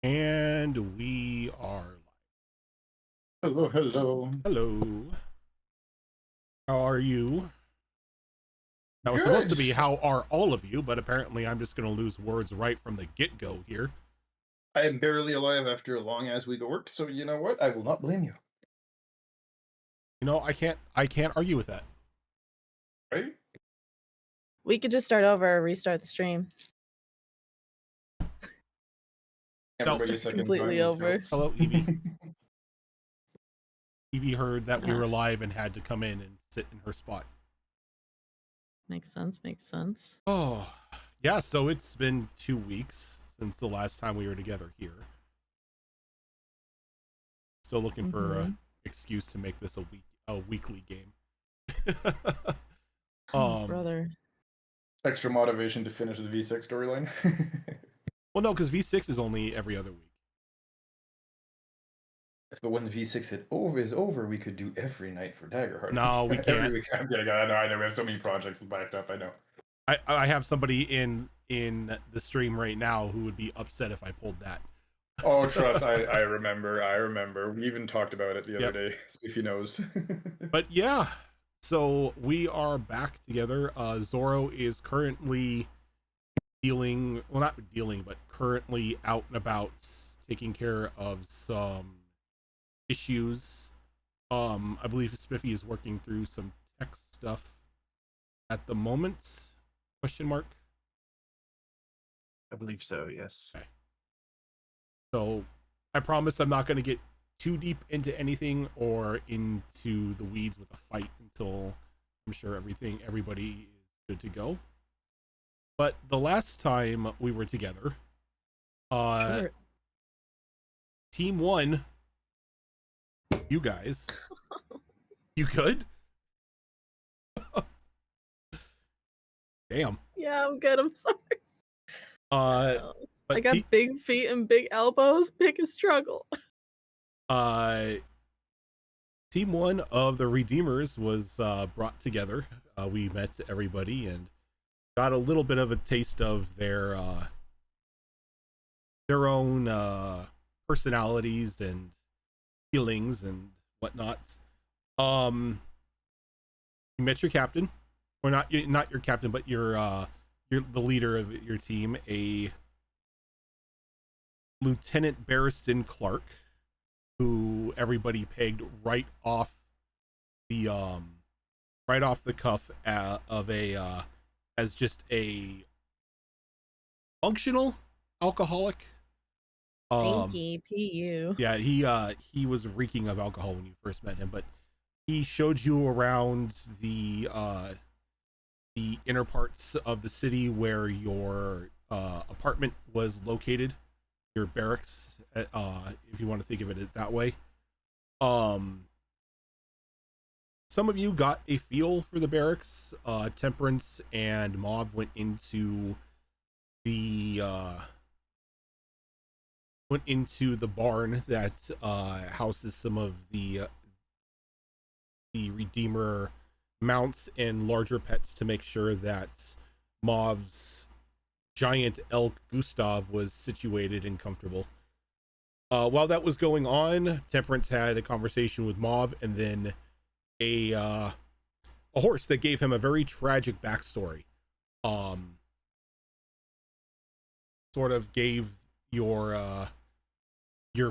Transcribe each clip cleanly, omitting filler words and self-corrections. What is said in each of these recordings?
And we are Hello, hello. hello. How are you? That was supposed Good. to be how are all of you, but apparently I'm just going to lose words right from the get-go here. I am barely alive after a long ass week of work, so you know what? I will not blame you. You know, I can't argue with that. Right? We could just start over or restart the stream. Everybody Start second completely time, let's over. go. Hello, Evie. Evie heard that we Ah. were live and had to come in and sit in her spot. Makes sense, makes sense. Oh, yeah, so it's been 2 weeks since the last time we were together here. Still looking for an excuse to make this a weekly game. Brother. Extra motivation to finish the V6 storyline. Well, no, because V6 is only every other week. But when the V6 is over, we could do every night for Daggerheart. No, we Every can't. week. I'm kidding. I know. We have so many projects backed up. I know. I have somebody in the stream right now who would be upset if I pulled that. Oh, trust. I remember. We even talked about it the other Yep. day. Spiffy knows. But yeah, so we are back together. Zoro is currently currently out and about taking care of some issues. I believe Spiffy is working through some tech stuff at the moment. Question mark? I believe so, yes. Okay. So I promise I'm not going to get too deep into anything or into the weeds with a fight until I'm sure everybody is good to go. But the last time we were together, Sure. Team 1, you guys, you good? Damn. Yeah, I'm good. I'm sorry. But I got big feet and big elbows. Big struggle. Team 1 of the Redeemers was brought together. We met everybody and got a little bit of a taste of their own personalities and feelings and whatnot. You met your captain, or not your captain, but you're the leader of your team, a Lieutenant Barriston Clark, who everybody pegged right off the cuff as just a functional alcoholic. Thank you, PU. Yeah, he was reeking of alcohol when you first met him, but he showed you around the inner parts of the city where your apartment was located, your barracks, if you want to think of it that way. Some of you got a feel for the barracks. Temperance and Mauve went into the barn that houses some of the Redeemer mounts and larger pets to make sure that Mauve's giant elk Gustav was situated and comfortable. While that was going on, Temperance had a conversation with Mauve, and then a horse that gave him a very tragic backstory. Sort of gave your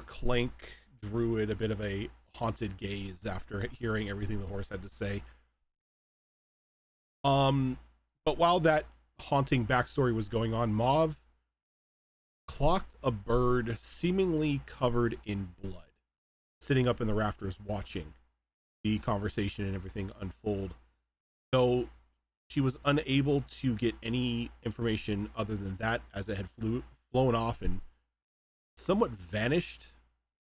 clank druid a bit of a haunted gaze after hearing everything the horse had to say. But while that haunting backstory was going on, Mauve clocked a bird seemingly covered in blood, sitting up in the rafters watching the conversation and everything unfold. So she was unable to get any information other than that, as it had flown off and somewhat vanished.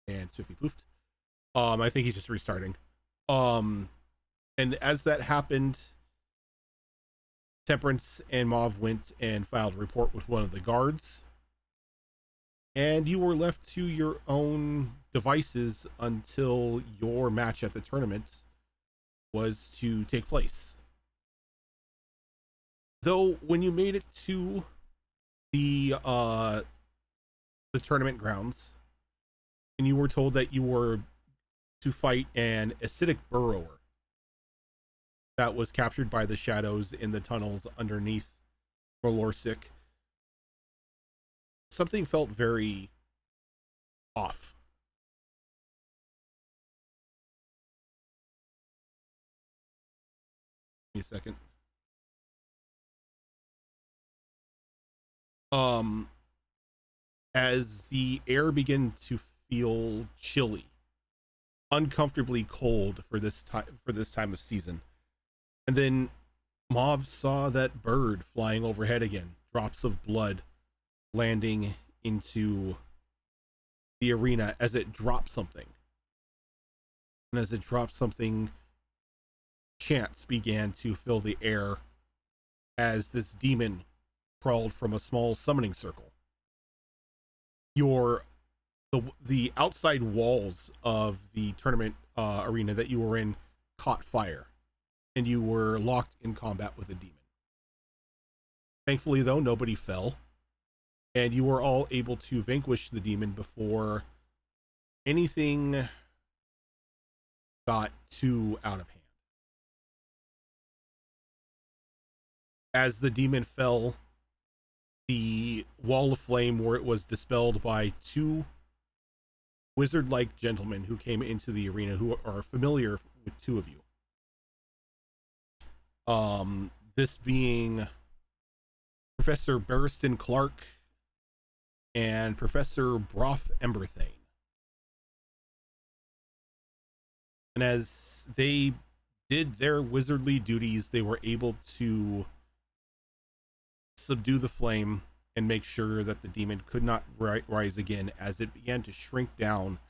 And Spiffy poofed. I think he's just restarting. And as that happened, Temperance and Mauve went and filed a report with one of the guards, and you were left to your own devices until your match at the tournament was to take place. Though when you made it to the the tournament grounds, and you were told that you were to fight an acidic burrower that was captured by the shadows in the tunnels underneath Mulorsik. Something felt very off. Give me a second. As the air began to feel chilly, uncomfortably cold for this time of season. And then Mauve saw that bird flying overhead again, drops of blood landing into the arena as it dropped something. And as it dropped something, chants began to fill the air as this demon crawled from a small summoning circle. The outside walls of the tournament arena that you were in caught fire, and you were locked in combat with a demon. Thankfully, though, nobody fell, and you were all able to vanquish the demon before anything got too out of hand. As the demon fell, the wall of flame where it was dispelled by two wizard-like gentlemen who came into the arena who are familiar with two of you. This being Professor Barriston Clark and Professor Broth Emberthane. And as they did their wizardly duties, they were able to subdue the flame and make sure that the demon could not rise again as it began to shrink down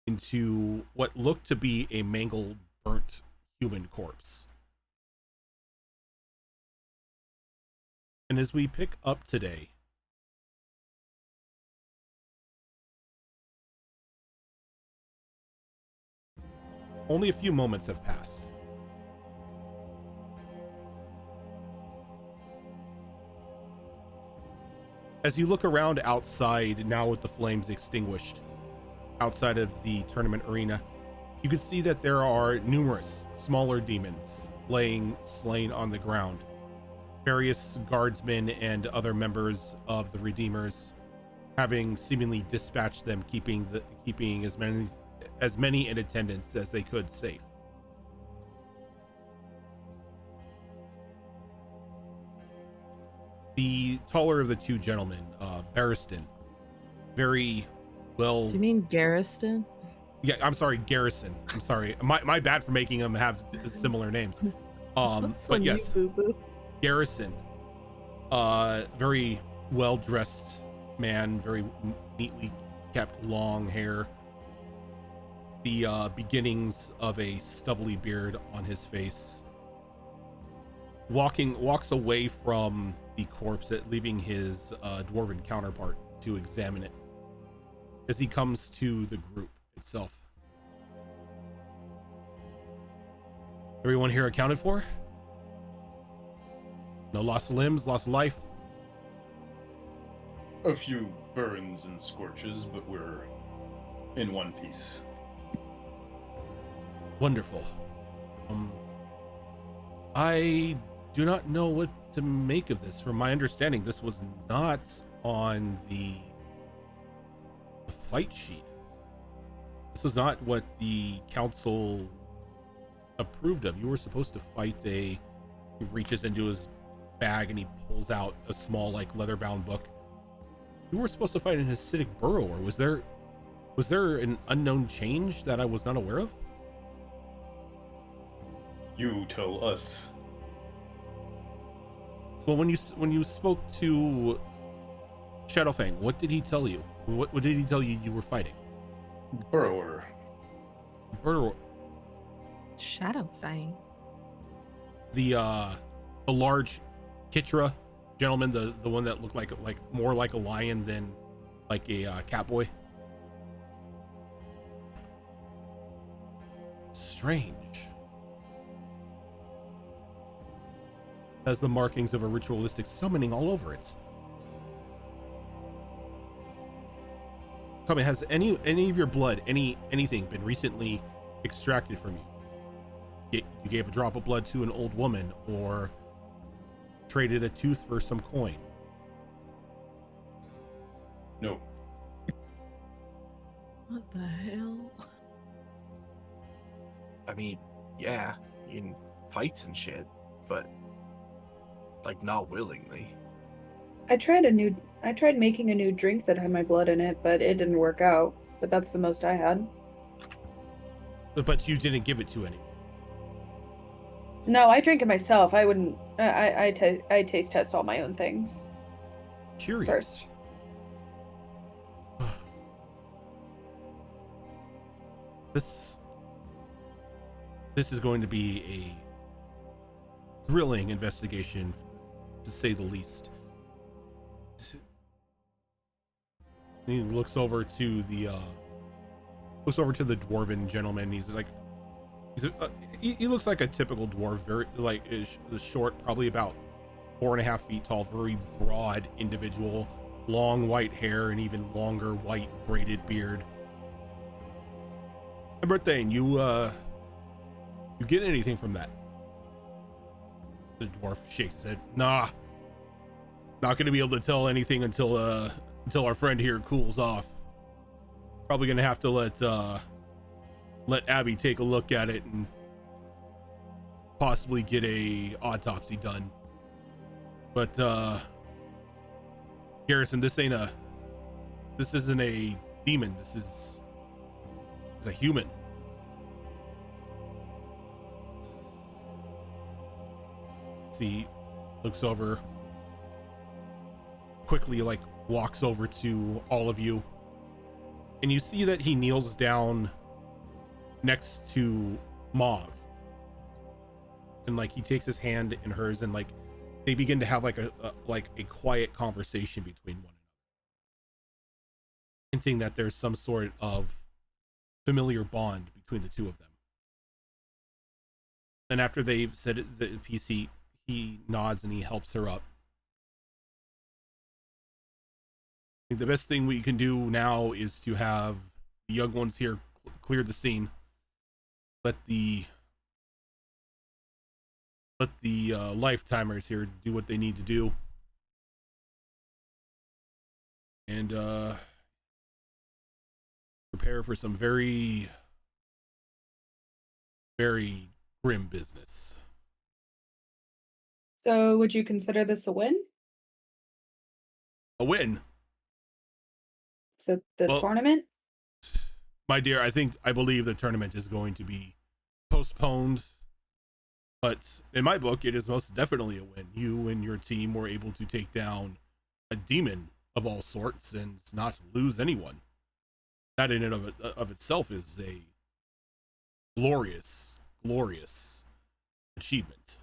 into what looked to be a mangled, burnt human corpse. And as we pick up today, only a few moments have passed. As you look around outside, now with the flames extinguished, outside of the tournament arena, you can see that there are numerous smaller demons laying slain on the ground. Various guardsmen and other members of the Redeemers having seemingly dispatched them, keeping as many in attendance as they could safe. The taller of the two gentlemen, Barriston, very well. Do you mean Garriston? Yeah, I'm sorry, Garrison. I'm sorry. My bad for making them have similar names. But yes, Garrison, very well dressed man, very neatly kept long hair. The beginnings of a stubbly beard on his face. Walks away from the corpse, leaving his dwarven counterpart to examine it as he comes to the group itself. Everyone here accounted for? No loss of limbs, loss of life? A few burns and scorches, but we're in one piece. Wonderful. I do not know what to make of this. From my understanding, this was not on the fight sheet. This was not what the council approved of. You were supposed to fight he reaches into his bag and he pulls out a small, like, leather-bound book. You were supposed to fight an acidic burrower. Was there an unknown change that I was not aware of? You tell us. Well, when you spoke to Shadowfang, what did he tell you? What did he tell you were fighting? Burrower. Shadowfang. The large Kitra gentleman, the one that looked like more like a lion than like a catboy. Strange. Has the markings of a ritualistic summoning all over it. Tell me, has any of your blood, anything been recently extracted from you? You gave a drop of blood to an old woman, or traded a tooth for some coin? No. What the hell? I mean, yeah, in fights and shit, but like not willingly. I tried making a new drink that had my blood in it, but it didn't work out. But that's the most I had. But you didn't give it to anyone. No, I drink it myself. I wouldn't. I taste test all my own things. Curious. First. This is going to be a thrilling investigation, to say the least. He looks over to the dwarven gentleman. He's like, he looks like a typical dwarf, very like is short, probably about 4.5 feet tall, very broad individual, long white hair and even longer white braided beard. Happy birthday, and you get anything from that? The dwarf shakes his head. Nah, not gonna be able to tell anything until our friend here cools off. Probably gonna have to let Abby take a look at it and possibly get a autopsy done. But Garrison, this isn't a demon. It's a human. See, looks over quickly, like walks over to all of you, and you see that he kneels down next to Mauve, and like he takes his hand in hers, and like they begin to have like a quiet conversation between one another, hinting that there's some sort of familiar bond between the two of them. And after they've said the piece, he nods and he helps her up. I think the best thing we can do now is to have the young ones here clear the scene. Let the lifetimers here do what they need to do. And prepare for some very, very grim business. So, would you consider this a win? A win? So the Well, tournament? my dear, I believe the tournament is going to be postponed, but in my book, it is most definitely a win. You and your team were able to take down a demon of all sorts and not lose anyone. That in and of itself is a glorious, glorious achievement.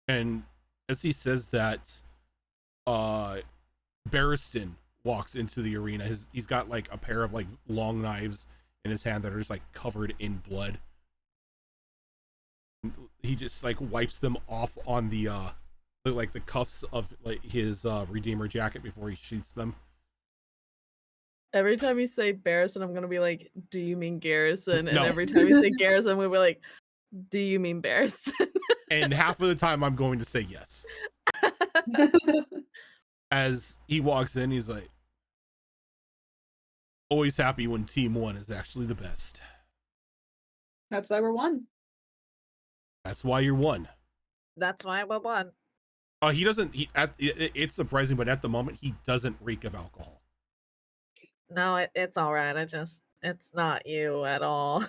And as he says that, Barristan walks into the arena. He's got like a pair of like long knives in his hand that are just like covered in blood. He just like wipes them off on the cuffs of like his Redeemer jacket before he sheaths them. Every time you say Barrison, I'm gonna be like, do you mean Garrison? And No. every time you say Garrison, we'll be like, do you mean Barrison? And half of the time I'm going to say yes. As he walks in, he's like, always happy when team one is actually the best. That's why we're one. That's why you're one. That's why we won. He doesn't, it's surprising, but at the moment he doesn't reek of alcohol. No, it's all right. It's not you at all.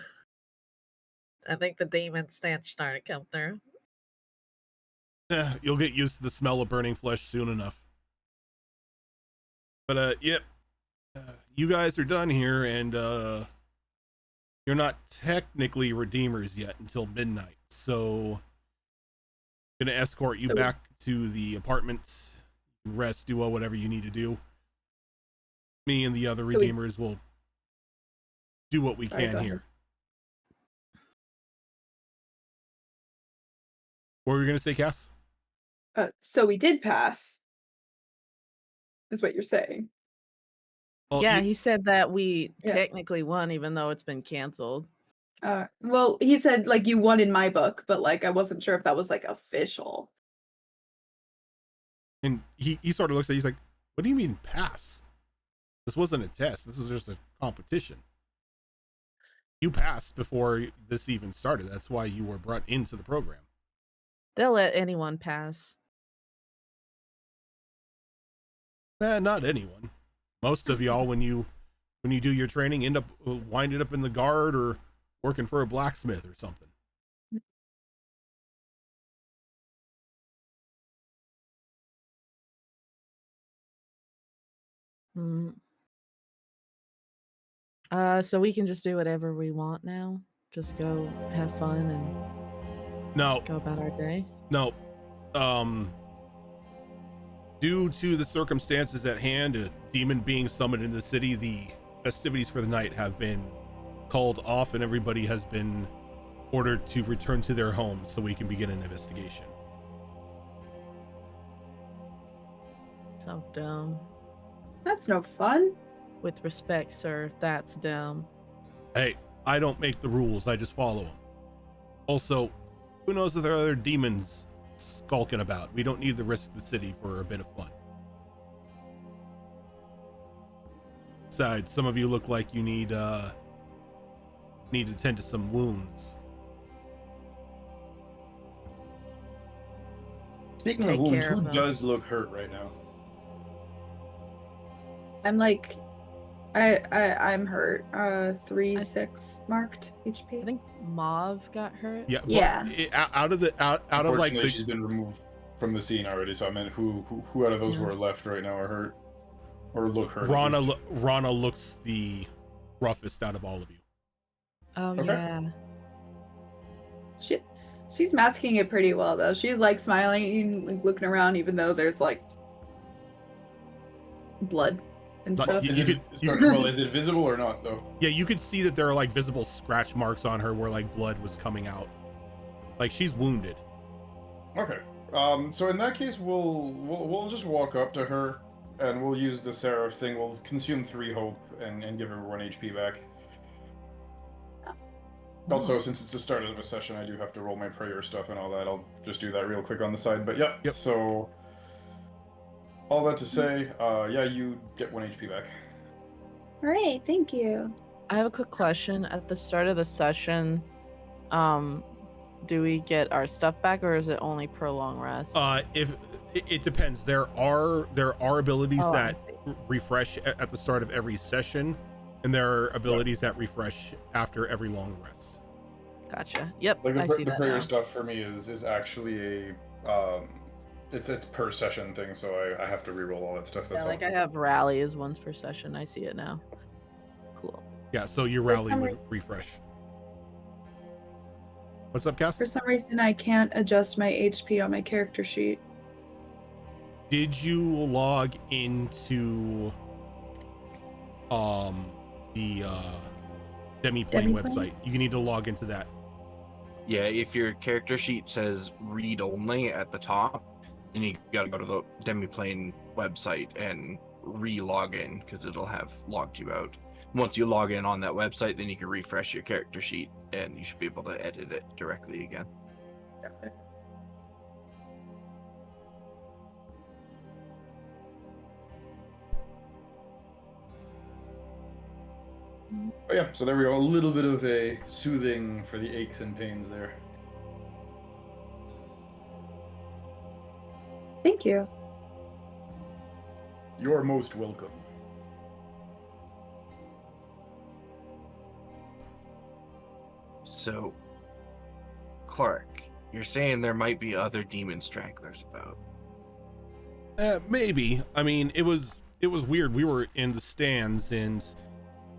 I think the demon stench started to come through. You'll get used to the smell of burning flesh soon enough. But yep, you guys are done here, and you're not technically redeemers yet until midnight. So I'm gonna escort you back to the apartment, rest, do whatever you need to do. Me and the other redeemers will do what we can here. What were you gonna say, Cass? So we did pass. is what you're saying. Well, yeah, you- he said that we Yeah. technically won, even though it's been canceled. Well, he said like you won in my book, but like I wasn't sure if that was like official. and he sort of looks at you, he's like, what do you mean pass? This wasn't a test. This was just a competition. You passed before this even started. That's why you were brought into the program. They'll let anyone pass. Not anyone. Most of y'all, when you do your training, end up winding up in the guard or working for a blacksmith or something. Mm. So we can just do whatever we want now. Just go have fun and No, go about our day. no. Due to the circumstances at hand, a demon being summoned into the city, the festivities for the night have been called off and everybody has been ordered to return to their homes so we can begin an investigation. So dumb. That's no fun. With respect, sir, that's dumb. Hey, I don't make the rules, I just follow them. Also, who knows if there are other demons skulking about? We don't need the rest of the city for a bit of fun. Besides, some of you look like you need to tend to some wounds. Speaking Take of wounds, care who of them. does look hurt right now? I'm like, I'm hurt. 3-6 marked HP. I think Mauve got hurt. Yeah, but Yeah. out of like Unfortunately, the she's been removed from the scene already. So I meant who out of those who Yeah. are left right now are hurt or look hurt? at Rana least? Rana looks the roughest out of all of you. Oh Okay. yeah. She's masking it pretty well though. She's like smiling, like looking around, even though there's like blood and Not- stuff. you- Is it, could- sorry, well, is it visible or not though? Yeah, you could see that there are like visible scratch marks on her where like blood was coming out. Like she's wounded. Okay. So in that case, we'll just walk up to her, and we'll use the Seraph thing. We'll consume 3 hope and give her 1 HP back. Also, since it's the start of a session, I do have to roll my prayer stuff and all that. I'll just do that real quick on the side. But yeah, Yep. So all that to say, yeah, you get 1 HP back. All right, thank you. I have a quick question. At the start of the session, do we get our stuff back, or is it only per long rest? If it depends. There are abilities Oh, I that see. refresh at the start of every session, and there are abilities that refresh after every long rest. Gotcha. Yep, Like I see the that prayer now. stuff for me is actually a it's per session thing, so I have to reroll all that stuff. That's Yeah, like all. I have rally is once per session. I see it now. Cool. Yeah, so your For rally some would refresh. What's up, Cass? For some reason, I can't adjust my HP on my character sheet. Did you log into the Demiplane Demiplane? website? You need to log into that. Yeah, if your character sheet says read only at the top, then you gotta go to the Demiplane website and re-log in because it'll have logged you out. Once you log in on that website, then you can refresh your character sheet and you should be able to edit it directly again. But yeah, so there we go. A little bit of a soothing for the aches and pains there. Thank you. You're most welcome. So, Clark, you're saying there might be other demon stragglers about. Maybe. I mean, it was weird. We were in the stands and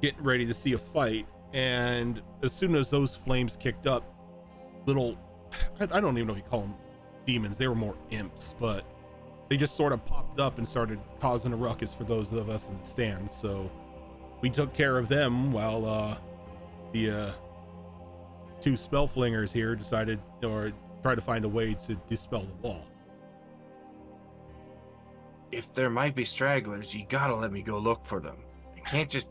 getting ready to see a fight, and as soon as those flames kicked up, little, I don't even know if you call them demons. They were more imps, but they just sort of popped up and started causing a ruckus for those of us in the stands. So we took care of them while the 2 spellflingers here decided or tried to find a way to dispel the wall. if there might be stragglers, you gotta let me go look for them. I can't just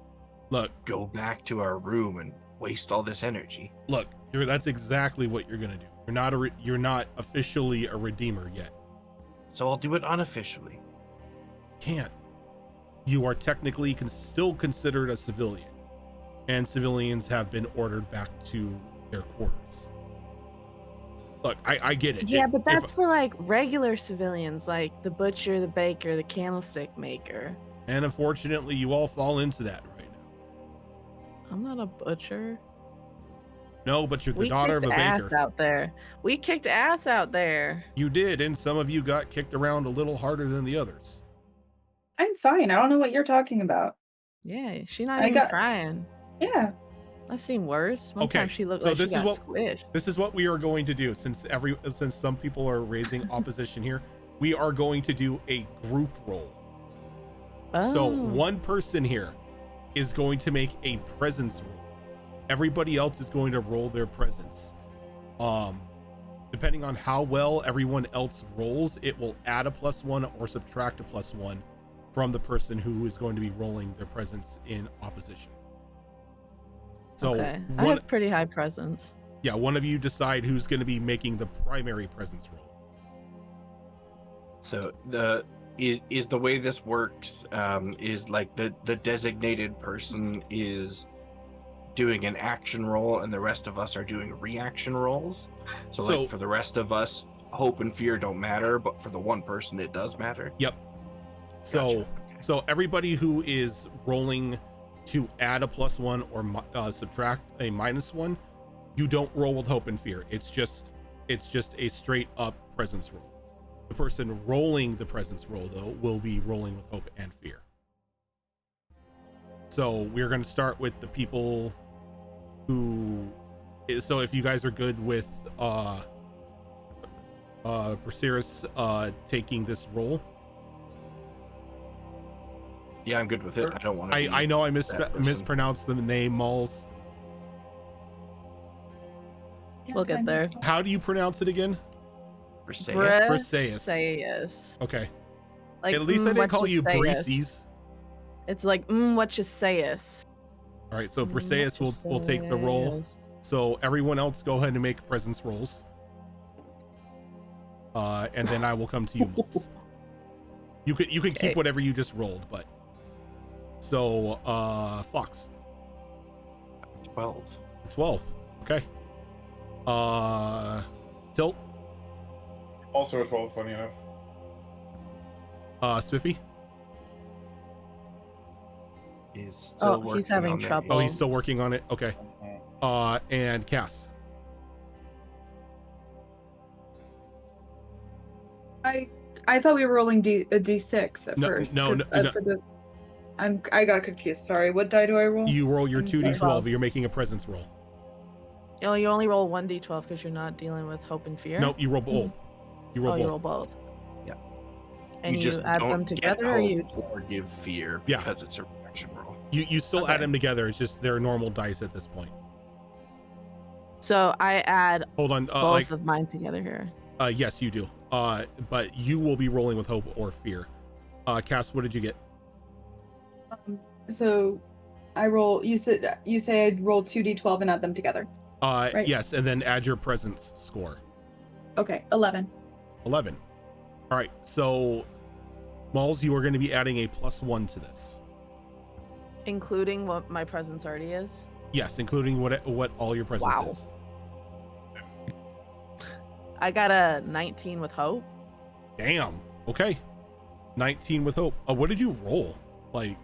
Look, go back to our room and waste all this energy. look, that's exactly what you're gonna do. You're not officially a redeemer yet. So I'll do it unofficially. Can't. You are technically still considered a civilian, and civilians have been ordered back to their quarters. Look, I get it. Yeah, If- but that's if- for like regular civilians, like the butcher, the baker, the candlestick maker. and unfortunately, you all fall into that right now. I'm not a butcher. No, but you're the We daughter of kicked a ass baker. out there. We kicked ass out there. You did, and some of you got kicked around a little harder than the others. I'm fine. I don't know what you're talking about. Yeah, she not I even got- crying. Yeah. I've seen worse. One Okay, time she looked so like she this is got what- squished. This is what we are going to do. Since some people are raising opposition here, we are going to do a group roll. So Oh. one person here is going to make a presence roll. Everybody else is going to roll their presence. Depending on how well everyone else rolls, it will add a +1 or subtract a +1 from the person who is going to be rolling their presence in opposition. So Okay. I one, have pretty high presence. yeah, one of you decide who's going to be making the primary presence roll. So is the way this works is like the designated person is doing an action roll and the rest of us are doing reaction rolls. So So- like for the rest of us, hope and fear don't matter, but for the one person it does matter. Yep. So Gotcha. Okay. so everybody who is rolling to add a +1 or subtract a -1, you don't roll with hope and fear. It's just a straight up presence roll. The person rolling the presence roll though will be rolling with hope and fear. So we're going to start with the people who. So if you guys are good with Perseus taking this roll. Yeah, I'm good with it. I don't want to. I know I that person. mispronounced the name Malls. We'll get there. How do you pronounce it again? Perseus. Perseus. Sayus. Okay. Like, At least I didn't what call you sayest. Breeses. It's like, what you sayest. All right, so Perseus will take the roll. So everyone else go ahead and make presence rolls. And then I will come to you, Malls. You can keep Okay. whatever you just rolled, but so Fox 12. 12. Okay. Tilt, Also a 12, funny enough. Spiffy. He's still Oh, he's working having on that. trouble. Oh, he's still working on it. Okay. And Cass. I thought we were rolling a d6 at No, first. no, 'cause, no, no. For the, I got confused. Sorry. What die do I roll? You roll your I'm 2d12. sorry. You're making a presence roll. Oh, you only roll 1d12 because you're not dealing with hope and fear? No, you roll both. You roll Oh, both. you roll both. Yeah. And you, just add don't them get together, or you? hope or give fear Yeah. because it's a reaction roll. You still Okay. add them together. It's just they're normal dice at this point. So I add Hold on. both of mine together here. Yes, you do. But you will be rolling with hope or fear. Cass, what did you get? So, I roll. You say I'd roll 2d12 and add them together. Right. Yes, and then add your presence score. Okay, 11. 11. All right. So, Malls, you are going to be adding a +1 to this. Including what my presence already is. Yes, including what all your presence Wow. is. I got a 19 with hope. Damn. Okay. 19 with hope. What did you roll? Like,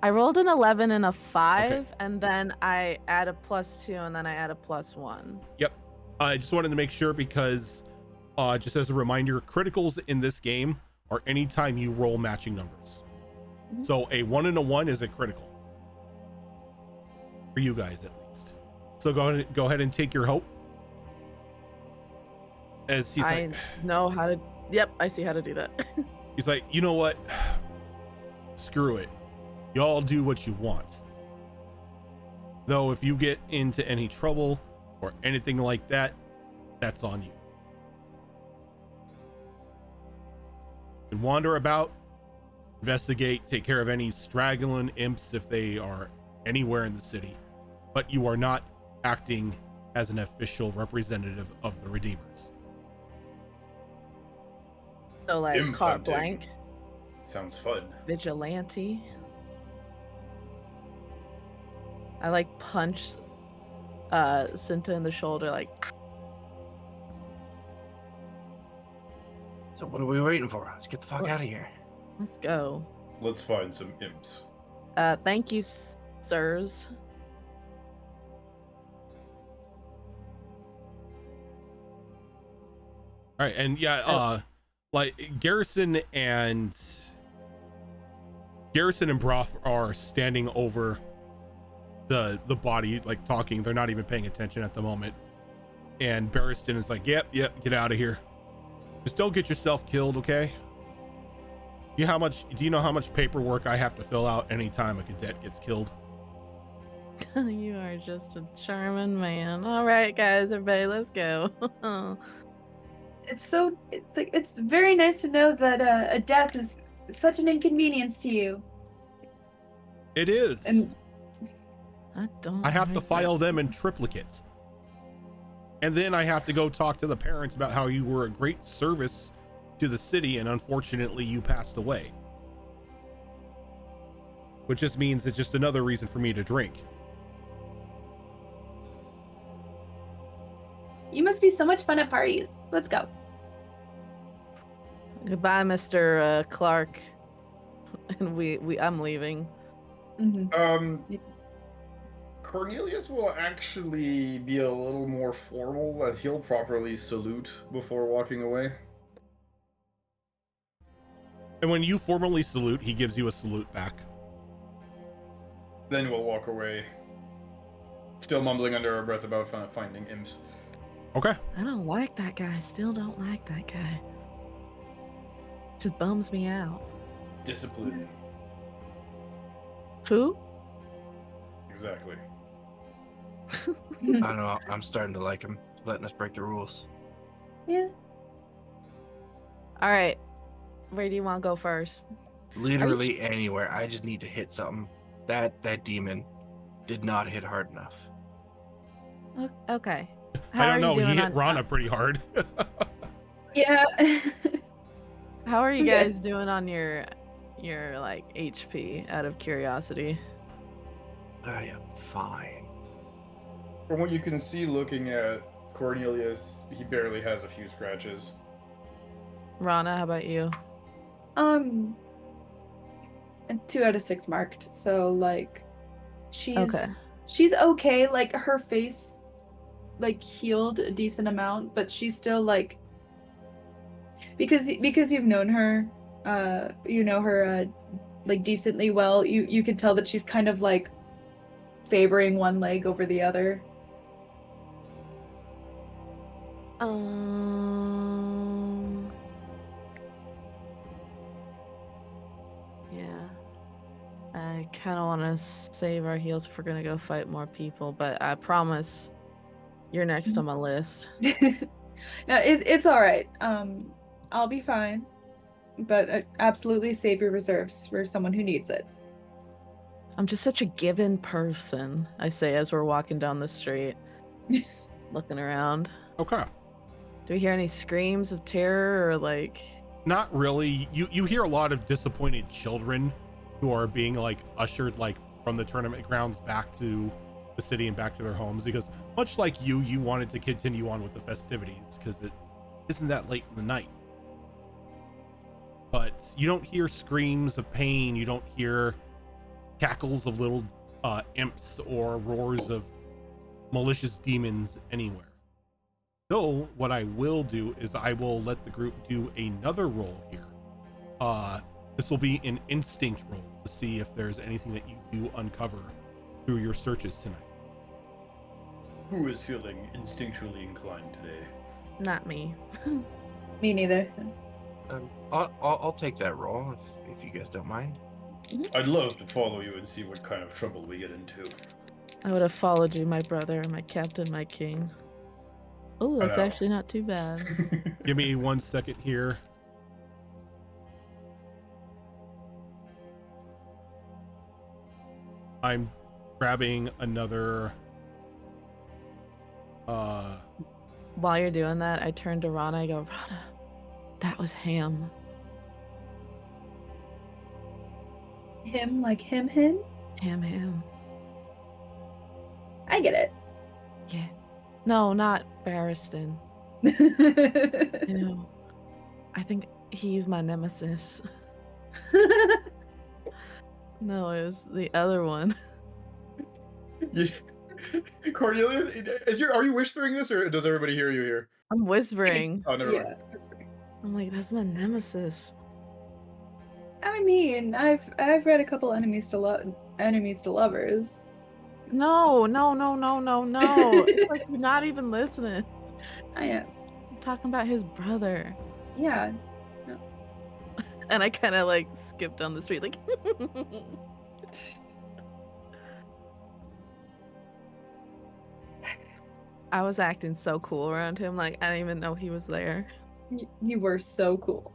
I rolled an 11 and a 5, and then I add a +2, and then I add a +1. yep. I just wanted to make sure because, just as a reminder, criticals in this game are anytime you roll matching numbers. Mhm. So a 1 and a 1 is a critical. For you guys, at least. So go ahead and take your hope. As he's I like, know how to. Yep, I see how to do that. he's like, you know what? Screw it. Y'all do what you want. Though if you get into any trouble or anything like that, that's on you. You can wander about, investigate, take care of any straggling imps if they are anywhere in the city, but you are not acting as an official representative of the Redeemers. So like Imp carte hunting. blank, Sounds fun. vigilante. I like punch Cinta in the shoulder like, So what are we waiting for? Let's get the fuck What? out of here. let's go. Let's find some imps. Thank you, sirs. All right, and yeah, like Garrison and Broth are standing over the body, like talking. They're not even paying attention at the moment. And Barristan is like, "Yep, get out of here. Just don't get yourself killed, okay? Do you know how much paperwork I have to fill out anytime a cadet gets killed?" You are just a charming man. All right, guys, everybody, let's go. It's very nice to know that a death is such an inconvenience to you. It is. And I have to like that. file them in triplicates. And then I have to go talk to the parents about how you were a great service to the city and unfortunately you passed away. Which just means it's just another reason for me to drink. you must be so much fun at parties. Let's go. Goodbye, Mr. Clark. And I'm leaving. Mm-hmm. Cornelius will actually be a little more formal, as he'll properly salute before walking away. And when you formally salute, he gives you a salute back. Then we'll walk away, still mumbling under our breath about finding imps. Okay. I don't like that guy. Still don't like that guy. Just bums me out. Discipline. Who? Exactly. I don't know. I'm starting to like him. He's letting us break the rules. Yeah. All right. Where do you want to go first? Literally anywhere. I just need to hit something. That demon did not hit hard enough. Okay. I don't know. He hit on, Rana pretty hard. Yeah. How are you Okay. guys doing on your like HP? Out of curiosity. I am fine. From what you can see looking at Cornelius, he barely has a few scratches. Rana, how about you? 2 out of 6 marked. So like, Okay. she's okay. Like her face, like healed a decent amount, but she's still like, because you've known her, like decently well. You could tell that she's kind of like favoring one leg over the other. Yeah. I kind of want to save our heals if we're gonna go fight more people, but I promise you're next on my list. No, it's all right. I'll be fine, but absolutely save your reserves for someone who needs it. I'm just such a given person, I say as we're walking down the street, looking around. Okay. Do we hear any screams of terror or like? Not really. You hear a lot of disappointed children who are being like ushered like from the tournament grounds back to the city and back to their homes, because much like you wanted to continue on with the festivities because it isn't that late in the night. But you don't hear screams of pain. You don't hear cackles of little imps or roars of malicious demons anywhere. So what I will do is I will let the group do another roll here. This will be an instinct roll to see if there's anything that you do uncover through your searches tonight. Who is feeling instinctually inclined today? Not me. Me neither. I'll take that roll if you guys don't mind. I'd love to follow you and see what kind of trouble we get into. I would have followed you, my brother, my captain, my king. Oh, that's know. actually not too bad. Give me 1 second here. I'm grabbing another. While you're doing that, I turn to Rana. I go, Rana, that was Ham. Him like him? Ham. I get it. Yeah. No, not Barristan. No. I think he's my nemesis. No, it was the other one. Cornelius, are you whispering this, or does everybody hear you here? I'm whispering. Oh, never mind. Yeah. I'm like, that's my nemesis. I mean, I've read a couple enemies to lovers. No. It's like you're not even listening. I am. I'm talking about his brother. Yeah. And I kind of like skip down the street, like. I was acting so cool around him, like I didn't even know he was there. You were so cool.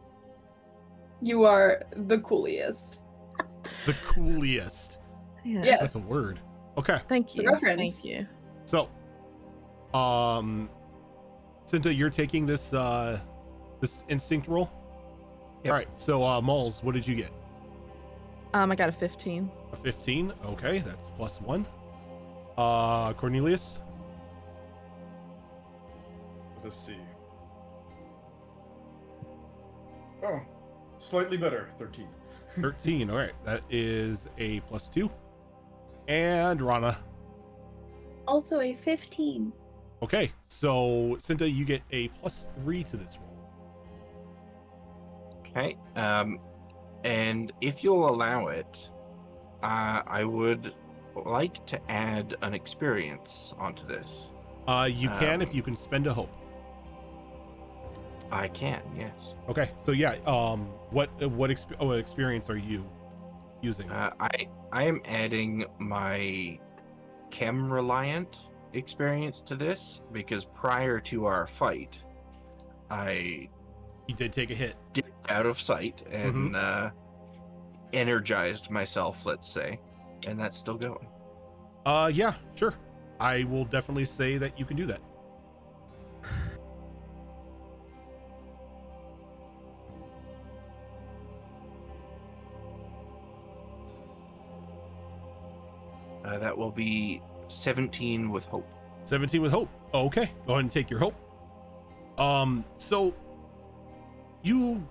You are the coolest. The coolest. Yeah. That's a word. Okay. Thank you. Reference. Thank you. So, Cinta, you're taking this this instinct roll. Yep. All right. So, Moles, what did you get? I got a 15. A 15. Okay, that's +1. Cornelius. Let's see. Oh, slightly better. 13. 13. All right, that is a +2. And Rana. Also a 15. Okay, so Cinta, you get a +3 to this roll. Okay. And if you'll allow it, I would like to add an experience onto this. You can if you can spend a hope. I can, yes. Okay, so yeah, what experience are you using? I am adding my chem reliant experience to this because prior to our fight, I You did take a hit. dipped out of sight and energized myself, let's say, and that's still going. Yeah, sure. I will definitely say that you can do that. That will be 17 with hope. 17 with hope. Okay, go ahead and take your hope. So you,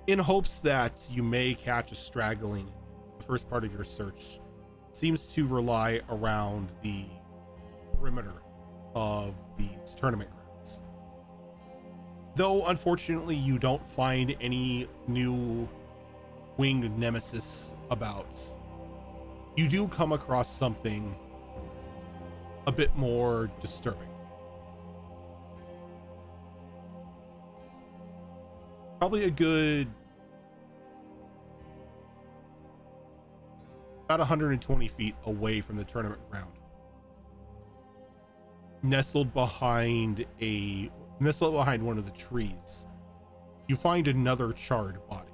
in hopes that you may catch a straggling, the first part of your search seems to rely around the perimeter of these tournament grounds. Though unfortunately you don't find any new winged nemesis about, you do come across something a bit more disturbing. Probably a good about 120 feet away from the tournament ground, nestled behind one of the trees, you find another charred body.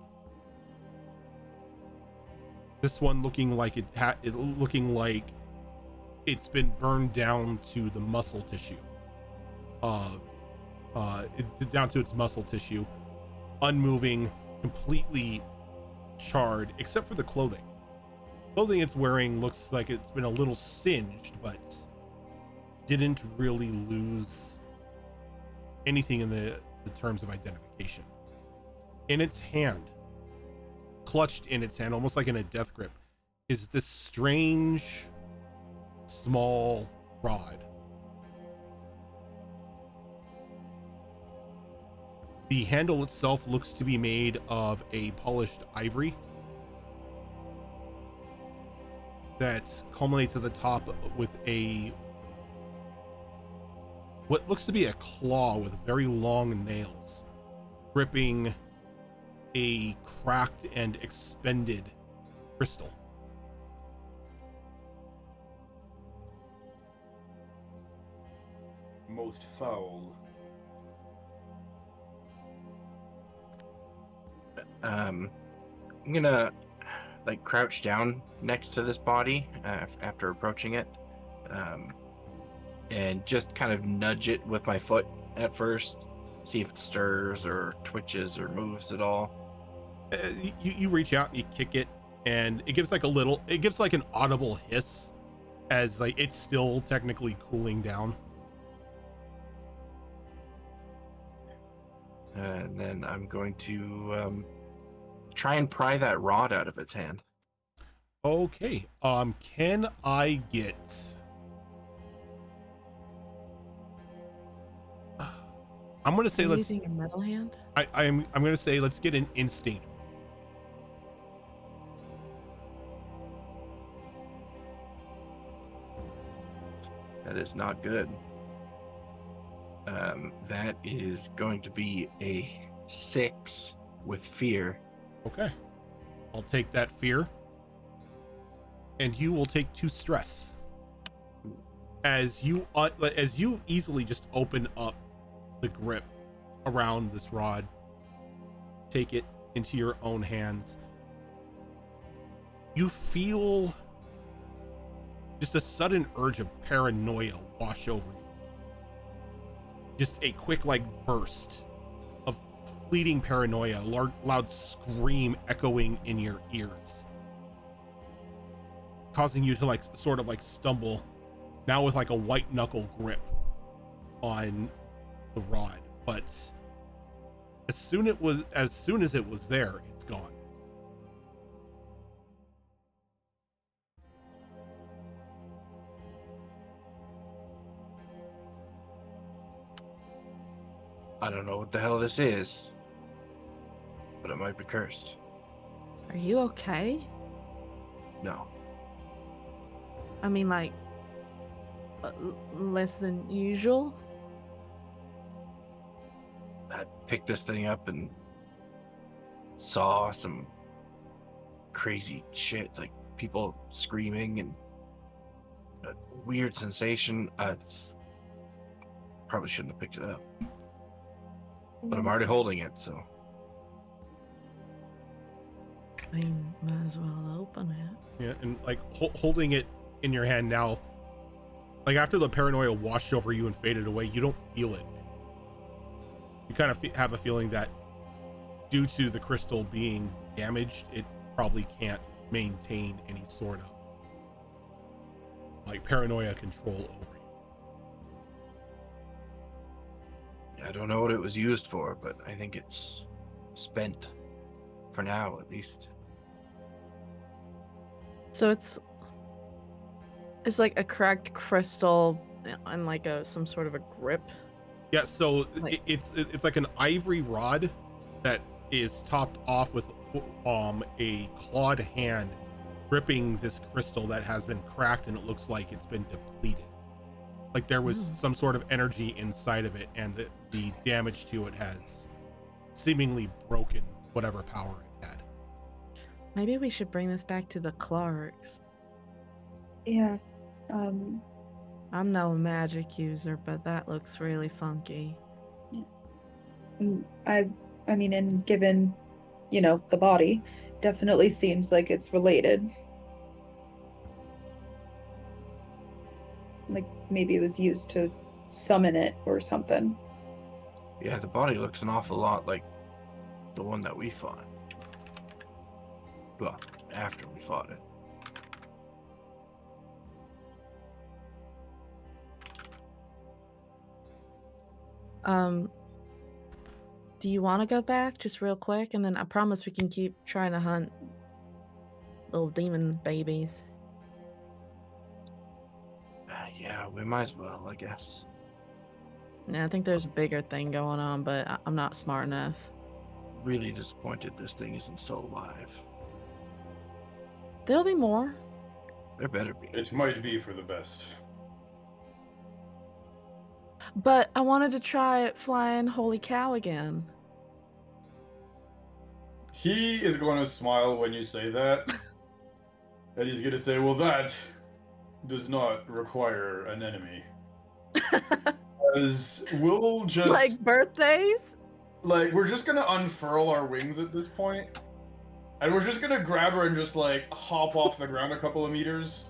This one looking like it's been burned down to the muscle tissue, down to its muscle tissue, unmoving, completely charred, except for the clothing. Clothing it's wearing looks like it's been a little singed, but didn't really lose anything in the terms of identification. In its hand, clutched in its hand, almost like in a death grip, is this strange small rod. The handle itself looks to be made of a polished ivory that culminates at the top with what looks to be a claw with very long nails, gripping a cracked and expended crystal. Most foul. I'm gonna like crouch down next to this body after approaching it, and just kind of nudge it with my foot at first, see if it stirs or twitches or moves at all. You reach out and you kick it, and it gives like an audible hiss as like it's still technically cooling down. And then I'm going to try and pry that rod out of its hand. Okay. Can I get? I'm gonna say Are you let's. using your metal hand? I'm gonna say let's get an instinct. That is not good. That is going to be a 6 with fear. Okay. I'll take that fear. And you will take 2 stress. As you easily just open up the grip around this rod, take it into your own hands. You feel just a sudden urge of paranoia wash over you. Just a quick like burst of fleeting paranoia, loud scream echoing in your ears, causing you to like sort of like stumble, now with like a white knuckle grip on the rod. But as soon as it was there, it's gone. I don't know what the hell this is, but it might be cursed. Are you okay? No. I mean, like, less than usual? I picked this thing up and saw some crazy shit, like people screaming and a weird sensation. Probably shouldn't have picked it up, but I'm already holding it, so. I mean, might as well open it. Yeah, and like holding it in your hand now, like after the paranoia washed over you and faded away, you don't feel it. You kind of have a feeling that due to the crystal being damaged, it probably can't maintain any sort of like paranoia control over you. I don't know what it was used for, but I think it's spent for now, at least. So it's like a cracked crystal and like some sort of a grip. Yeah, so Like- it's like an ivory rod that is topped off with a clawed hand gripping this crystal that has been cracked, and it looks like it's been depleted. Like there was some sort of energy inside of it, and the damage to it has seemingly broken whatever power it had. Maybe we should bring this back to the Clarks. Yeah. I'm no magic user, but that looks really funky. I mean, and given, the body, definitely seems like it's related. Like maybe it was used to summon it or something. Yeah, the body looks an awful lot like the one that we fought. Well, after we fought it. Do you want to go back just real quick? And then I promise we can keep trying to hunt little demon babies. Yeah, we might as well, I guess. Yeah, I think there's a bigger thing going on, but I'm not smart enough. Really disappointed this thing isn't still alive. There'll be more. There better be. It might be for the best. But I wanted to try flying Holy Cow again. He is going to smile when you say that. And he's going to say, well, that does not require an enemy. Because we'll just... Like birthdays? Like, we're just going to unfurl our wings at this point. And we're just gonna grab her and just like hop off the ground a couple of meters.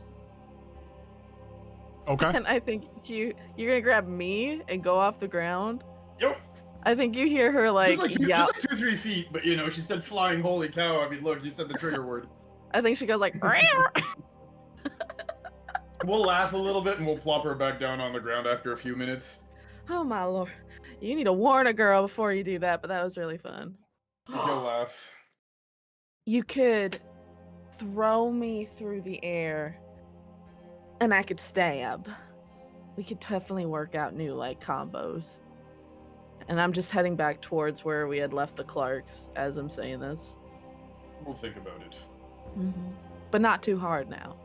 Okay. And I think you're gonna grab me and go off the ground. Yep. I think you hear her like, Just like yeah. 2-3 feet, but you know, she said flying holy cow. I mean, look, you said the trigger word. I think she goes like, We'll laugh a little bit and we'll plop her back down on the ground after a few minutes. oh my lord. You need to warn a girl before you do that, but that was really fun. He'll laugh. You could throw me through the air and I could stab. We could definitely work out new like combos. And I'm just heading back towards where we had left the Clarks as I'm saying this. We'll think about it. But not too hard now.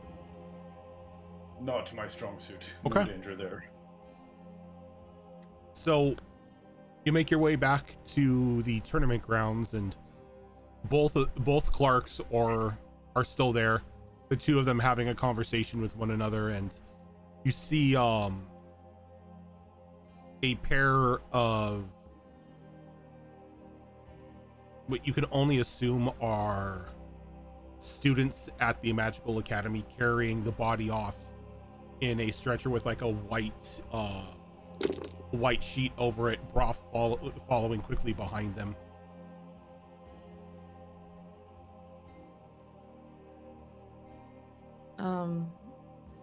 Not my strong suit. Okay. No danger there. So you make your way back to the tournament grounds, and both Clarks are still there. The two of them having a conversation with one another, and you see a pair of what you can only assume are students at the Magical Academy carrying the body off in a stretcher with like a white sheet over it, broth following quickly behind them.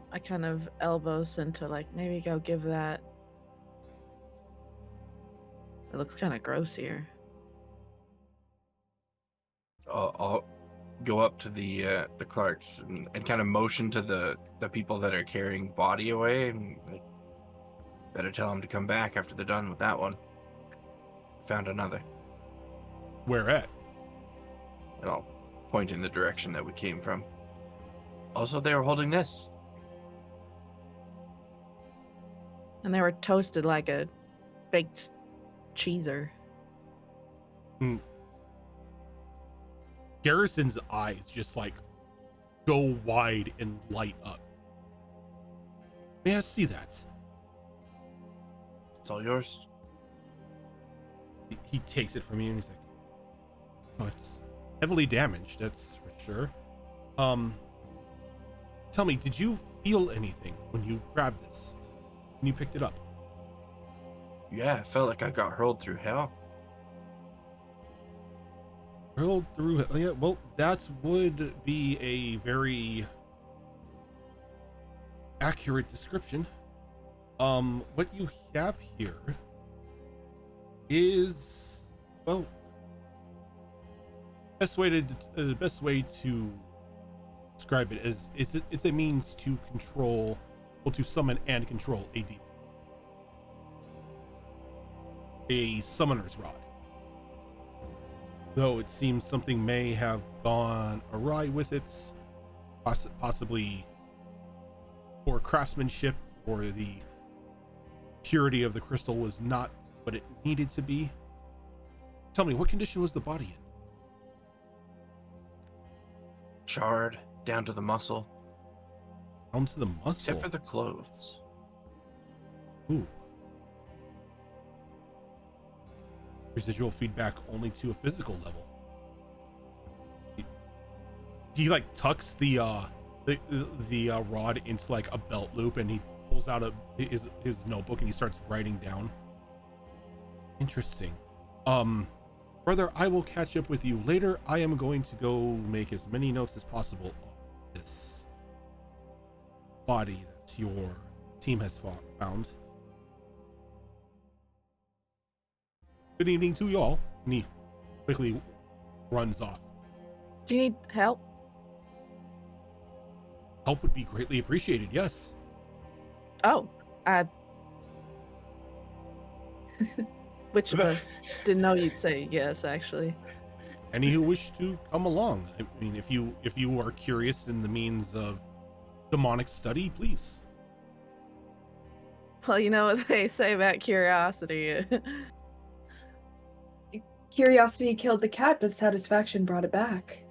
I kind of elbows into like, maybe go give that. It looks kind of gross here. I'll go up to the Clarks and kind of motion to the people that are carrying the body away, and like, better tell them to come back after they're done with that one. Found another. Where at? And I'll point in the direction that we came from. Also, they were holding this. And they were toasted like a baked cheeser. Garrison's eyes just like go wide and light up. May I see that? It's all yours. He takes it from you and he's like, oh, it's heavily damaged, that's for sure. Tell me, did you feel anything when you grabbed this? When you picked it up? Yeah, I felt like I got hurled through hell. Hurled through it. Yeah, well, that would be a very accurate description. What you have here is, well, best way to describe it is it's a means to control, well, to summon and control a demon. A summoner's rod. Though it seems something may have gone awry with its possibly poor craftsmanship, or the purity of the crystal was not what it needed to be. Tell me, what condition was the body in? Charred down to the muscle. Down to the muscle? Except for the clothes. Ooh. Residual feedback only to a physical level. He like tucks the rod into like a belt loop, and he pulls out his notebook and he starts writing down. Interesting. Brother, I will catch up with you later. I am going to go make as many notes as possible on this body that your team has found. Good evening to y'all. And he quickly runs off. Do you need help? Help would be greatly appreciated, yes. Oh, which of us didn't know you'd say yes, actually. Any who wish to come along. I mean, if you are curious in the means of demonic study, please. Well, you know what they say about curiosity. Curiosity killed the cat, but satisfaction brought it back.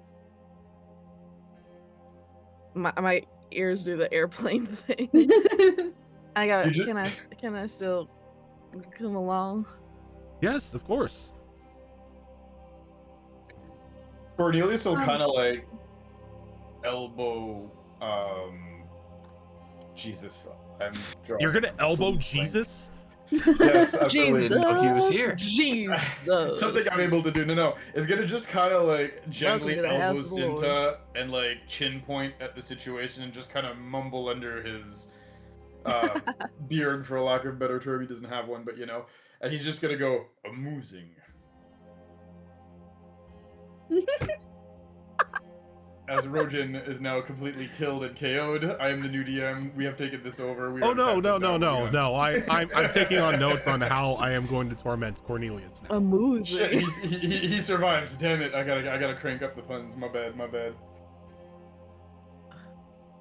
my ears do the airplane thing. I go, can I still come along? Yes, of course. Cornelius will kind of like elbow. Jesus, I'm. You're gonna drawing a elbow complete blank. Jesus? Yes, absolutely. Jesus, know he was here. Jesus. Something I'm able to do. No. It's gonna just kind of like gently to the elbow house of the Lord. Cinta and like chin point at the situation and just kind of mumble under his beard, for a lack of a better term. He doesn't have one, but you know. And he's just gonna go, amusing. As Rojin is now completely killed and KO'd, I am the new DM. We have taken this over. We Oh are no, captains no, now. no, We no, are- no. I'm taking on notes on how I am going to torment Cornelius now. Amusing. Shit, he survived. Damn it! I gotta crank up the puns. My bad.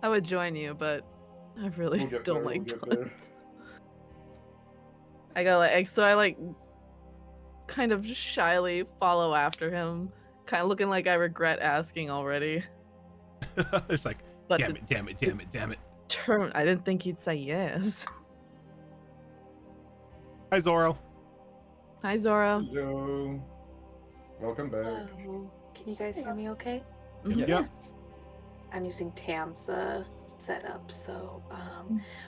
I would join you, but I really We'll get don't there, like we'll get there. puns. I go like, so I like kind of just shyly follow after him, kind of looking like I regret asking already. It's like, But damn the it. term, I didn't think he'd say yes. Hi, Zoro. Hi, Zoro. Hello. Welcome back. Hello. Can you guys hear me okay? Mhm. Yep. I'm using Tam's setup, so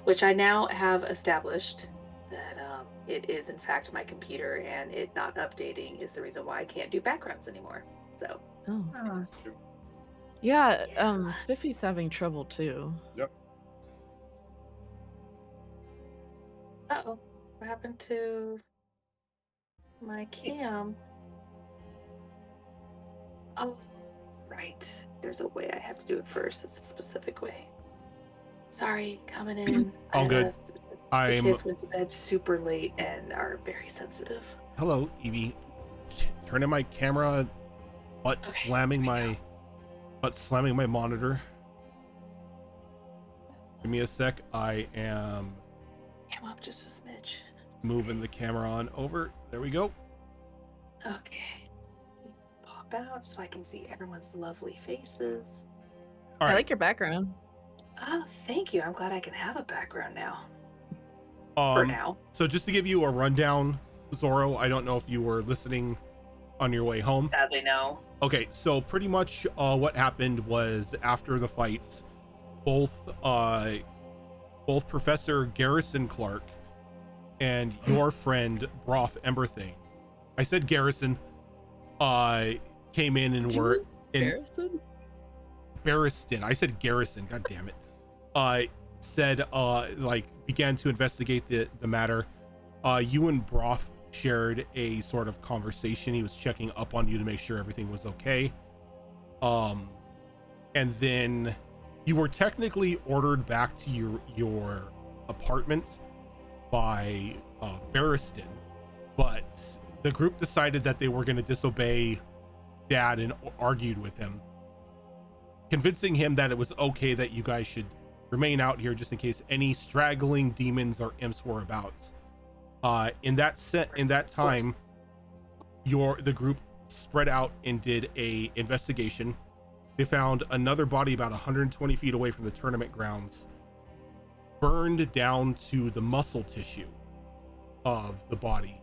which I now have established that it is in fact my computer, and it not updating is the reason why I can't do backgrounds anymore. So Oh. Ah. Yeah, Yeah. Spiffy's having trouble too. uh-oh, what happened to my cam? Oh, right. There's a way I have to do it first. It's a specific way. Sorry, coming in. All good. The I'm kids went to bed super late and are very sensitive. hello, Evie. Turning my camera, but Okay, slamming here we my monitor. Give me a sec. I am Cam up just a smidge. moving the camera on over. There we go. Okay. Pop out so I can see everyone's lovely faces. All I right. like your background. Oh, thank you. I'm glad I can have a background now. For now. So just to give you a rundown, Zoro, I don't know if you were listening on your way home. Sadly, no. Okay, so pretty much what happened was after the fights, both Professor Garrison Clark and your friend Broth Emberthane, I said Garrison, came in and were in Harrison? Barristan. I said Garrison. God damn it. Said like began to investigate the matter. You and Broth shared a sort of conversation. He was checking up on you to make sure everything was okay. And then you were technically ordered back to your apartment by Barristan, but the group decided that they were going to disobey Dad and argued with him, convincing him that it was okay that you guys should remain out here just in case any straggling demons or imps were about. In that time, the group spread out and did a investigation. They found another body about 120 feet away from the tournament grounds, burned down to the muscle tissue of the body.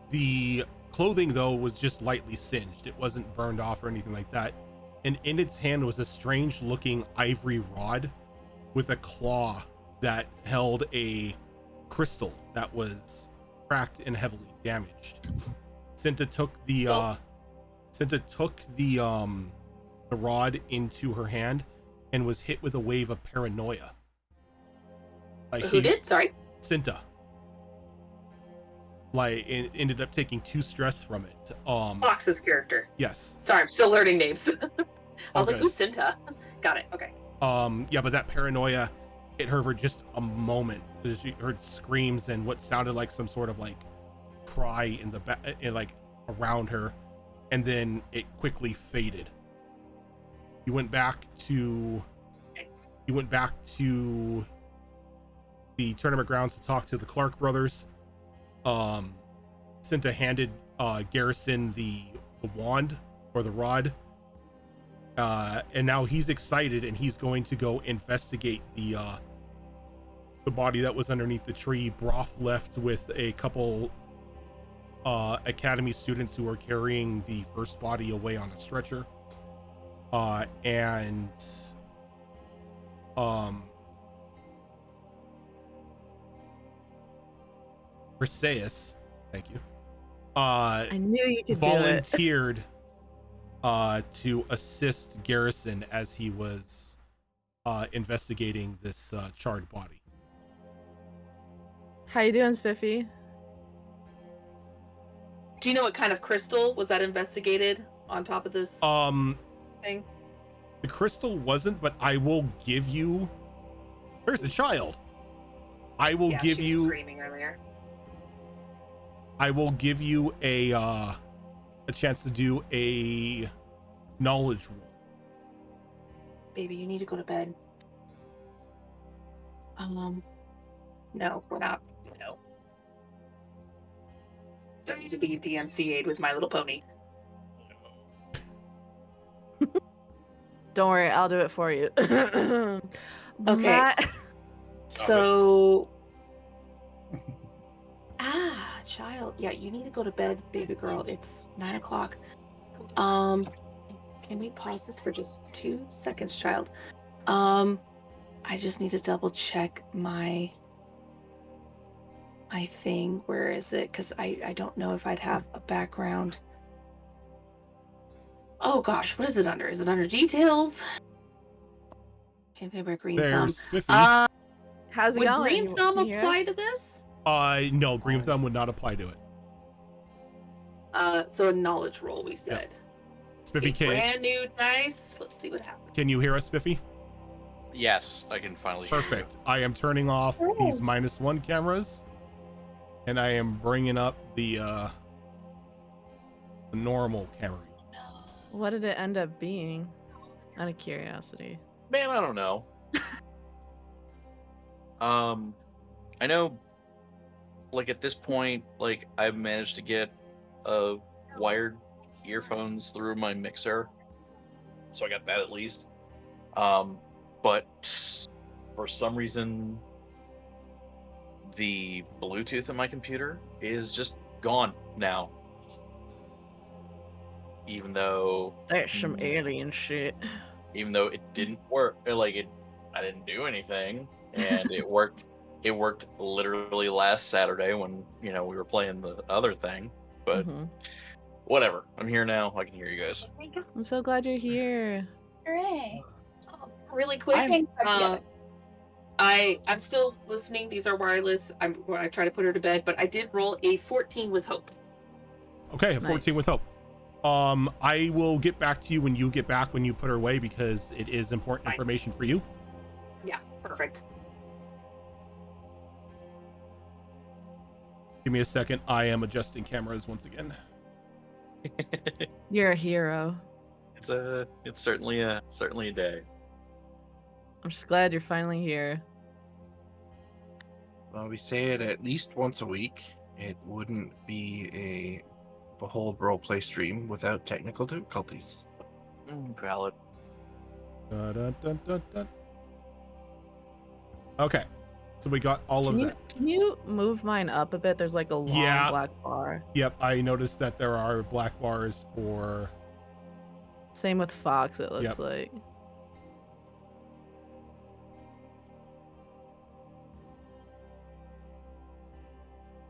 The clothing though was just lightly singed. It wasn't burned off or anything like that. And in its hand was a strange looking ivory rod with a claw that held a crystal that was cracked and heavily damaged. Cinta took the rod into her hand and was hit with a wave of paranoia. Who did? Sorry. Cinta. Like, it ended up taking 2 stress from it. Fox's character. Yes. Sorry, I'm still learning names. I was like, Okay. who's Cinta? Got it. Okay. Yeah, but that paranoia hit her for just a moment. She heard screams and what sounded like some sort of like cry in the back, like around her, and then it quickly faded. You went back to the tournament grounds to talk to the Clark brothers. Cinta handed Garrison the wand or the rod. And now he's excited and he's going to go investigate the body that was underneath the tree. Broth left with a couple academy students who are carrying the first body away on a stretcher. And Briseis, thank you, I knew you could volunteered to assist Garrison as he was investigating this charred body. How you doing, Spiffy? Do you know what kind of crystal was that investigated on top of this thing? The crystal wasn't, but I will give you. There's a child. I will Yeah, give she was you. screaming earlier. I will give you a chance to do a knowledge roll. Baby, you need to go to bed. No, we're not. No. Don't need to be DMCA'd with My Little Pony. Don't worry, I'll do it for you. Okay. So. Child. Yeah, you need to go to bed, baby girl. It's 9 o'clock. Can we pause this for just 2 seconds, child? I just need to double check my thing. Where is it? Because I don't know if I'd have a background. Oh gosh, what is it under? Is it under details? Okay, green thumb. There's Spiffy. How's it Would going? green thumb Can you hear apply us? to this? No, green thumb would not apply to it. So a knowledge roll, we said. Spiffy, A brand new dice. Let's see what happens. can you hear us, Spiffy? Yes, I can finally hear you. Perfect. I am turning off these -1 cameras, and I am bringing up the normal camera. What did it end up being? Out of curiosity. Man, I don't know. I know, like, at this point, like, I've managed to get wired earphones through my mixer, so I got that at least. But for some reason, the Bluetooth in my computer is just gone now. Even though That's some alien shit. even though it didn't work, or like I didn't do anything, and it worked. It worked literally last Saturday when we were playing the other thing. But whatever, I'm here now. I can hear you guys. I'm so glad you're here. Hooray. Really quick, I'm still listening. These are wireless. I try to put her to bed, but I did roll a 14 with hope. Okay, a 14 with hope. I will get back to you when you get back, when you put her away, because it is important information for you. Yeah, perfect. Give me a second. I am adjusting cameras once again. You're a hero. It's certainly a day. I'm just glad you're finally here. Well, we say it at least once a week. It wouldn't be a Behold roleplay stream without technical difficulties. Valid. Okay, so we got all of that. Can you move mine up a bit? There's like a long black bar. Yep, I noticed that there are black bars for... Same with Fox, it looks like.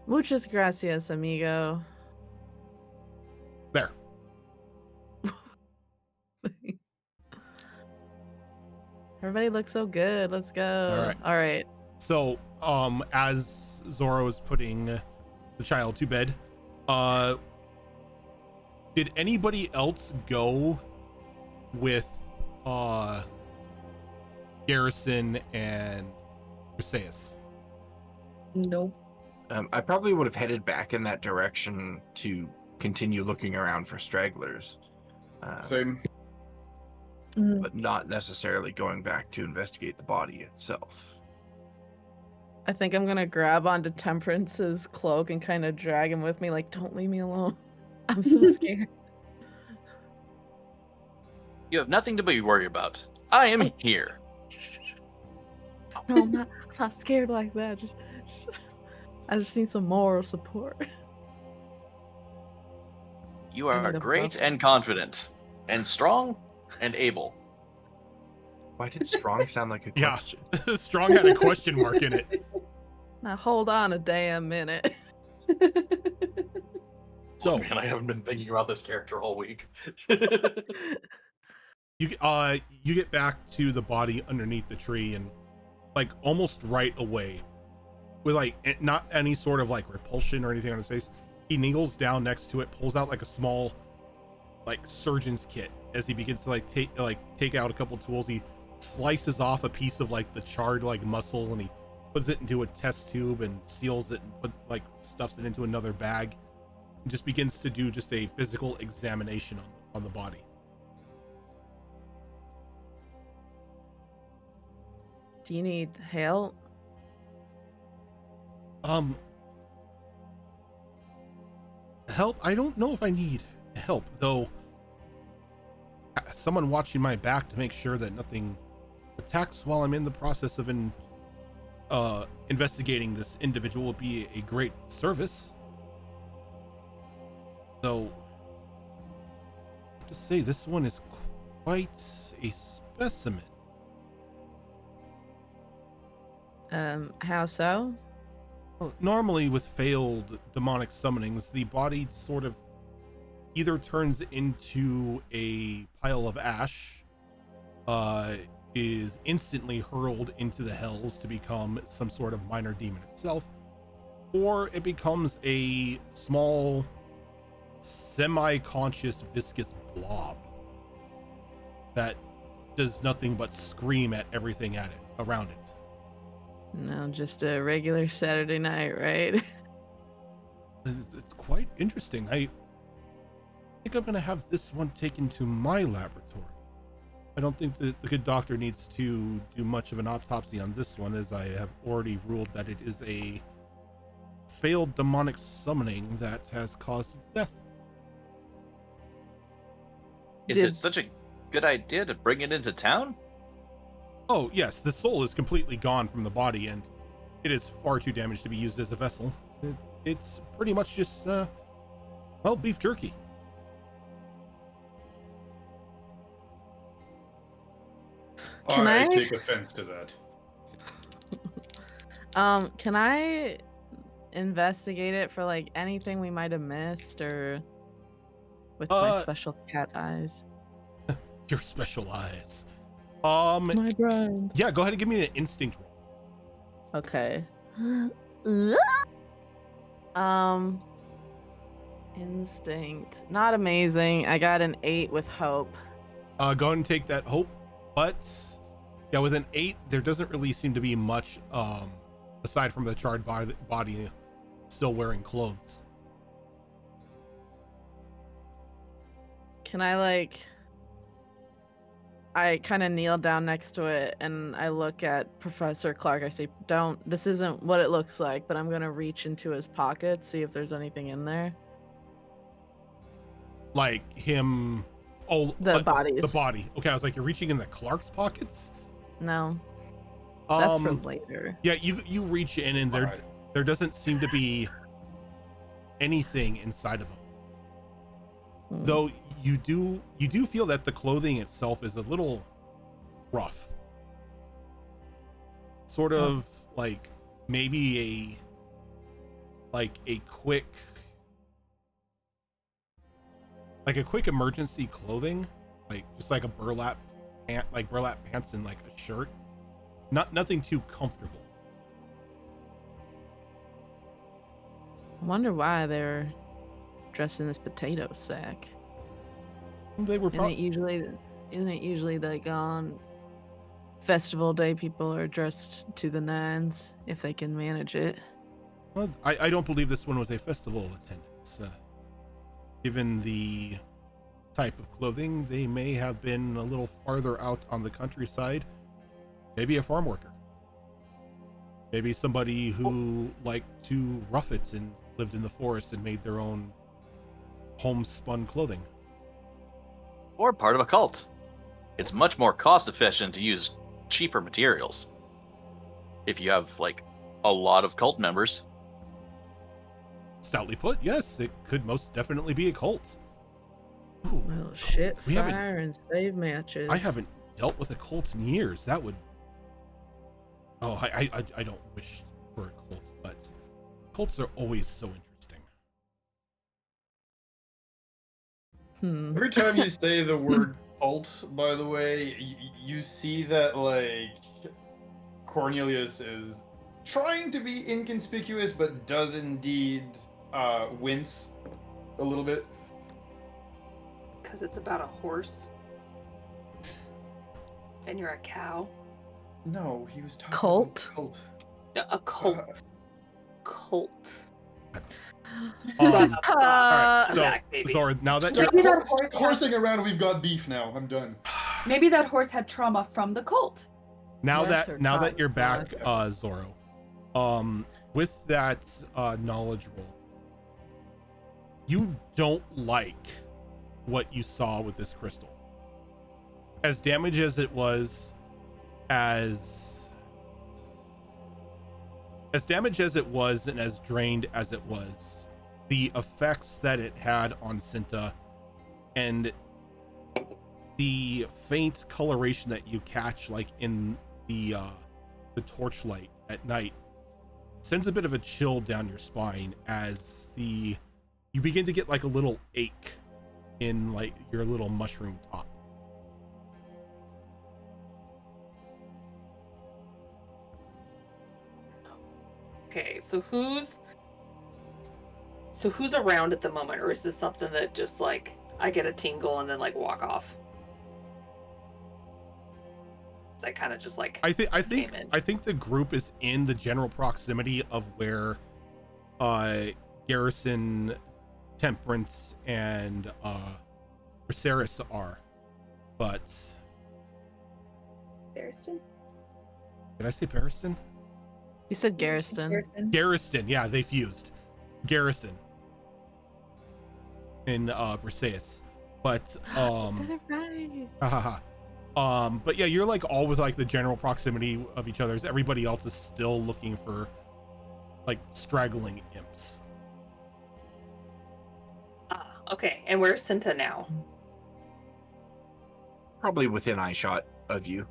Muchas gracias, amigo. There. Everybody looks so good. Let's go. All right. So, as Zoro is putting the child to bed, did anybody else go with Garrison and Briseis? Nope. I probably would have headed back in that direction to continue looking around for stragglers. Same. But not necessarily going back to investigate the body itself. I think I'm gonna grab onto Temperance's cloak and kind of drag him with me, like, don't leave me alone. I'm so scared. You have nothing to be worried about. I am here. No, I'm not scared like that. I just need some moral support. You I are need a great buffer. and confident, and strong and able. Why did strong sound like a Yeah. question? Strong had a question mark in it. Now hold on a damn minute. So Oh, man, I haven't been thinking about this character all week. you get back to the body underneath the tree, and like almost right away, with like not any sort of like repulsion or anything on his face, he kneels down next to it, pulls out like a small like surgeon's kit. As he begins to take out a couple tools, he slices off a piece of like the charred like muscle, and he puts it into a test tube and seals it and stuffs it into another bag, and just begins to do just a physical examination on the body. Do you need help? Help? I don't know if I need help, though. Someone watching my back to make sure that nothing attacks while I'm in the process of investigating this individual would be a great service. Though, I have to say, this one is quite a specimen. How so? Well, normally with failed demonic summonings, the body sort of either turns into a pile of ash, is instantly hurled into the hells to become some sort of minor demon itself, or it becomes a small, semi-conscious, viscous blob that does nothing but scream at everything around it. No, just a regular Saturday night, right? It's quite interesting. I think I'm going to have this one taken to my laboratory. I don't think that the good doctor needs to do much of an autopsy on this one, as I have already ruled that it is a failed demonic summoning that has caused its death. Is it such a good idea to bring it into town? Oh, yes, the soul is completely gone from the body, and it is far too damaged to be used as a vessel. It's pretty much just, beef jerky. Can I take offense to that. Can I investigate it for like anything we might have missed, or with my special cat eyes? Your special eyes. My brain. Yeah, go ahead and give me an instinct roll. Okay. Instinct. Not amazing. I got an 8 with hope. Go ahead and take that hope, but yeah, with an 8, there doesn't really seem to be much, aside from the charred body still wearing clothes. Can I I kind of kneel down next to it and I look at Professor Clark. I say, this isn't what it looks like, but I'm going to reach into his pocket, see if there's anything in there. Like him. Oh, the bodies. The body. Okay, I was like, you're reaching in the Clark's pockets? No. That's for later. Yeah, you reach in and there doesn't seem to be anything inside of him. Though you do feel that the clothing itself is a little rough. Sort of like maybe a quick emergency clothing, just like a burlap pants and like a shirt. Nothing too comfortable. I wonder why they're dressed in this potato sack. They were Isn't it usually like on festival day people are dressed to the nines if they can manage it? Well, I don't believe this one was a festival attendance. Given the type of clothing, they may have been a little farther out on the countryside. Maybe a farm worker. Maybe somebody who liked to rough it and lived in the forest and made their own homespun clothing. Or part of a cult. It's much more cost efficient to use cheaper materials if you have a lot of cult members. Stoutly put, yes, it could most definitely be a cult. Oh shit! We haven't- Fire and save matches. I haven't dealt with a cult in years. That would. Oh, I don't wish for a cult, but cults are always so interesting. Every time you say the word cult, by the way, you see that, like, Cornelius is trying to be inconspicuous, but does indeed wince a little bit. Because it's about a horse. And you're a cow. No, he was talking Cult? about cult. No, a cult. Cult. All right, I'm so back, baby. Zora, now that Start Maybe that horse horsing around, we've got beef now. I'm done. Maybe that horse had trauma from the cult. now Lesser that now that cotton you're back, bud. Zoro, with that knowledge roll, you don't like what you saw with this crystal. As damaged as it was, as damaged as it was, and as drained as it was, the effects that it had on Cinta and the faint coloration that you catch, like in the torchlight at night, sends a bit of a chill down your spine as you begin to get like a little ache in like your little mushroom top. Okay, so who's around at the moment, or is this something that just like I get a tingle and then like walk off? Is that kind of just like I think in? the group is in the general proximity of where Garrison, Temperance, and Viserys are, but Barristan? did I say Barristan? You said Garrison. Barristan. Garrison, yeah, they fused. Garrison in Briseis. But Said it right. but yeah, you're like all with like the general proximity of each other's. Everybody else is still looking for like straggling imps. Okay, and where's Cinta now? Probably within eyeshot of you.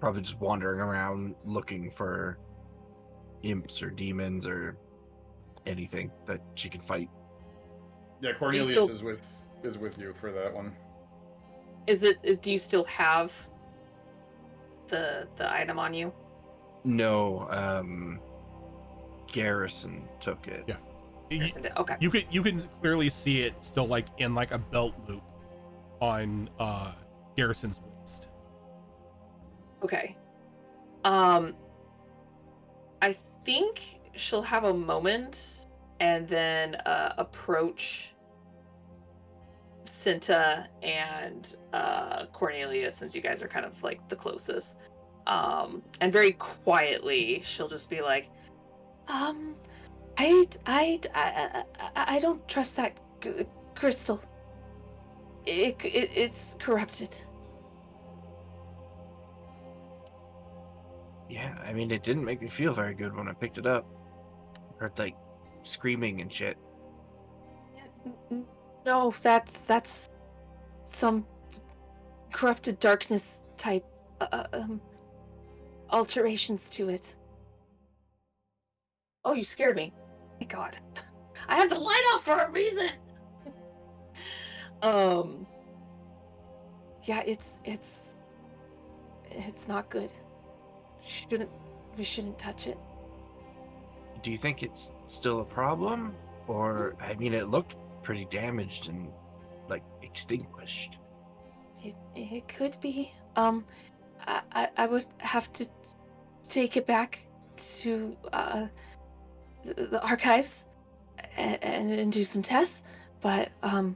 Probably just wandering around looking for imps or demons or anything that she can fight. Yeah, Cornelius still- is with you for that one. Do you still have the item on you? No, Garrison took it. Yeah. Garrison did. Okay. You can clearly see it still like in like a belt loop on Garrison's waist. Okay. I think she'll have a moment and then approach Cinta and Cornelius, since you guys are kind of like the closest. And very quietly, she'll just be like, I don't trust that crystal. It's corrupted. Yeah, I mean, it didn't make me feel very good when I picked it up. Heard like screaming and shit. No, that's some corrupted darkness type alterations to it. Oh, you scared me. My God, I have the light off for a reason. Yeah, it's not good. We shouldn't touch it. Do you think it's still a problem? Or, I mean, it looked pretty damaged and, like, extinguished. It could be. I would have to take it back to the archives and do some tests, but I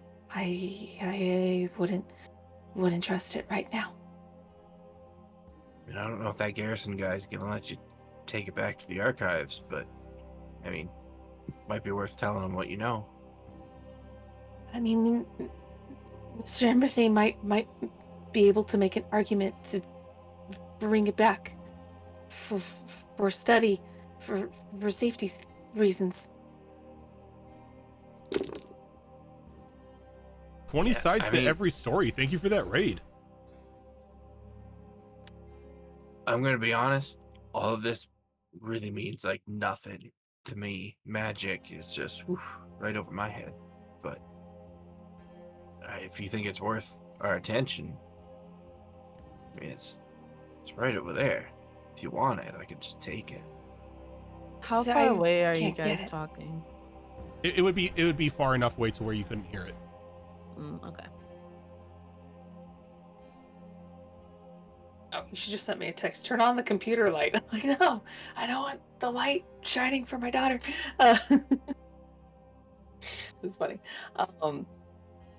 wouldn't trust it right now. I mean, I don't know if that Garrison guy's gonna let you take it back to the archives, but, I mean, might be worth telling him what you know. I mean, Mr. Emberthane might be able to make an argument to bring it back for study, for safety reasons. 20 Yeah, sides I to mean- every story. Thank you for that raid. I'm gonna be honest. All of this really means like nothing to me. Magic is just whew, right over my head. But if you think it's worth our attention, I mean, it's right over there. If you want it, I could just take it. How So far I away are you can't get guys it. talking? It would be far enough away to where you couldn't hear it. Okay. Oh, you should just send me a text. Turn on the computer light. I'm like, no, I don't want the light shining for my daughter. It's funny.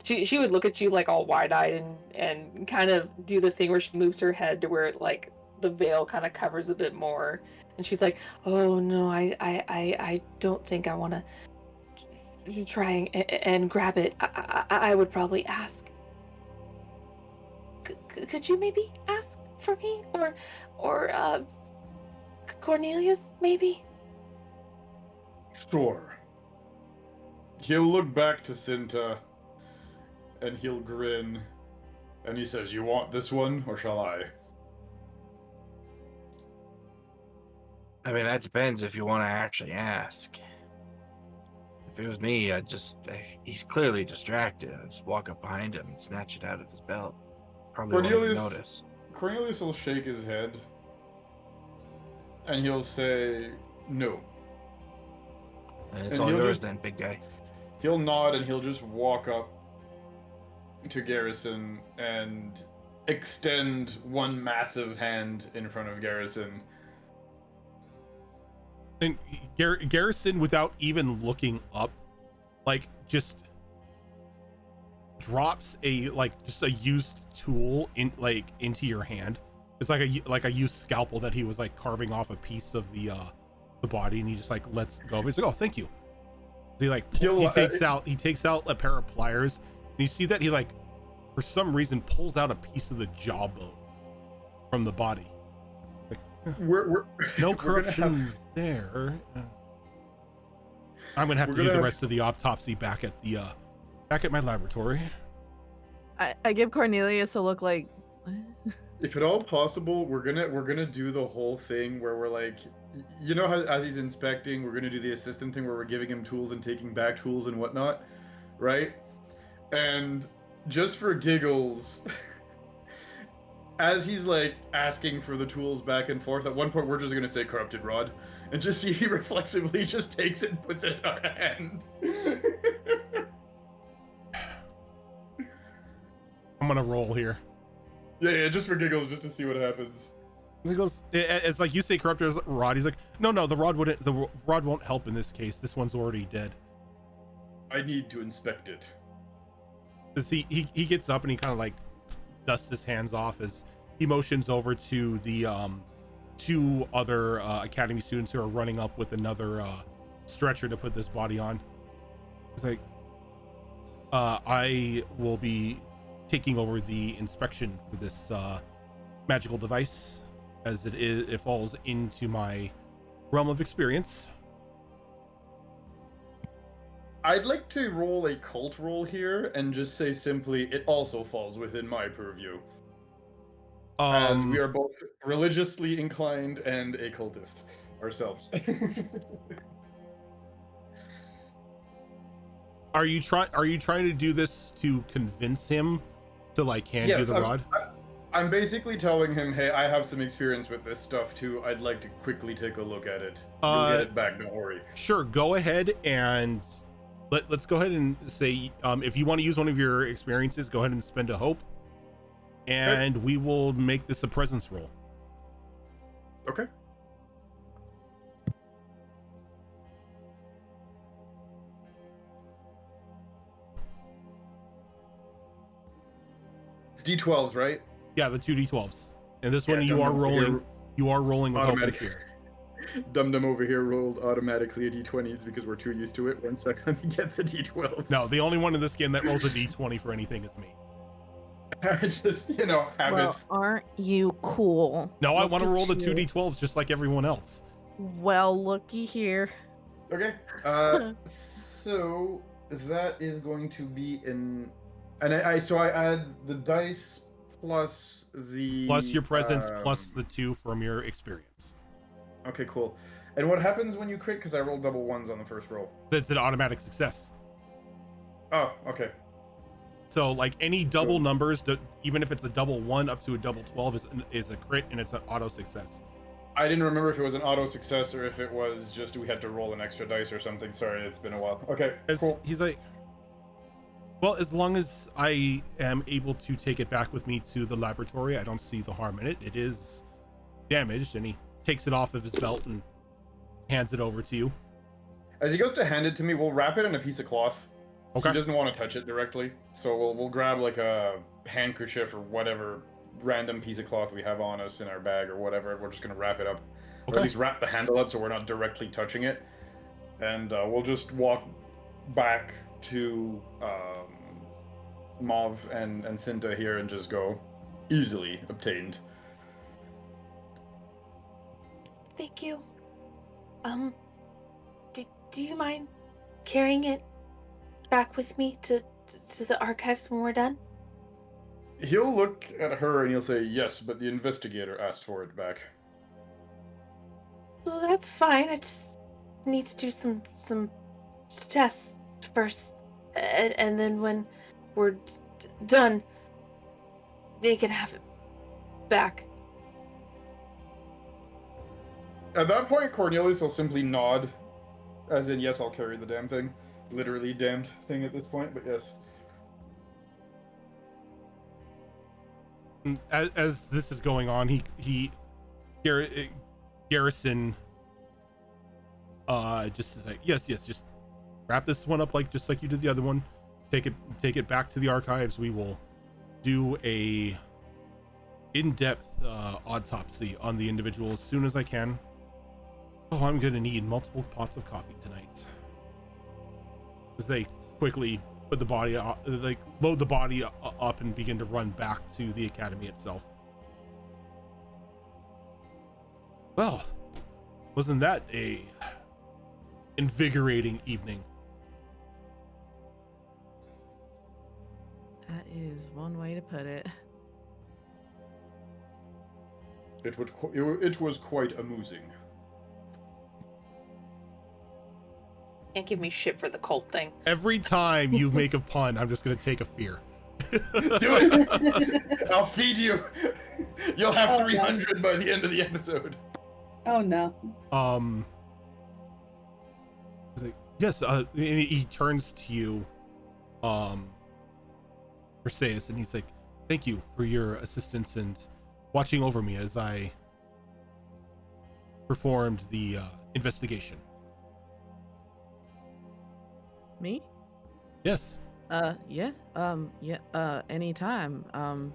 She would look at you like all wide-eyed and kind of do the thing where she moves her head to where like the veil kind of covers a bit more, and she's like, "Oh no, I don't think I want to try and grab it. I would probably ask. Could you maybe ask for me or Cornelius maybe?" Sure. He'll look back to Cinta, and he'll grin, and he says, "You want this one, or shall I?" I mean, that depends if you want to actually ask. If it was me, he's clearly distracted. I'd just walk up behind him and snatch it out of his belt. Probably won't even Cornelius- notice. Cornelius will shake his head, and he'll say, "No." And it's And all he'll yours just- then, big guy. He'll nod, and he'll just walk up to Garrison and extend one massive hand in front of Garrison. And Garrison, without even looking up, like just drops just a used tool into your hand. It's like a used scalpel that he was like carving off a piece of the body, and he just like lets go. He's like, "Oh, thank you." So he takes out a pair of pliers, and you see that he like for some reason pulls out a piece of the jawbone from the body. We're No we're gonna corruption have- there. I'm gonna have We're to do gonna the have- rest of the autopsy back at my laboratory. I give Cornelius a look like, what? If at all possible, we're gonna do the whole thing where we're like, you know how as he's inspecting, we're gonna do the assistant thing where we're giving him tools and taking back tools and whatnot, right? And just for giggles, as he's like asking for the tools back and forth, at one point we're just gonna say corrupted rod, and just see if he reflexively just takes it and puts it in our hand. I'm gonna roll here. Yeah, just for giggles, just to see what happens. He goes, it's like you say corrupted rod. He's like, no, the rod won't help in this case. This one's already dead. I need to inspect it. As he gets up and he kind of like dusts his hands off as he motions over to the two other academy students who are running up with another stretcher to put this body on. He's like, I will be taking over the inspection for this magical device, as it falls into my realm of experience. I'd like to roll a cult roll here and just say simply, it also falls within my purview. As we are both religiously inclined and a cultist ourselves. Are you trying to do this to convince him to like hand you the rod? I'm basically telling him, hey, I have some experience with this stuff too. I'd like to quickly take a look at it. You'll get it back, don't worry. Sure, go ahead and let's go ahead and say if you want to use one of your experiences, go ahead and spend a hope, and we will make this a presence roll. Okay. It's D12s, right? Yeah, the 2d12s, and this one Yeah, you are Dum-Dum over rolling. here- You are rolling with hope Automatic. here. Dum-Dum over here rolled automatically a D20s because we're too used to it. 1 sec, let me get the D12s. No, the only one in this game that rolls a d20 for anything is me. Just, well, habits. aren't you cool? No, I Look want to at roll the you. 2d12s just like everyone else. Well, looky here. Okay. So that is going to be an And I add the dice plus the Plus your presence, plus the 2 from your experience. Okay, cool. And what happens when you crit? Because I rolled double ones on the first roll. That's an automatic success. Oh, okay. So like any double Cool. numbers, even if it's a double 1 up to a double 12 is a crit, and it's an auto success. I didn't remember if it was an auto success or if it was just we had to roll an extra dice or something. Sorry, it's been a while. Okay, cool. He's like, well, as long as I am able to take it back with me to the laboratory, I don't see the harm in it. It is damaged, and he takes it off of his belt and hands it over to you. As he goes to hand it to me, we'll wrap it in a piece of cloth. Okay. He doesn't want to touch it directly, so we'll grab like a handkerchief or whatever random piece of cloth we have on us in our bag or whatever. We're just gonna wrap it up, or at least wrap the handle up so we're not directly touching it. And we'll just walk back to Mauve and Cinta here and just go easily obtained. Thank you. Do you mind carrying it back with me to the archives when we're done? He'll look at her and he'll say, yes, but the investigator asked for it back. Well, that's fine. I just need to do some tests first. And then when we're done, they can have it back. At that point, Cornelius will simply nod, as in, yes, I'll carry the damn thing. Literally damned thing at this point, but yes. As this is going on, Garrison just is like, yes, just wrap this one up just like you did the other one. Take it back to the archives. We will do a in-depth autopsy on the individual as soon as I can. Oh, I'm gonna need multiple pots of coffee tonight. As they quickly put the body, load the body up and begin to run back to the academy itself. Well, wasn't that a invigorating evening? That is one way to put it. It was quite amusing. Can't give me shit for the cult thing. Every time you make a pun, I'm just gonna take a fear. Do it! I'll feed you! You'll have 300 by the end of the episode. Oh no. He's like, yes, and he turns to you, Perseus, and he's like, thank you for your assistance and watching over me as I performed the investigation. Me? Yes. Yeah. Anytime. I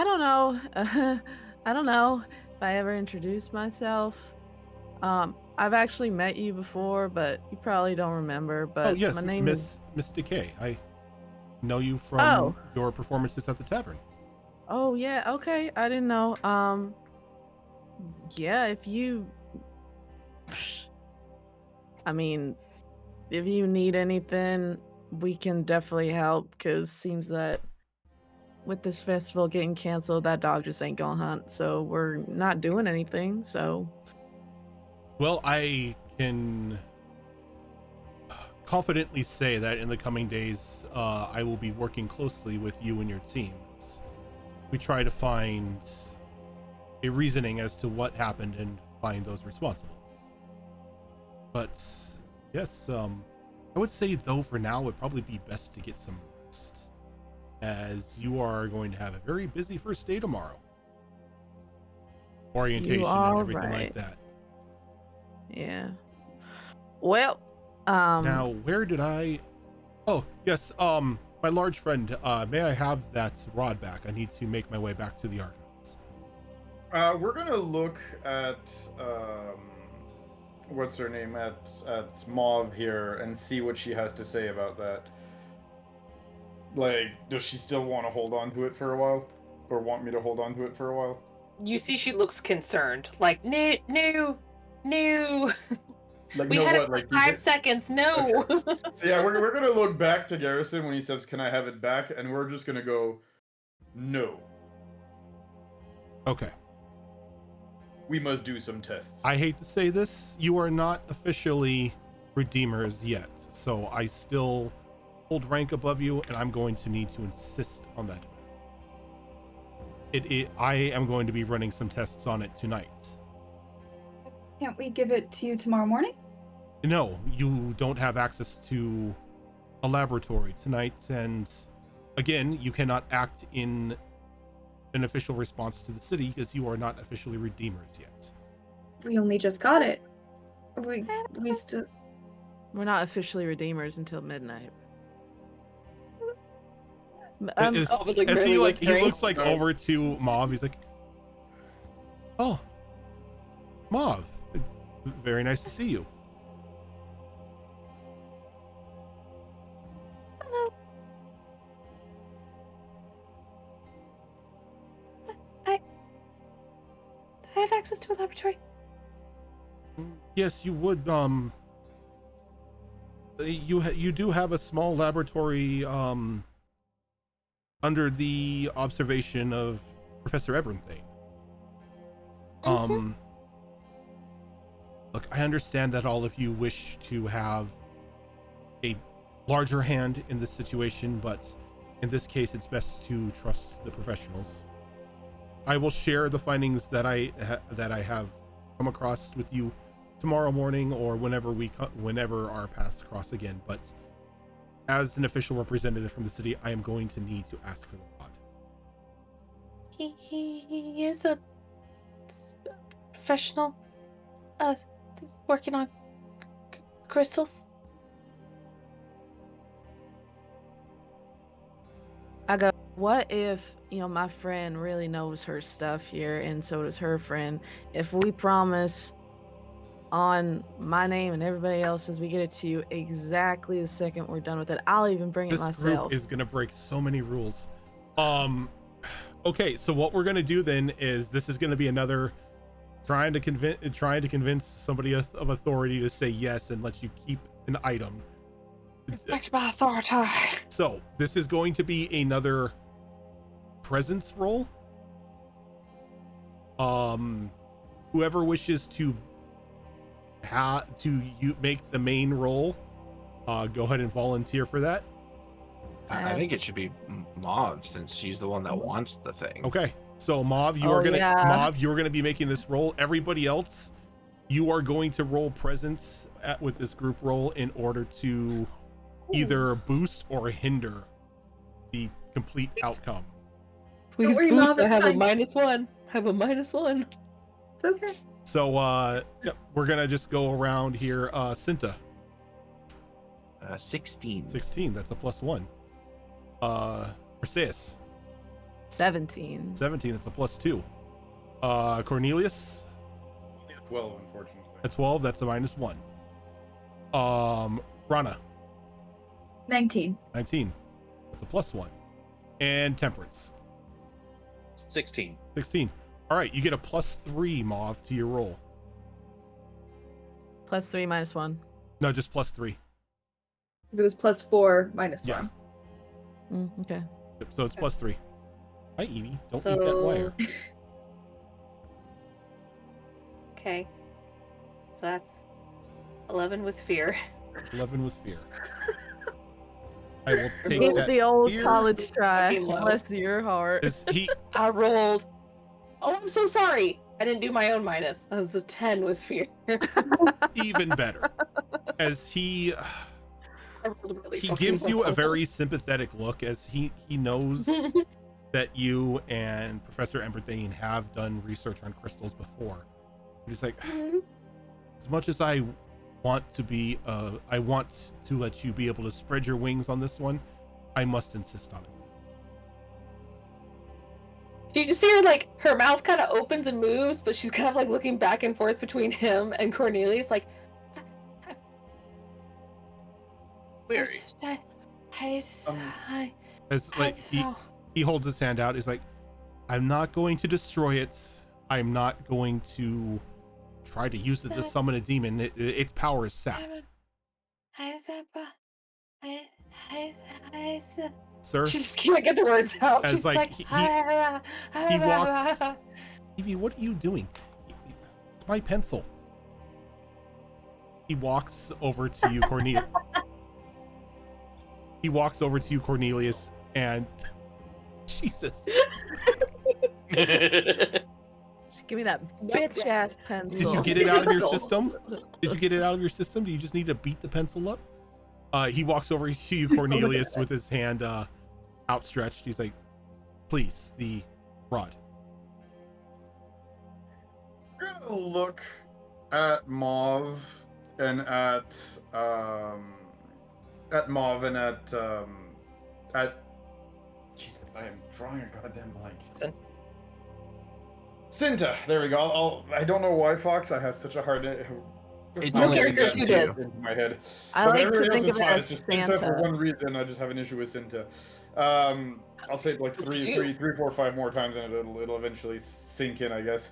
don't know. I don't know if I ever introduced myself. I've actually met you before, but you probably don't remember. But oh yes, my name is Miss Decay. I know you from your performances at the tavern. Oh yeah, okay. I didn't know. Yeah, if you I mean, if you need anything, we can definitely help, because seems that with this festival getting canceled, that dog just ain't gonna hunt, so we're not doing anything, so. Well, I can confidently say that in the coming days, I will be working closely with you and your teams. We try to find a reasoning as to what happened and find those responsible. But yes, I would say though for now it'd probably be best to get some rest, as you are going to have a very busy first day tomorrow. Orientation and everything like that. Yeah. Well, now where did I? Oh yes, my large friend. May I have that rod back? I need to make my way back to the archives. We're gonna look at what's her name at Mauve here and see what she has to say about that. Like, does she still want to hold on to it for a while, or want me to hold on to it for a while? You see, she looks concerned. Like, no. Like, We you know had what? it for Like, 5 seconds. No. So yeah, we're gonna look back to Garrison when he says, "Can I have it back?" And we're just gonna go, "No, Okay. we must do some tests." I hate to say this, you are not officially Redeemers yet, so I still hold rank above you, and I'm going to need to insist on that. I am going to be running some tests on it tonight. Can't we give it to you tomorrow morning? No, you don't have access to a laboratory tonight, and again, you cannot act in an official response to the city because you are not officially Redeemers yet. We only just got it. We still. We're not officially Redeemers until midnight. As was, like, he really like he whispering. looks like Sorry. over to Mauve, he's like, "Oh, Mauve, very nice to see you." Hello. I have access to a laboratory. Yes, you would. You do have a small laboratory under the observation of Professor Ebernthane. Look, I understand that all of you wish to have a larger hand in this situation, but in this case, it's best to trust the professionals. I will share the findings that I have come across with you tomorrow morning or whenever our paths cross again. But as an official representative from the city, I am going to need to ask for the rod. He is a professional, working on crystals. I go, what if, my friend really knows her stuff here, and so does her friend. If we promise on my name and everybody else's, we get it to you exactly the second we're done with it. I'll even bring it This myself. group is gonna break so many rules. Okay, so what we're gonna do then is this is gonna be another trying to convince somebody of authority to say yes and let you keep an item. Respect my authority. So this is going to be another presence roll. Whoever wishes to make the main roll, go ahead and volunteer for that. I think it should be Mauve since she's the one that wants the thing. Okay, so Mauve, you Oh, are gonna yeah. you're gonna be making this roll. Everybody else, you are going to roll presence with this group roll in order to either boost or hinder the complete outcome. Please worry, boost, Mauve, I have a -1. Have a -1. It's okay. So yep, we're gonna just go around here. Cinta, 16. 16. That's a +1. Perseus, 17. 17. That's a +2. Cornelius, 12, unfortunately. at 12. That's a -1. Rana, 19. 19. That's a +1. And Temperance, 16. 16. All right, you get a +3, Mauve, to your roll. +3 -1. No, just +3. Because it was +4 -1. Yeah. Okay. Yep, so it's +3. Hi, Evie. Don't eat that wire. Okay. So that's 11 with fear. 11 with fear. I will take Give that. the old fear. college try. Fucking low. Bless your heart. Is he? I rolled. Oh, I'm so sorry. I didn't do my own minus. That was a 10 with fear. Even better, as he I rolled really he fucking gives you a low. very sympathetic look, as he knows that you and Professor Emberthane have done research on crystals before. He's like, as much as I want to let you be able to spread your wings on this one, I must insist on it. Do you just see her, like, her mouth kind of opens and moves, but she's kind of, like, looking back and forth between him and Cornelius, like, Weary. As like he holds his hand out, he's like, I'm not going to destroy it. I'm not going to tried to use it to summon a demon. Its power is sapped. Sir, She just can't get the words out. as She's like like, he walks. Evie, what are you doing? It's my pencil. He walks over to you, Cornelius. He walks over to you, Cornelius, and Jesus. Give me that bitch ass pencil. Did you get it out of your system? Did you get it out of your system? Do you just need to beat the pencil up? He walks over to you, Cornelius, with his hand outstretched. He's like, please, the rod. I'm gonna look at Mauve and at Mauve and at Jesus, I am drawing a goddamn blank. Cinta, there we go. I don't know why, Fox. I have such a hard. It's No only character season shoot 2. is. in my head. I But like to everything else think is of it fine. as It's just Cinta for Santa. one reason. I just have an issue with Cinta. I'll say it like three, 4, 5 more times, and it'll eventually sink in, I guess.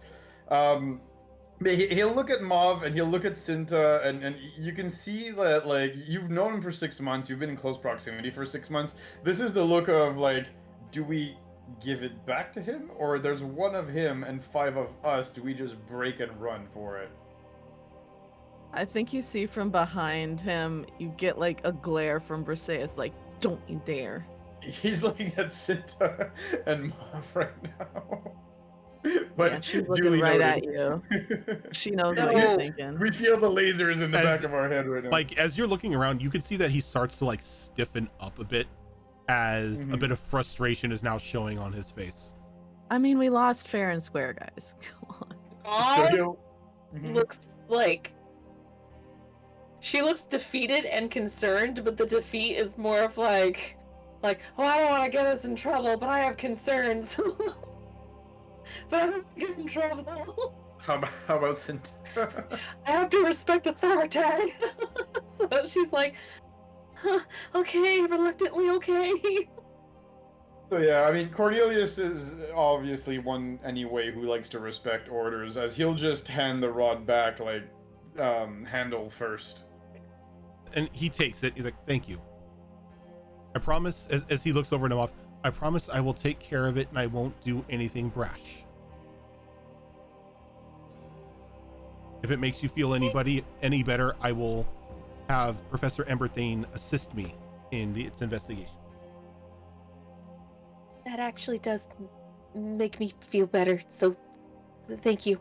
But he'll look at Mauve and he'll look at Cinta, and you can see that, like, you've known him for 6 months. You've been in close proximity for 6 months. This is the look of, like, do we give it back to him, or there's one of him and 5 of us? Do we just break and run for it? I think you see from behind him, you get like a glare from Briseis, like, don't you dare. He's looking at Cinta and Mauve right now. But Yeah, she's duly looking right noted. at you. She knows No. what you're thinking. We feel the lasers in the As- back of our head right now. Like, as you're looking around, you can see that he starts to like stiffen up a bit as a bit of frustration is now showing on his face. I mean, we lost fair and square, guys. Come on. So Mauve he'll- Mhm. looks like she looks defeated and concerned, but the defeat is more of like, oh, I don't want to get us in trouble, but I have concerns. But I don't want to get in trouble. How about Cinta? I have to respect authority. So she's like, huh, okay, reluctantly okay. So yeah, I mean, Cornelius is obviously one anyway who likes to respect orders, as he'll just hand the rod back, like, handle first. And he takes it. He's like, thank you. I promise, as he looks over at him off, I promise I will take care of it and I won't do anything brash. If it makes you feel any better, I will have Professor Emberthane assist me in its investigation. That actually does make me feel better, so thank you.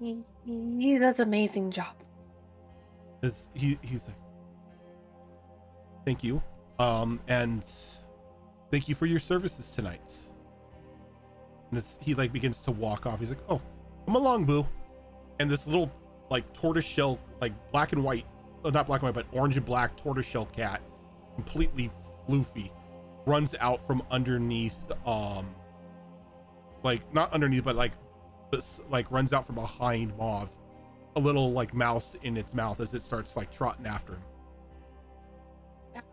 He does an amazing job. He's like, thank you, and thank you for your services tonight. And he like begins to walk off. He's like, oh, come along, boo. And this little like tortoiseshell, like black and white, not black and white, but orange and black tortoiseshell cat, completely floofy, runs out from underneath, like not underneath, but like runs out from behind Mauve, a little like mouse in its mouth as it starts like trotting after him.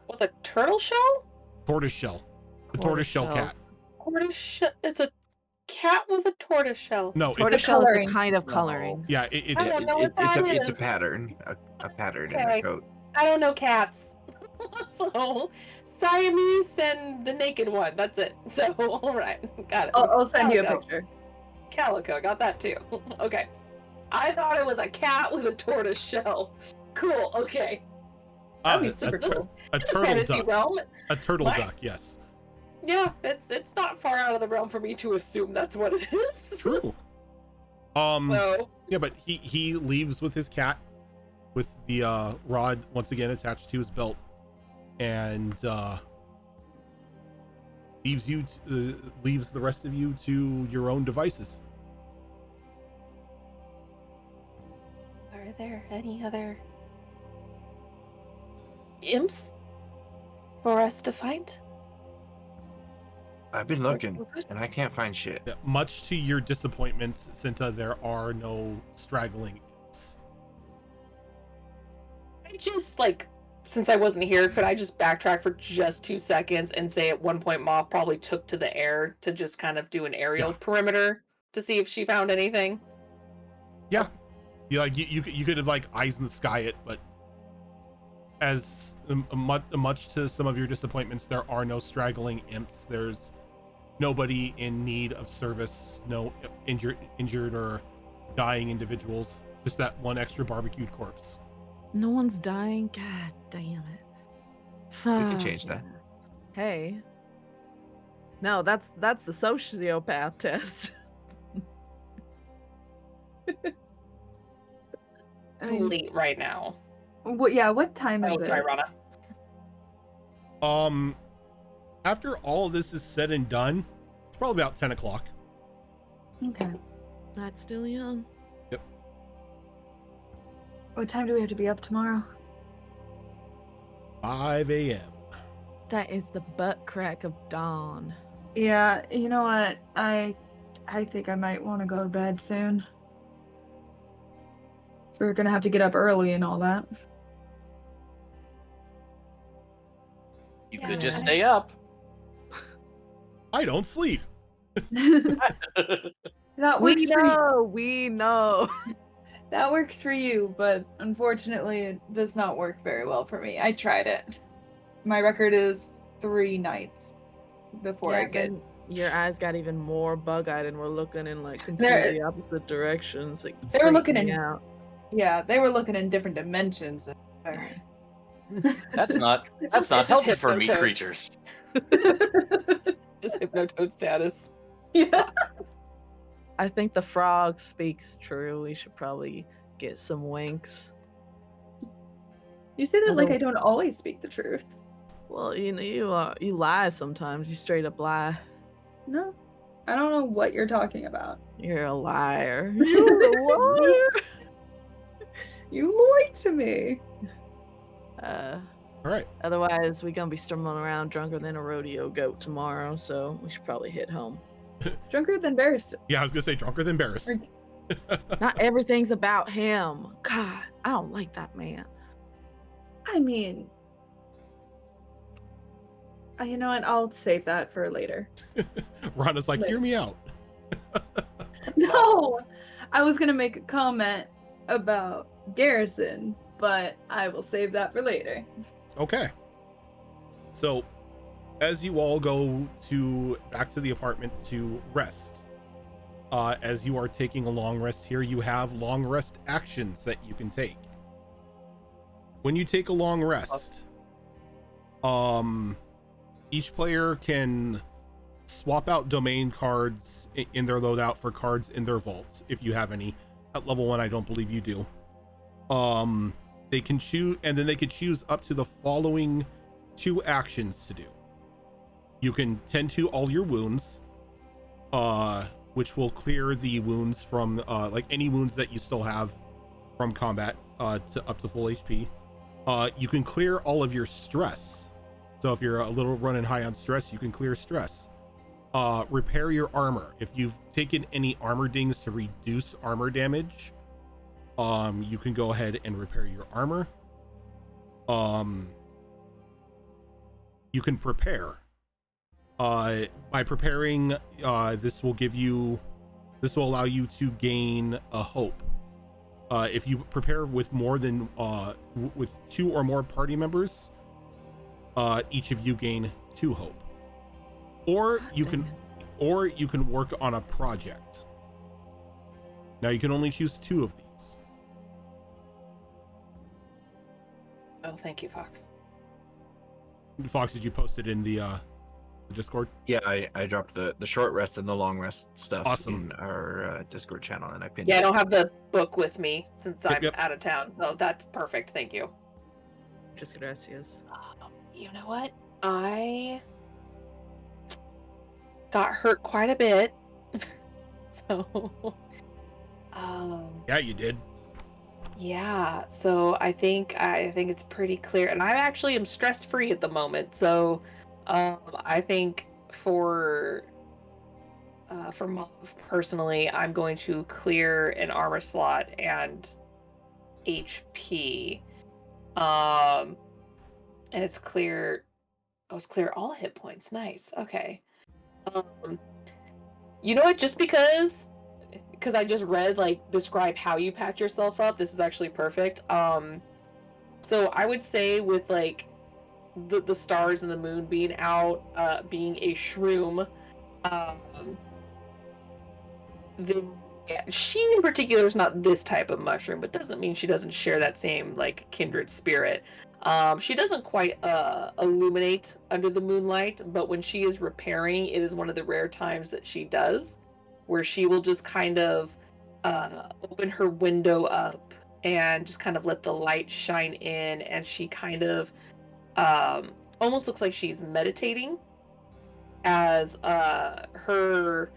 With a turtle shell? Tortoiseshell, the tortoiseshell cat. Tortoiseshell? It's a cat with a tortoise shell. No, it's Tortoiseshell is coloring. a kind of coloring. yeah, I don't know what that It's a is. pattern, a pattern in Okay. her coat. I don't know cats. So, Siamese and the naked one. That's it. So, alright. Got it. I'll send you a Calico. picture. Calico. Got that too. Okay. I thought it was a cat with a tortoise shell. Cool. Okay. That'd be super cool. a It's a turtle fantasy duck. realm. A turtle What? duck, yes. Yeah, it's not far out of the realm for me to assume that's what it is. True. So, Yeah, but he leaves with his cat, with the rod once again attached to his belt, and leaves the rest of you to your own devices. are there any other imps for us to find? I've been looking, and I can't find shit. Yeah, much to your disappointment, Cinta, there are no straggling imps. I just like since I wasn't here, could I just backtrack for just 2 seconds and say at one point Moth probably took to the air to just kind of do an aerial perimeter to see if she found anything? Yeah. You could have like eyes in the sky it, but as much to some of your disappointments, there are no straggling imps. There's nobody in need of service, no injured or dying individuals. Just that one extra barbecued corpse. No one's dying. God damn it. We can change that. Hey. No, that's the sociopath test. I mean, Late right now. what time is Oh, it? sorry, Rana. After all of this is said and done, it's probably about 10 o'clock. Okay. Not still young. Yep. What time do we have to be up tomorrow? 5 a.m. That is the butt crack of dawn. Yeah, you know what? I think I might want to go to bed soon. We're gonna have to get up early and all that. You could just Yeah. stay up. I don't sleep. That We works for you. know, we know. That works for you, but unfortunately, it does not work very well for me. I tried it. My record is 3 nights before I get. then your eyes got even more bug-eyed, and we're looking in like They're- completely opposite directions. Like They were looking freaking me in- out. Yeah, they were looking in different dimensions. That's not It's just healthy for meat hypnotoad. creatures. Just hypnotoad status. Yeah. I think the frog speaks true. We should probably get some winks. You say that like Hello. I don't always speak the truth. Well, you know, you lie sometimes. You straight up lie. No, I don't know what you're talking about. You're a liar. You're a liar. You lied to me. All right. Otherwise, we're gonna be stumbling around drunker than a rodeo goat tomorrow, so we should probably hit home. Drunker than Barristan. Yeah, I was gonna say drunker than Barris. Not everything's about him. God, I don't like that man. I mean, you know what? I'll save that for later. Rhonda's like, hear me out. No, I was gonna make a comment about Garrison, but I will save that for later. Okay. So, as you all go back to the apartment to rest, as you are taking a long rest here, you have long rest actions that you can take. When you take a long rest, each player can swap out domain cards in their loadout for cards in their vaults, if you have any. At level 1, I don't believe you do. They can choose, and then they could choose up to the following 2 actions to do. You can tend to all your wounds, which will clear the wounds from like any wounds that you still have from combat to up to full HP. You can clear all of your stress. So if you're a little running high on stress, you can clear stress. Repair your armor. If you've taken any armor dings to reduce armor damage, you can go ahead and repair your armor. You can prepare. By preparing, this will allow you to gain a hope. If you prepare with more than with 2 or more party members, each of you gain 2 hope. Or you can work on a project. Now you can only choose 2 of these. Oh, thank you, Fox. Fox, did you post it in the Discord? Yeah, I dropped the short rest and the long rest stuff Awesome. in our Discord channel, and I pinned Yeah, I it. don't have the book with me since Yep, I'm yep. out of town, so that's perfect. Thank you. Just gracias. You know what? I got hurt quite a bit. So, Yeah, you did. yeah. So I think it's pretty clear, and I actually am stress free at the moment. So, I think for Mauve personally, I'm going to clear an armor slot and HP. And it's clear. Oh, it's clear all hit points. Nice. Okay. You know what? Just because I just read describe how you patch yourself up. This is actually perfect. So I would say with the stars and the moon being out, being a shroom, she in particular is not this type of mushroom, but doesn't mean she doesn't share that same kindred spirit. She doesn't quite illuminate under the moonlight, but when she is repairing, it is one of the rare times that she does, where she will just kind of open her window up and just kind of let the light shine in, and she kind of almost looks like she's meditating as her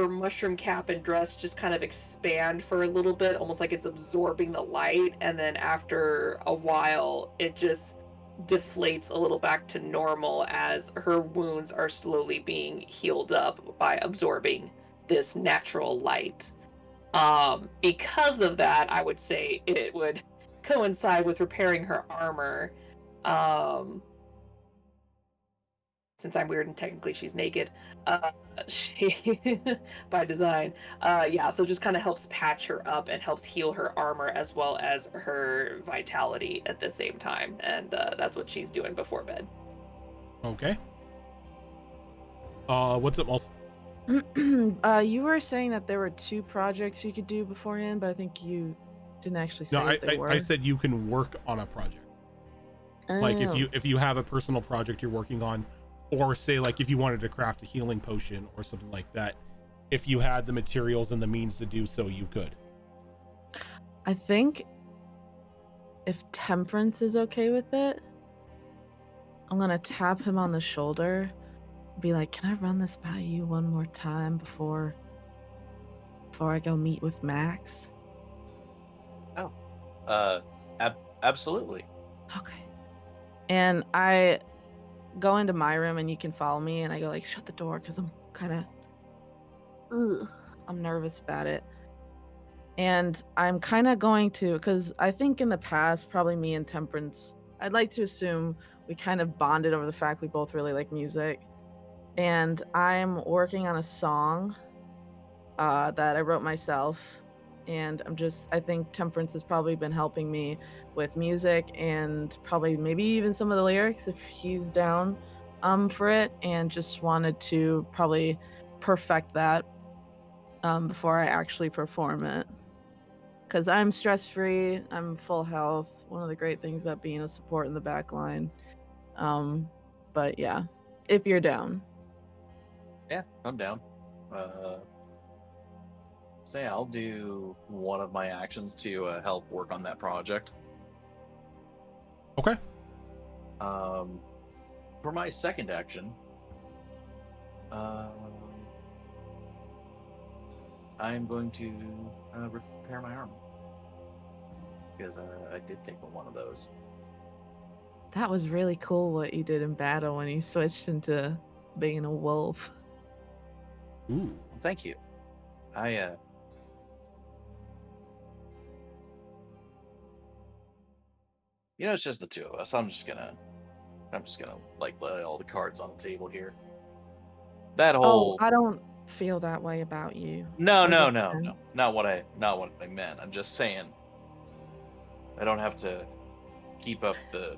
mushroom cap and dress just kind of expand for a little bit, almost like it's absorbing the light, and then after a while it just deflates a little back to normal as her wounds are slowly being healed up by absorbing this natural light. Because of that, I would say it would coincide with repairing her armor. Since I'm weird and technically she's naked, she by design, yeah, so just kind of helps patch her up and helps heal her armor as well as her vitality at the same time, and that's what she's doing before bed. Okay. What's up, Malls? You were saying that there were 2 projects you could do beforehand, but I think you didn't actually say what they were. I said you can work on a project. Like if you have a personal project you're working on, or say if you wanted to craft a healing potion or something like that, if you had the materials and the means to do so, you could. I think if Temperance is okay with it, I'm gonna tap him on the shoulder, be like, can I run this by you one more time before I go meet with Max? Oh, absolutely. Okay. And I go into my room and you can follow me, and I go shut the door because I'm kind of I'm nervous about it. And I'm kind of going to, because I think in the past, probably me and Temperance, I'd like to assume we kind of bonded over the fact we both really like music. And I'm working on a song that I wrote myself. And I think Temperance has probably been helping me with music and probably maybe even some of the lyrics if he's down for it, and just wanted to probably perfect that before I actually perform it. Because I'm stress-free, I'm full health. One of the great things about being a support in the back line. But yeah, if you're down. Yeah, I'm down. So yeah, I'll do one of my actions to help work on that project. Okay. For my second action, I'm going to repair my armor, because I did take one of those. That was really cool what you did in battle when you switched into being a wolf. Ooh. Thank you. It's just the 2 of us. I'm just gonna lay all the cards on the table here. That whole I don't feel that way about you. No, not what I meant. I'm just saying I don't have to keep up the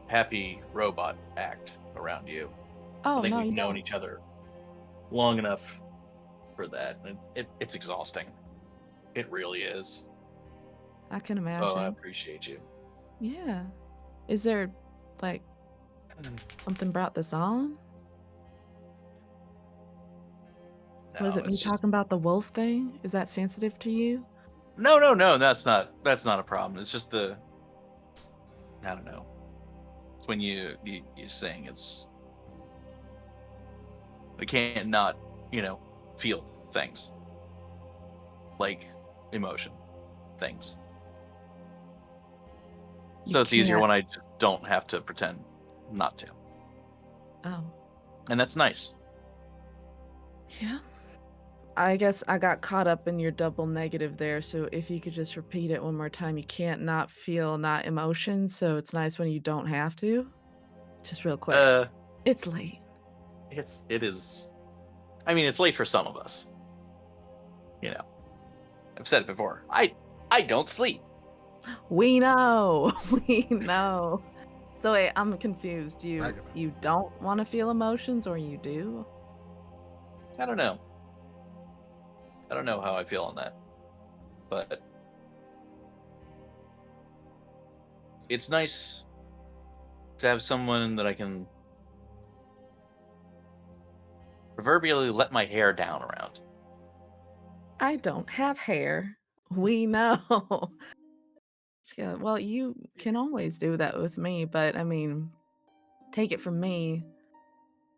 happy robot act around you. Oh, I think no, we've you known don't. each other long enough for that. It's exhausting. It really is. I can imagine. So I appreciate you. Yeah. Is there something brought this on? Was it me talking about the wolf thing? Is that sensitive to you? No. That's not a problem. It's just I don't know. It's when you sing. It's I can't not feel things like emotion things. So it's easier when I just don't have to pretend not to. Oh. And that's nice. Yeah. I guess I got caught up in your double negative there, so if you could just repeat it one more time. You can't not feel not emotion, so it's nice when you don't have to. Just real quick. It's late. It is. I mean, it's late for some of us. You know, I've said it before. I don't sleep. We know. We know. So wait, I'm confused. You don't want to feel emotions, or you do? I don't know. I don't know how I feel on that, but it's nice to have someone that I can proverbially let my hair down around. I don't have hair. We know. Yeah, well, you can always do that with me, but I mean, take it from me,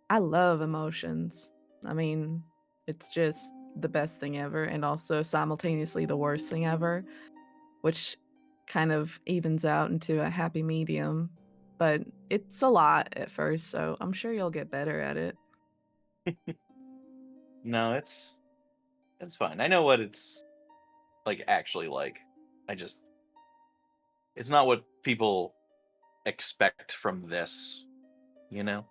I love emotions. I mean, it's just the best thing ever and also simultaneously the worst thing ever, which kind of evens out into a happy medium. But it's a lot at first, so I'm sure you'll get better at it. No, it's fine. I know what it's actually like. It's not what people expect from this, you know?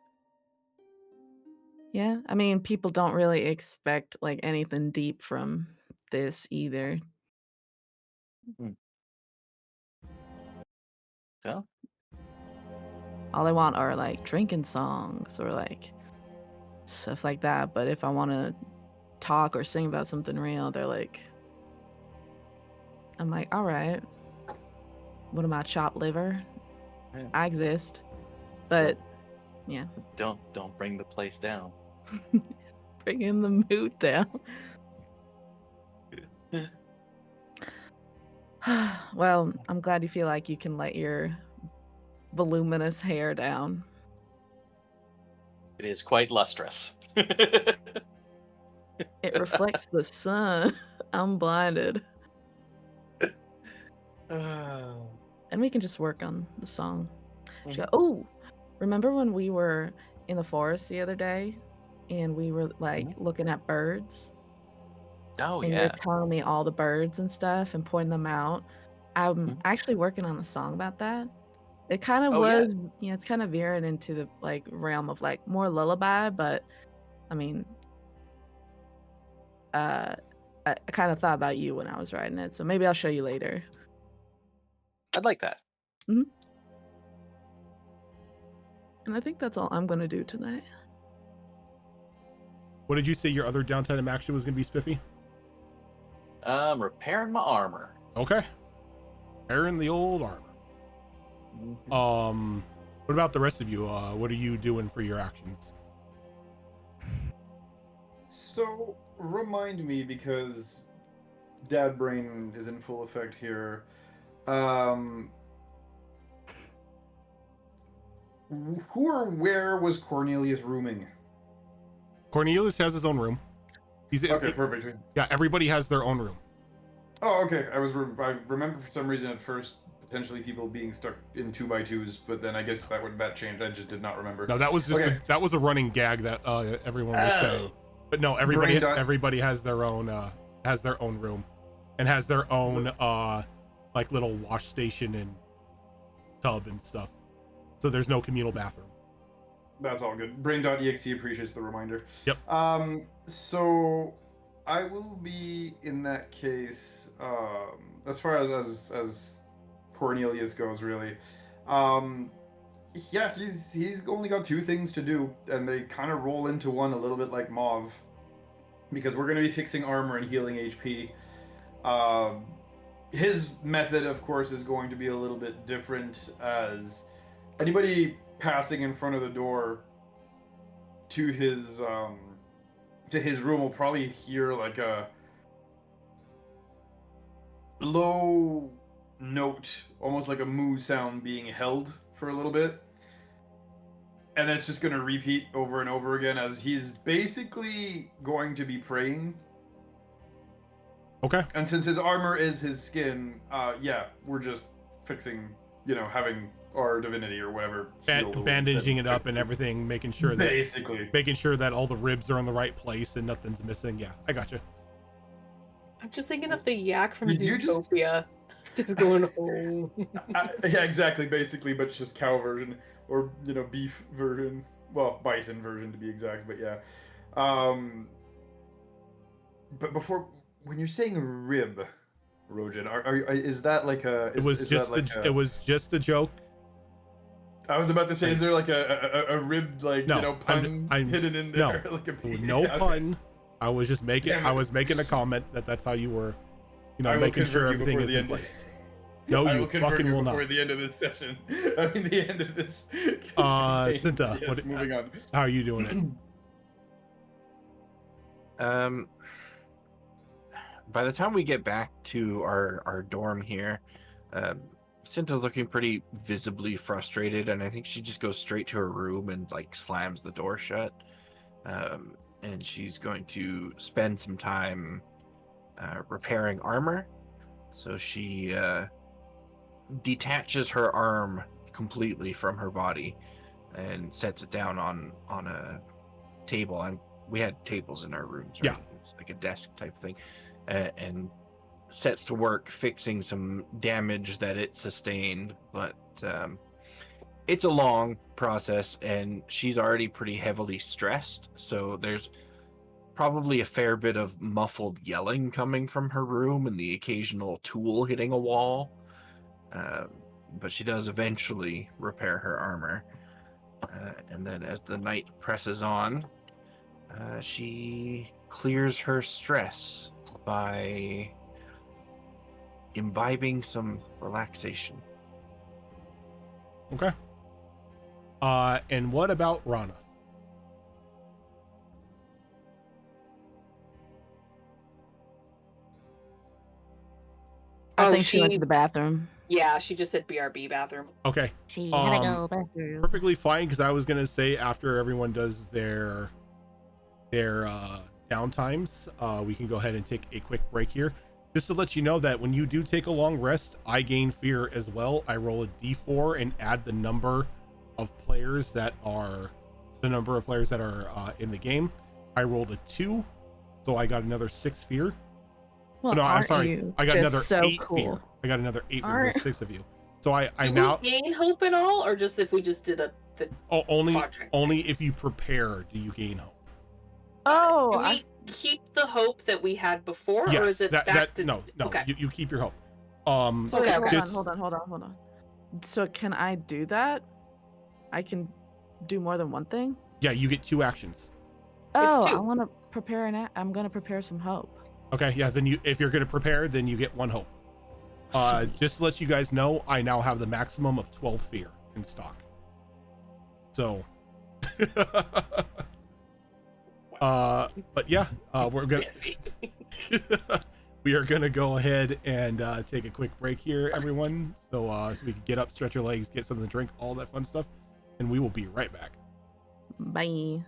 Yeah, I mean, people don't really expect like anything deep from this either. Yeah. All they want are like drinking songs or like stuff like that. But if I want to talk or sing about something real, they're like, I'm like, all right, what am I, chopped liver? Yeah. I exist. But yeah, Don't bring the place down. bringing the mood down. Well, I'm glad you feel like you can let your voluminous hair down. It is quite lustrous. It reflects the sun. I'm blinded. And we can just work on the song. She go, oh, remember when we were in the forest the other day and we were like looking at birds? Oh, and yeah. you're telling me all the birds and stuff and pointing them out. I'm actually working on a song about that. It kind of was, yeah, it's kind of veering into the like realm of like more lullaby, but I mean, I kind of thought about you when I was writing it, so maybe I'll show you later. I'd like that. And I think that's all I'm going to do tonight. What did you say your other downtime action was going to be, Spiffy? Repairing my armor. Okay. Repairing the old armor. What about the rest of you? What are you doing for your actions? So, remind me, because Dad Brain is in full effect here. Who or where was Cornelius rooming? Cornelius has his own room. Okay, perfect. Yeah, everybody has their own room. Oh, okay. I remember for some reason at first potentially people being stuck in 2x2s, but then I guess that changed. I just did not remember. No, that was just that was a running gag that everyone was saying. But no, everybody has their own room, and has their own like little wash station and tub and stuff. So there's no communal bathroom. That's all good. Brain.exe appreciates the reminder. Yep. So I will be in that case, as far as Cornelius goes, really. Yeah, he's only got two things to do, and they kind of roll into one a little bit like Mauve, because we're going to be fixing armor and healing HP. His method, of course, is going to be a little bit different, as anybody passing in front of the door to his room will probably hear like a low note, almost like a moo sound being held for a little bit, and then it's just going to repeat over and over again as he's basically going to be praying. Okay. And since his armor is his skin, yeah, we're just fixing, having our divinity or whatever, bandaging it up and everything, making sure that basically making sure that all the ribs are in the right place and nothing's missing. Yeah, I gotcha. I'm just thinking of the yak from You're just- Zootopia. Just going home. Yeah, exactly, basically, but it's just cow version or beef version. Well, bison version to be exact, but yeah. But before, when you're saying rib, Rojan, is that like a? It was just a joke. I was about to say, is there like a rib No, pun hidden in no, there? Like no okay. pun. I was just making. Damn it. I was making a comment that's how you were, I will making sure convert you everything before is the in end. place. No, I you will convert fucking you will before not. the end of this session. I mean, the end of this. Cinta, Yes, moving on. How are you doing it? By the time we get back to our dorm here, Cinta's looking pretty visibly frustrated, and I think she just goes straight to her room and like slams the door shut. And she's going to spend some time repairing armor. So she detaches her arm completely from her body and sets it down on a table. And we had tables in our rooms, right? Yeah. It's like a desk type thing, and sets to work fixing some damage that it sustained. But it's a long process, and she's already pretty heavily stressed, so there's probably a fair bit of muffled yelling coming from her room and the occasional tool hitting a wall. But she does eventually repair her armor. And then as the night presses on, she clears her stress by imbibing some relaxation. Okay. And what about Rana? I think she went to the bathroom. Yeah, she just said BRB bathroom. Okay. She had to go bathroom. Perfectly fine, because I was gonna say after everyone does their downtimes, we can go ahead and take a quick break here. Just to let you know that when you do take a long rest, I gain fear as well. I roll a d4 and add the number of players that are in the game. I rolled a 2, so I got another 6 fear. Well, No, I'm aren't sorry. you I got just another so 8 cool? fear. I got another 8 fear. Aren't- There's 6 of you. So I Do now we gain hope at all, or just if we just did only quadrant? if you prepare do you gain hope. Oh, Do we keep the hope that we had before, or Yes, is it back to... no. Okay. You keep your hope. so Okay, wait, okay. hold on. So can I do that? I can do more than one thing? Yeah, you get 2 actions. Oh, 2. I want to prepare I'm going to prepare some hope. Okay, yeah, then if you're going to prepare, then you get 1 hope. Sweet. Just to let you guys know, I now have the maximum of 12 fear in stock. So but yeah, we're going to we are going to go ahead and take a quick break here, everyone. So we can get up, stretch your legs, get something to drink, all that fun stuff, and we will be right back. Bye.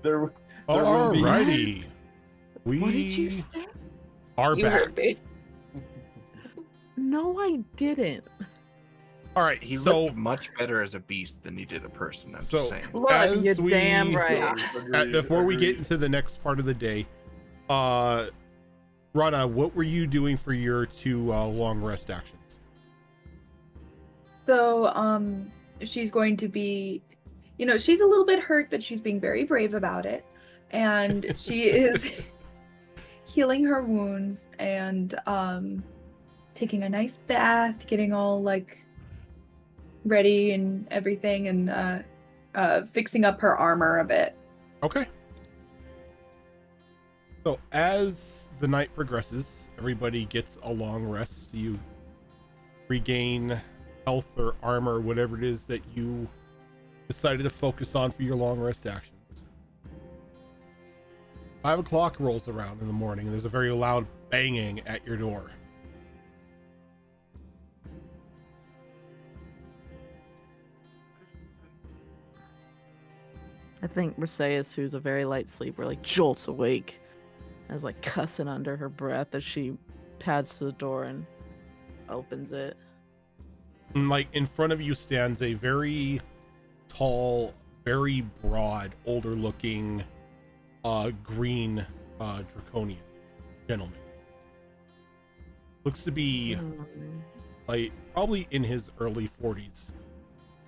there will be. Alrighty. We What did you say? are You back. heard me. No, I didn't. All right. He So looked much better as a beast than he did a person. I'm So- just saying. Look, As you're damn we- right. before we get into the next part of the day, Rana, what were you doing for your 2 long rest actions? So, she's going to be, she's a little bit hurt, but she's being very brave about it. And she is healing her wounds and taking a nice bath, getting all like ready and everything, and fixing up her armor a bit. Okay. So as the night progresses, everybody gets a long rest. You regain health or armor, whatever it is that you decided to focus on for your long rest actions. 5 o'clock rolls around in the morning, and there's a very loud banging at your door. I think Mercedes, who's a very light sleeper, like jolts awake, as like cussing under her breath as she pads to the door and opens it. And like in front of you stands a very tall, very broad, older looking green draconian gentleman. Looks to be like probably in his early 40s.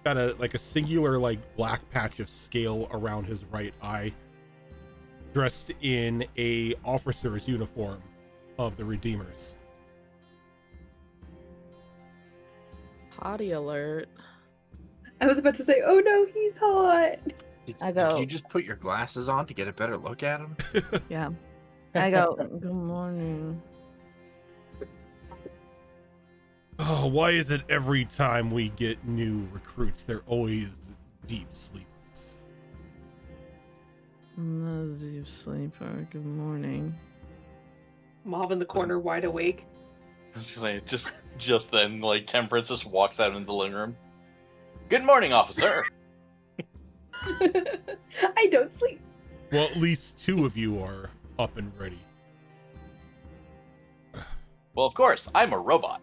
Got a singular like black patch of scale around his right eye, dressed in a officer's uniform of the Redeemers. Potty alert. I was about to say, oh no, he's hot. Did you just put your glasses on to get a better look at him? Yeah. I go, good morning. Oh, why is it every time we get new recruits, they're always deep sleepers? As you sleeper, good morning. Mauve in the corner, wide awake. I was gonna say, just then, like, Temperance just walks out into the living room. Good morning, officer. I don't sleep. Well, at least 2 of you are up and ready. Well, of course, I'm a robot.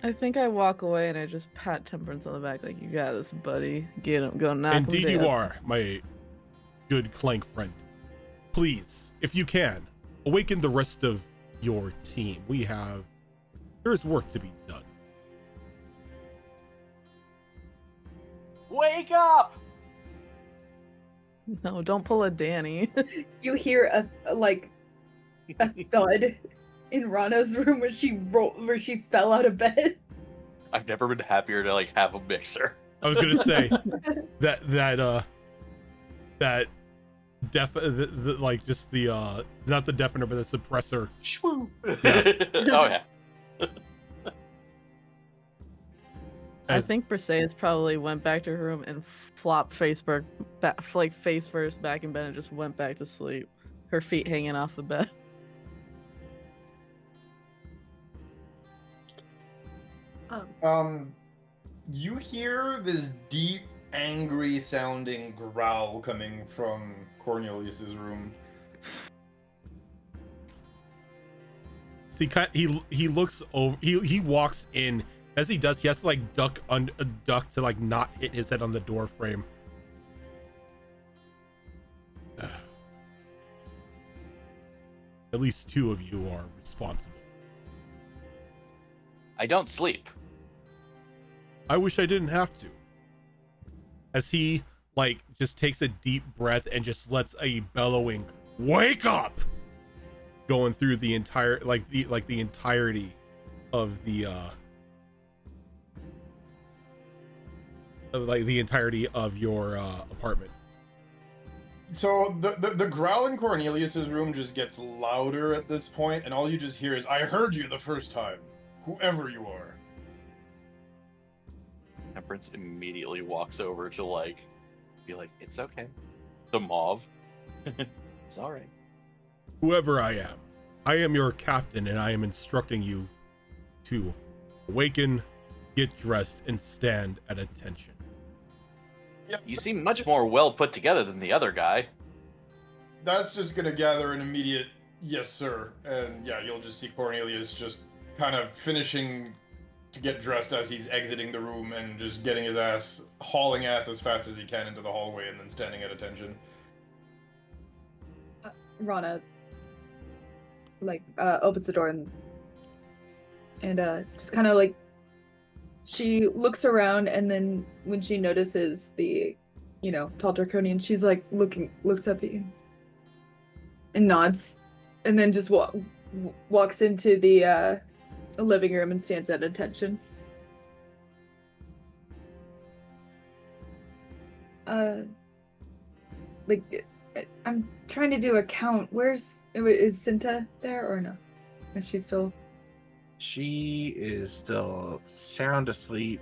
I think I walk away and I just pat Temperance on the back like, you got this, buddy. Get him, go knock him Indeed dead. you are, my good Clank friend. Please, if you can, awaken the rest of your team. There's work to be done. Wake up! No, don't pull a Danny. You hear a thud in Rana's room where she fell out of bed. I've never been happier to, like, have a mixer. I was gonna say that not the deafener but the suppressor. Yeah. Oh yeah. I think Briseis probably went back to her room and flopped face first back in bed and just went back to sleep. Her feet hanging off the bed. You hear this deep, angry sounding growl coming from Cornelius's room. See, he looks over. He walks in. As he does, he has to like duck to like not hit his head on the door frame. At least 2 of you are responsible. I don't sleep. I wish I didn't have to. As he like just takes a deep breath and just lets a bellowing "Wake up!" going through the entire the entirety of the entirety of your apartment. So the growl in Cornelius's room just gets louder at this point, and all you just hear is, "I heard you the first time, whoever you are." Temperance immediately walks over to be like, "It's okay." The Mauve. It's all right. Whoever I am your captain, and I am instructing you to awaken, get dressed, and stand at attention. You seem much more well put together than the other guy. That's just gonna gather an immediate yes, sir. And yeah, you'll just see Cornelius just kind of finishing to get dressed as he's exiting the room and just getting his ass, hauling ass as fast as he can into the hallway and then standing at attention. Rana, opens the door and just kind of she looks around, and then when she notices the, tall draconian, she's looks up at you and nods, and then just walks into the living room and stands at attention. I'm trying to do a count. Is Cinta there or no? Is she still? She is still sound asleep.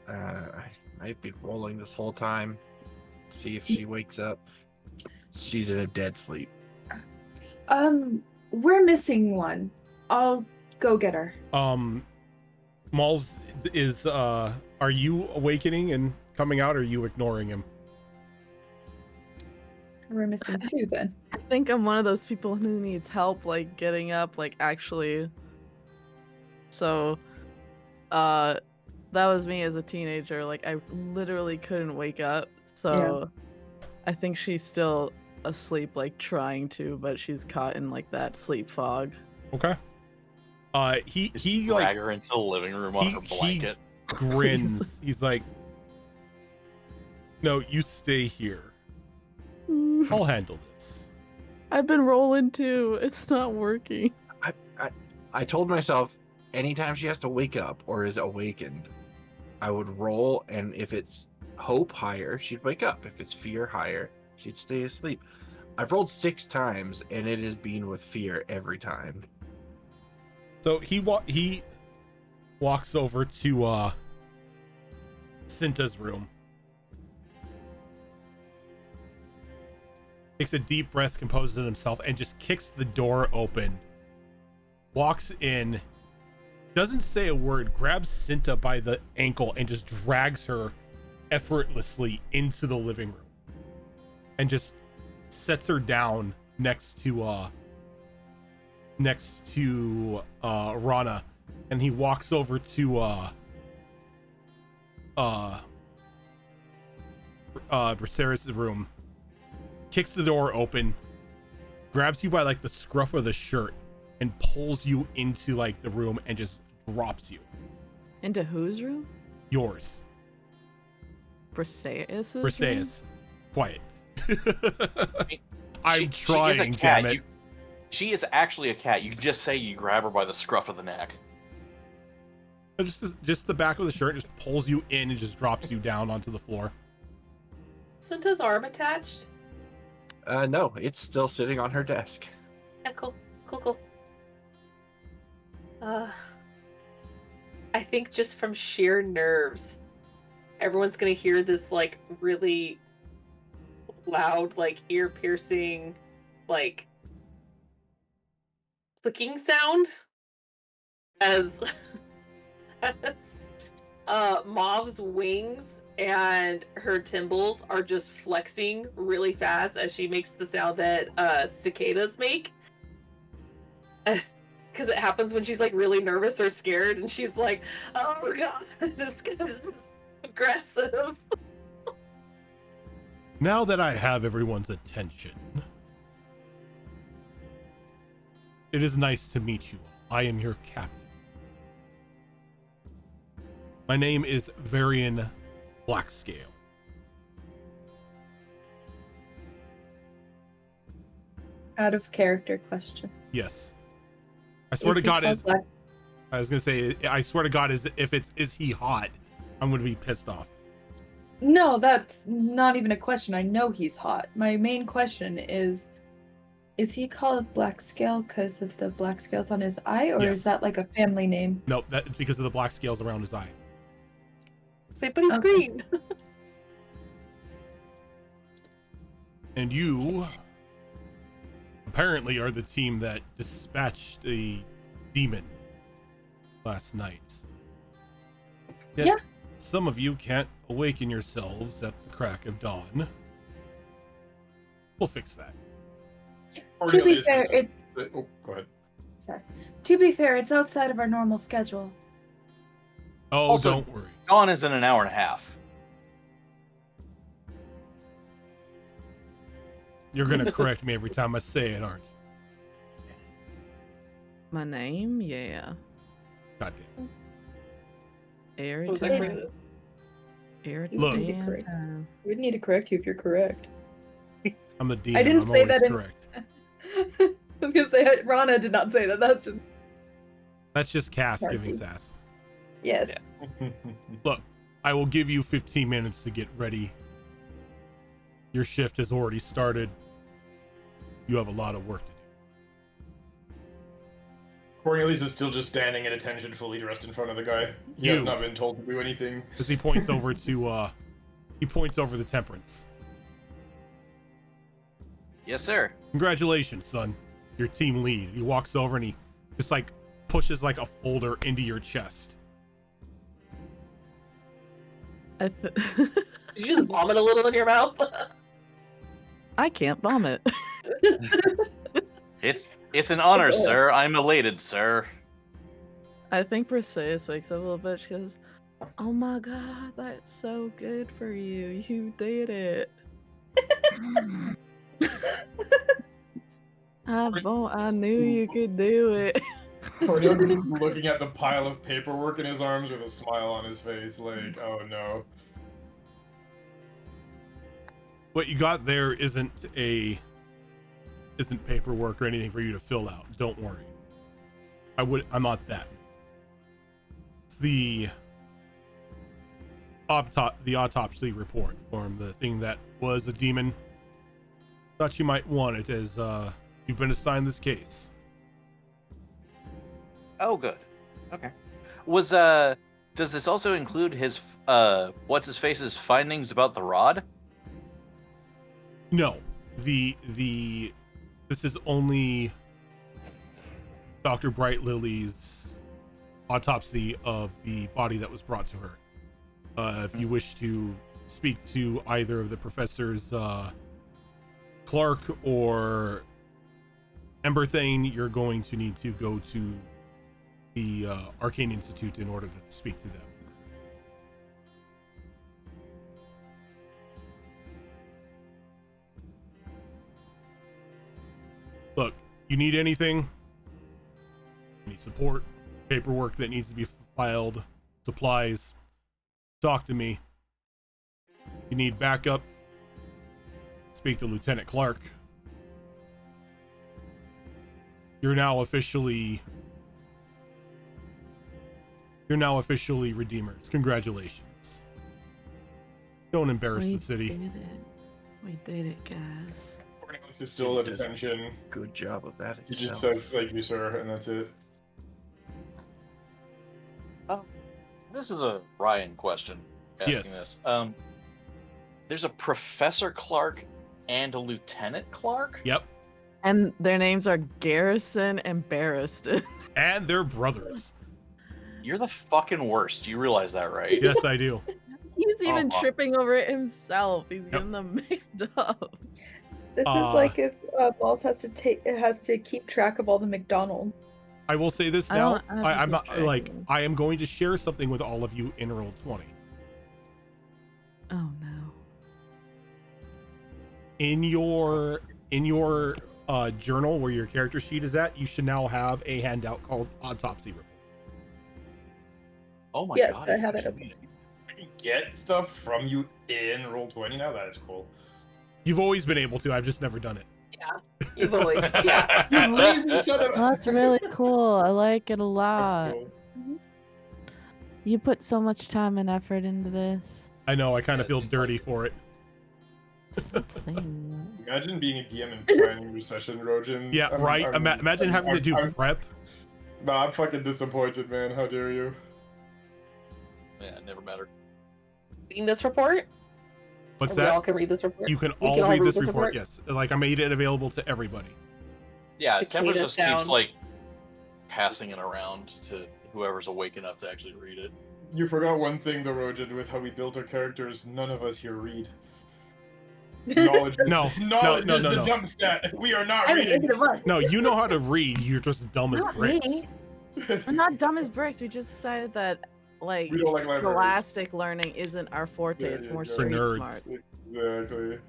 I've been rolling this whole time. See if she wakes up. She's in a dead sleep. We're missing one. I'll go get her. Malls is are you awakening and coming out, or are you ignoring him? We're missing two then. I think I'm one of those people who needs help, getting up, actually. So, that was me as a teenager. I literally couldn't wake up. So, yeah. I think she's still asleep, trying to, but she's caught in that sleep fog. Okay. He drag her into the living room on her blanket. He grins. He's like, "No, you stay here. I'll handle this." I've been rolling too. It's not working. I told myself anytime she has to wake up or is awakened, I would roll, and if it's hope higher, she'd wake up. If it's fear higher, she'd stay asleep. I've rolled 6 times, and it has been with fear every time. So he walks over to Cinta's room. Takes a deep breath, composes himself, and just kicks the door open. Walks in, doesn't say a word, grabs Cinta by the ankle and just drags her effortlessly into the living room. And just sets her down next to Rana, and he walks over to Braceris' room, kicks the door open, grabs you by the scruff of the shirt, and pulls you into the room and just drops you. Into whose room? Yours. Briseis. Quiet. I'm trying, damn it. She is actually a cat. You can just say you grab her by the scruff of the neck. Just the back of the shirt just pulls you in and just drops you down onto the floor. Cinta's arm attached? No, it's still sitting on her desk. Yeah, cool. I think just from sheer nerves, everyone's gonna hear this really loud, ear-piercing, clicking sound as Mauv's wings and her timbals are just flexing really fast as she makes the sound that cicadas make. Because it happens when she's really nervous or scared, and she's like, "Oh god, this guy's aggressive." Now that I have everyone's attention, it is nice to meet you all. I am your captain. My name is Varian Blackscale. Out of character question. Yes. I swear to God, I was gonna say, I swear to God, is he hot? I'm gonna be pissed off. No, that's not even a question. I know he's hot. My main question is he called Blackscale because of the black scales on his eye, or Yes. is that a family name? No, that's because of the black scales around his eye. Say, but he's green. And you apparently are the team that dispatched a demon last night. Yeah. some of you can't awaken yourselves at the crack of dawn. We'll fix that. To be fair, Oh, go ahead. sorry. To be fair, it's outside of our normal schedule. Oh, Also, don't worry. Dawn is in an hour and a half. You're gonna correct me every time I say it, aren't you? My name? Yeah. Goddamn. Every Was that time. Every Look. damn time. We didn't need to correct you if you're correct. I'm the DM. I didn't I'm say always that in- correct. I was gonna say Rana did not say that. That's just Cass Sorry. giving sass. yes. Look, I will give you 15 minutes to get ready. Your shift has already started. You have a lot of work to do. Cornelius is still just standing at attention, fully dressed in front of the guy. He has not been told to do anything. As he points over to, he points over the Temperance. Yes, sir. Congratulations, son. Your team lead. He walks over and he just like pushes like a folder into your chest. I Did you just vomit a little in your mouth? I can't vomit. It's an honor, sir. I'm elated, sir. I think Perseus wakes up a little bit. She goes, "Oh my god, that's so good for you. You did it." I knew you could do it. Cornelius is looking at the pile of paperwork in his arms with a smile on his face, like, oh no. What you got there isn't paperwork or anything for you to fill out. Don't worry. I'm not that. It's the autopsy report form, the thing that was a demon. Thought you might want it as you've been assigned this case. Oh, good. Okay. Does this also include his what's his face's findings about the rod? No. This is only Dr. Bright Lily's autopsy of the body that was brought to her. If you wish to speak to either of the professors, Clark or Emberthane, you're going to need to go to the Arcane Institute in order to speak to them. Look, you need anything? You need support, paperwork that needs to be filed, supplies. Talk to me. You need backup? Speak to Lieutenant Clark. You're now officially Redeemers. Congratulations. Don't embarrass the city. We did it, guys. Cornelius is still at attention. Good job of that. He just says, thank you, sir, and that's it. This is a Ryan question. Asking Yes. this. There's a Professor Clark and a Lieutenant Clark? Yep. And their names are Garrison and Barristan. And they're brothers. You're the fucking worst. You realize that, right? Yes, I do. He's even Oh. tripping over it himself. He's getting them mixed up. This is like if Balls has to keep track of all the McDonald's. I will say this I now. don't- I don't I'm not keep track like of them. I am going to share something with all of you in Roll20. Oh no. In your journal where your character sheet is at, you should now have a handout called Autopsy Report. Oh my Yes, god. I have it open. I can get stuff from you in Roll20 now? That is cool. You've always been able to. I've just never done it. Yeah, you've always, yeah. You lazy son of a... Oh, that's really cool. I like it a lot. That's cool. You put so much time and effort into this. I know. I kind of Yes, feel you dirty for it. Stop saying that. Imagine being a DM and planning your session, Rojan. Yeah, right. Imagine having to do prep. Nah, I'm fucking disappointed, man. How dare you? Yeah, it never mattered. Reading this report? What's And we all that? can read this report? You can We all read this report. Yes. Like I made it available to everybody. Yeah, Cicada Tempers just keeps sounds. like passing it around to whoever's awake enough to actually read it. You forgot one thing, though, Rojan, with how we built our characters. None of us here read. Knowledge, No, knowledge no, is no, the no. dumb stat. We are not I'm an reading. negative one. No, you know how to read. You're just dumb as Not bricks. me. We're not dumb as bricks. We just decided that like We don't like libraries. scholastic learning isn't our forte. There It's you more go. For street nerds. smarts. Exactly.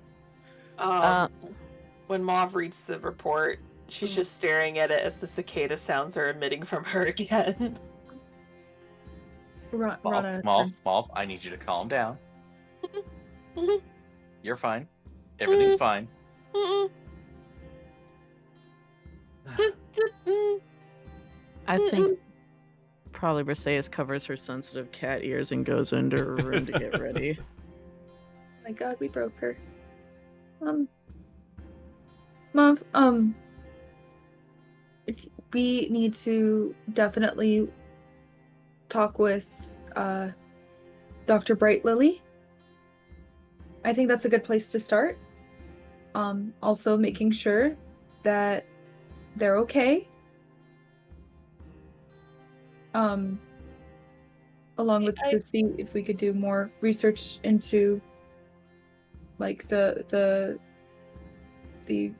When Mauve reads the report, she's just staring at it as the cicada sounds are emitting from her again. Rana Mauve, I need you to calm down. You're fine. Everything's fine. I think probably Briseis covers her sensitive cat ears and goes into her room to get ready. Oh my god, we broke her. Mom, we need to definitely talk with Dr. Bright Lily. I think that's a good place to start. Also making sure that they're okay. Along with to see if we could do more research into like the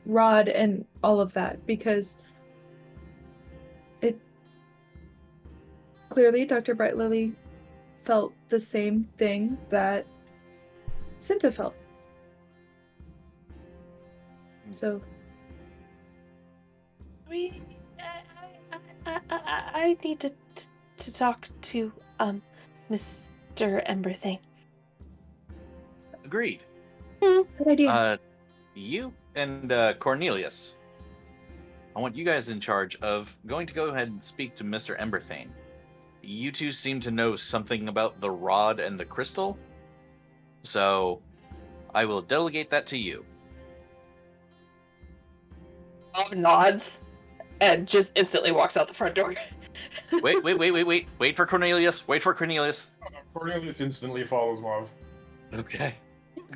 rod and all of that, because it clearly Dr. Bright Lily felt the same thing that Cinta felt. So I need to talk to Mr. Emberthing. Agreed. good idea. You and Cornelius, I want you guys in charge of going to go ahead and speak to Mr. Emberthane. You two seem to know something about the rod and the crystal, so I will delegate that to you. Bob nods and just instantly walks out the front door. Wait for Cornelius. Cornelius instantly follows Mauve. Okay.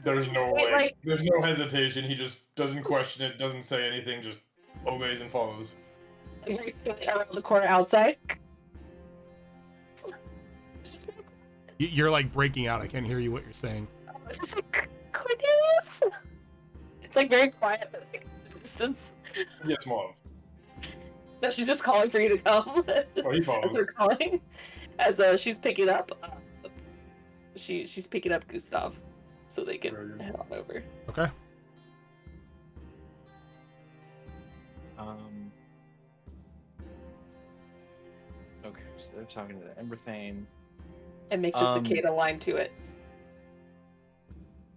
There's no Wait, way. like- There's no hesitation. He just doesn't question it, doesn't say anything, just obeys and follows. Around the corner outside. You're like breaking out. I can't hear you what you're saying. It's just like, Cornelius! It's like very quiet, but like distance. Yes, Mauve. No, she's just calling for you to come. Oh, he follows. As they're calling. As she's picking up she's picking up Gustav so they can head on over. Okay. Okay, so they're talking to the Emberthane. And makes a cicada line to it.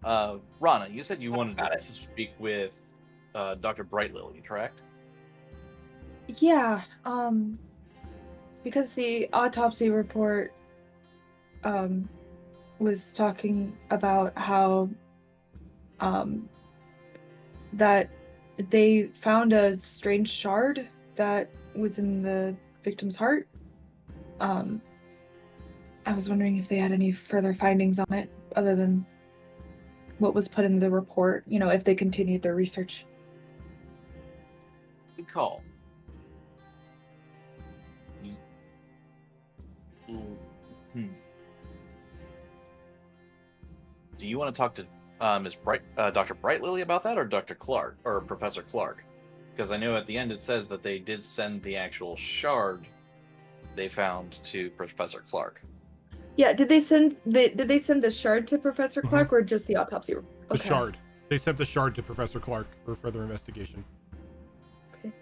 Rana, you said you wanted got to it. speak with Dr. Brightlily, correct? Yeah, because the autopsy report was talking about how that they found a strange shard that was in the victim's heart. I was wondering if they had any further findings on it other than what was put in the report, you know, if they continued their research. Good call. Do you want to talk to Dr. Brightlily about that, or Dr. Clark, or Professor Clark? Because I know at the end it says that they did send the actual shard they found to Professor Clark. Yeah, did they send the shard to Professor Clark or just the autopsy? The shard. They sent the shard to Professor Clark for further investigation. Okay.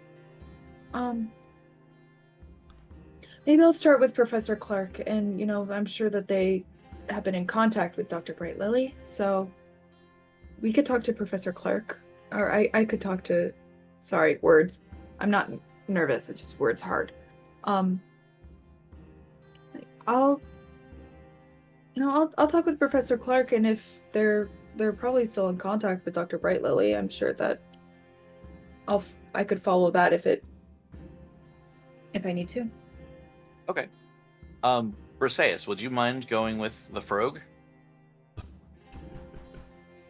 Maybe I'll start with Professor Clark, and you know, I'm sure that they have been in contact with Dr. Bright Lily, so we could talk to Professor Clark, or I could talk to. Sorry, words. I'm not nervous. It's just words hard. I'll talk with Professor Clark, and if they're probably still in contact with Dr. Bright Lily, I'm sure that I could follow that if I need to. Okay. Briseis, would you mind going with the Frog?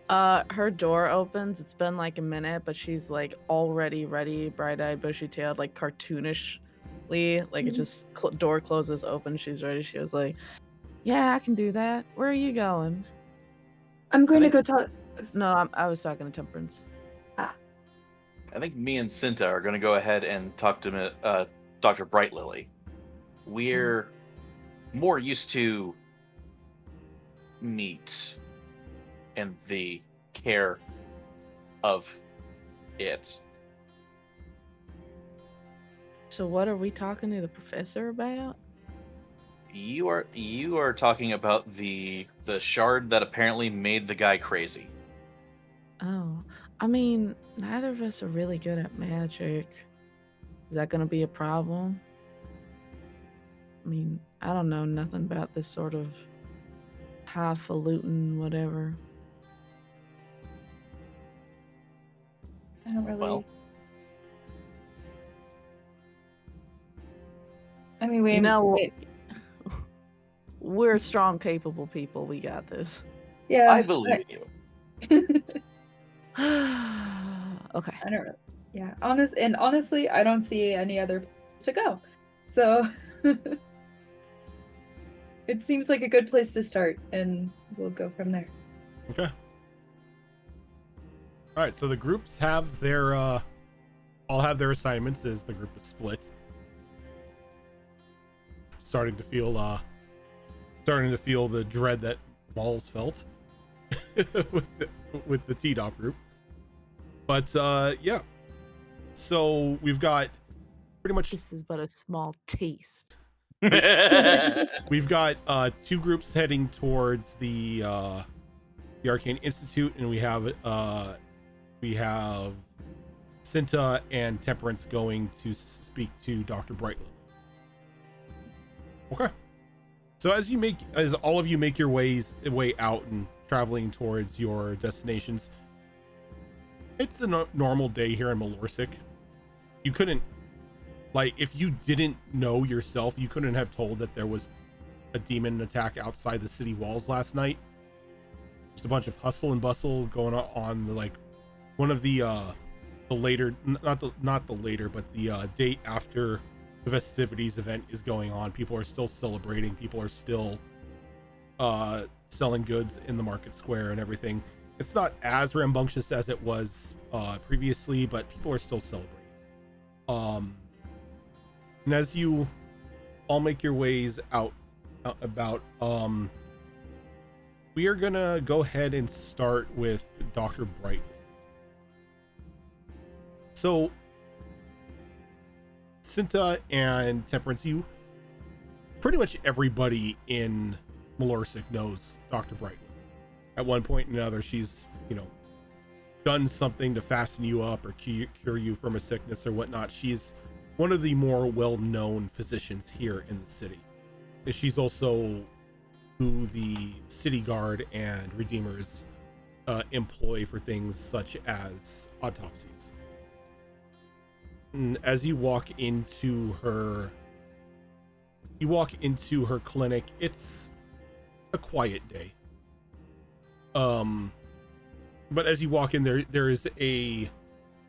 Her door opens. It's been like a minute, but she's like already ready, bright-eyed, bushy-tailed, like cartoonishly. Like it just door closes open. She's ready. She was like, Yeah, I can do that. Where are you going? I'm going to go talk. No, I was talking to Temperance. I think me and Cinta are going to go ahead and talk to Dr. Bright Lily. We're more used to meat and the care of it. So what are we talking to the professor about? You are talking about the shard that apparently made the guy crazy. Oh, I mean, neither of us are really good at magic. Is that going to be a problem? I mean, I don't know nothing about this sort of highfalutin whatever. I don't really. Well, I mean, wait. You know, we're strong, capable people. We got this. Yeah. I believe in you. Okay. I don't really. Yeah. Honestly, I don't see any other place to go. So it seems like a good place to start, and we'll go from there. Okay. All right, so the groups have their all have their assignments as the group is split. Starting to feel the dread that Malls felt with the T-Dop group. But yeah. So we've got pretty much This is but a small taste. we've got two groups heading towards the Arcane Institute, and we have Cinta and Temperance going to speak to Dr. Brightland. Okay. So as all of you make your way out and traveling towards your destinations, it's a normal day here in Mulorisk. You couldn't, like, if you didn't know yourself, you couldn't have told that there was a demon attack outside the city walls last night. Just a bunch of hustle and bustle going on the, like, one of the later, not the later, but the date after the festivities event is going on. People are still celebrating. People are still selling goods in the market square and everything. It's not as rambunctious as it was previously, but people are still celebrating. And as you all make your ways out about, we are gonna go ahead and start with Dr. Bright. So Cinta and Temperance, you pretty much everybody in Mulorsik knows Dr. Brightland. At one point or another, she's, done something to fasten you up or cure you from a sickness or whatnot. She's one of the more well-known physicians here in the city. And she's also who the city guard and redeemers employ for things such as autopsies. And as you walk into her clinic, it's a quiet day. But as you walk in there is a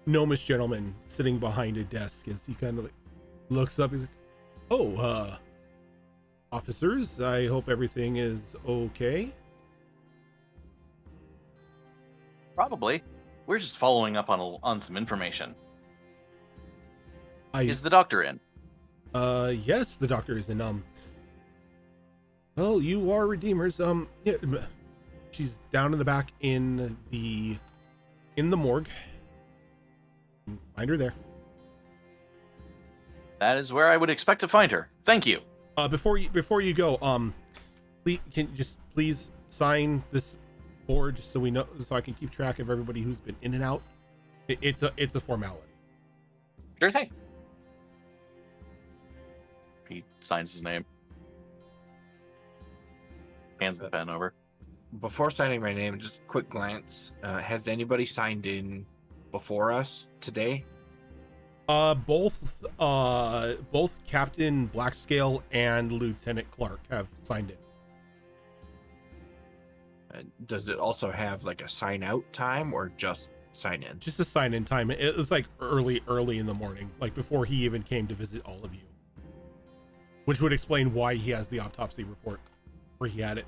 gnomish gentleman sitting behind a desk. As he kind of like looks up, he's like, "Oh, officers, I hope everything is okay." Probably. We're just following up on some information. Is the doctor in? Yes, the doctor is in. Well, you are redeemers. Yeah, she's down in the back in the morgue. Find her there. That is where I would expect to find her. Thank you. Before you go, can you just please sign this board just so we know, so I can keep track of everybody who's been in and out. It's a formality. Sure thing. He signs his name. Hands the pen over. Before signing my name, just a quick glance. Has anybody signed in before us today? Both Captain Blackscale and Lieutenant Clark have signed in. Does it also have like a sign out time or just sign in? Just a sign in time. It was like early in the morning, like before he even came to visit all of you. Which would explain why he has the autopsy report. where he had it.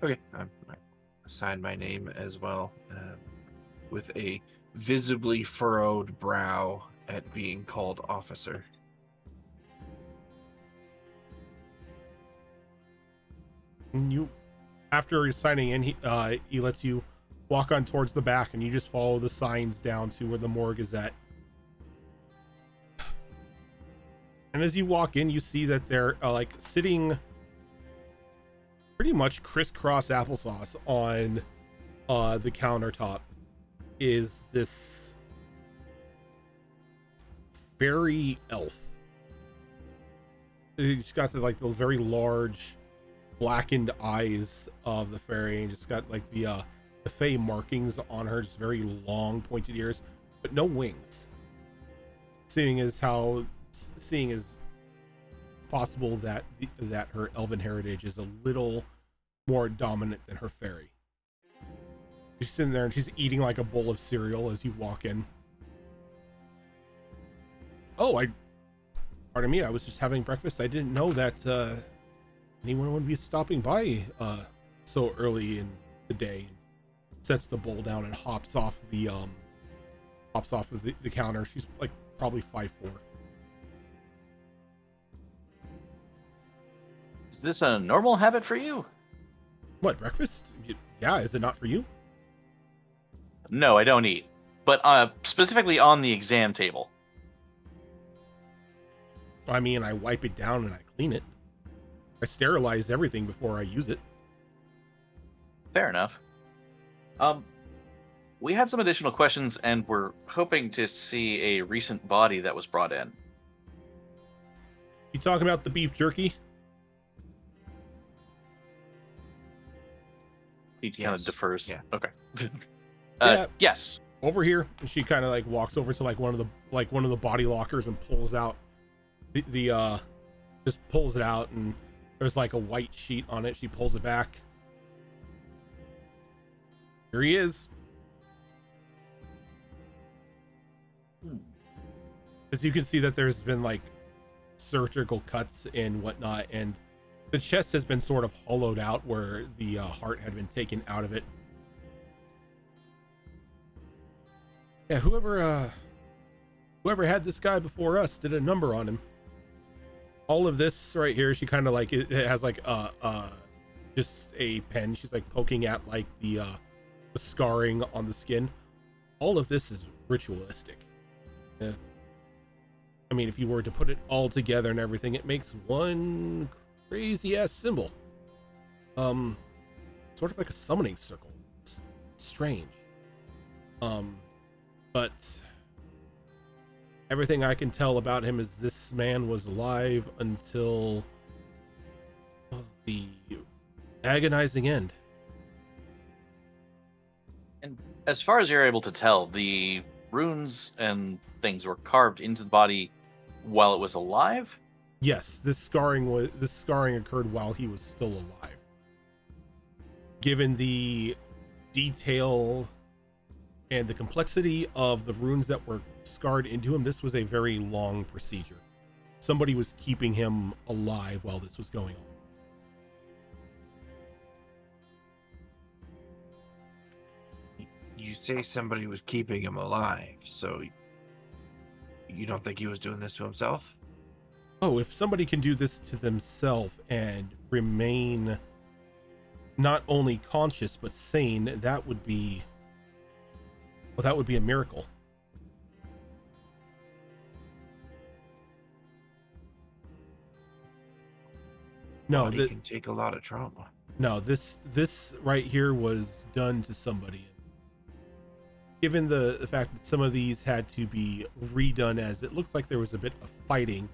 Okay, I assign my name as well, with a visibly furrowed brow at being called officer. And you, after signing in, he lets you walk on towards the back, and you just follow the signs down to where the morgue is at. And as you walk in, you see that they're like sitting pretty much crisscross applesauce on the countertop is this fairy elf. She's got the very large blackened eyes of the fairy, and just got like the Fey markings on her, just very long pointed ears, but no wings. Seeing as possible that that her elven heritage is a little more dominant than her fairy. She's sitting there and she's eating like a bowl of cereal as you walk in. Oh, pardon me, I was just having breakfast. I didn't know that anyone would be stopping by so early in the day. Sets the bowl down and hops off of the counter. She's like probably 5'4". Is this a normal habit for you? What, breakfast? Yeah, is it not for you? No, I don't eat. But specifically on the exam table. I mean, I wipe it down and I clean it. I sterilize everything before I use it. Fair enough. We had some additional questions, and we're hoping to see a recent body that was brought in. You talking about the beef jerky? He kind of defers. Yeah. Okay. Yeah. Yes. Over here. And she kind of like walks over to one of the body lockers and pulls out the just pulls it out, and there's like a white sheet on it. She pulls it back. Here he is. As you can see that there's been like surgical cuts and whatnot, and the chest has been sort of hollowed out where the heart had been taken out of it. Yeah, whoever had this guy before us did a number on him. All of this right here, she kind of like, it has like just a pen. She's like poking at like the scarring on the skin. All of this is ritualistic. I mean, if you were to put it all together and everything, it makes one crazy ass symbol. Sort of like a summoning circle. It's strange. But everything I can tell about him is this man was alive until the agonizing end. And as far as you're able to tell, the runes and things were carved into the body while it was alive? Yes, this scarring occurred while he was still alive. Given the detail and the complexity of the runes that were scarred into him, this was a very long procedure. Somebody was keeping him alive while this was going on. You say somebody was keeping him alive, so you don't think he was doing this to himself? Oh, if somebody can do this to themselves and remain not only conscious but sane, that would be a miracle. No, Body can take a lot of trauma. No, this right here was done to somebody. Given the fact that some of these had to be redone, as it looks like there was a bit of fighting,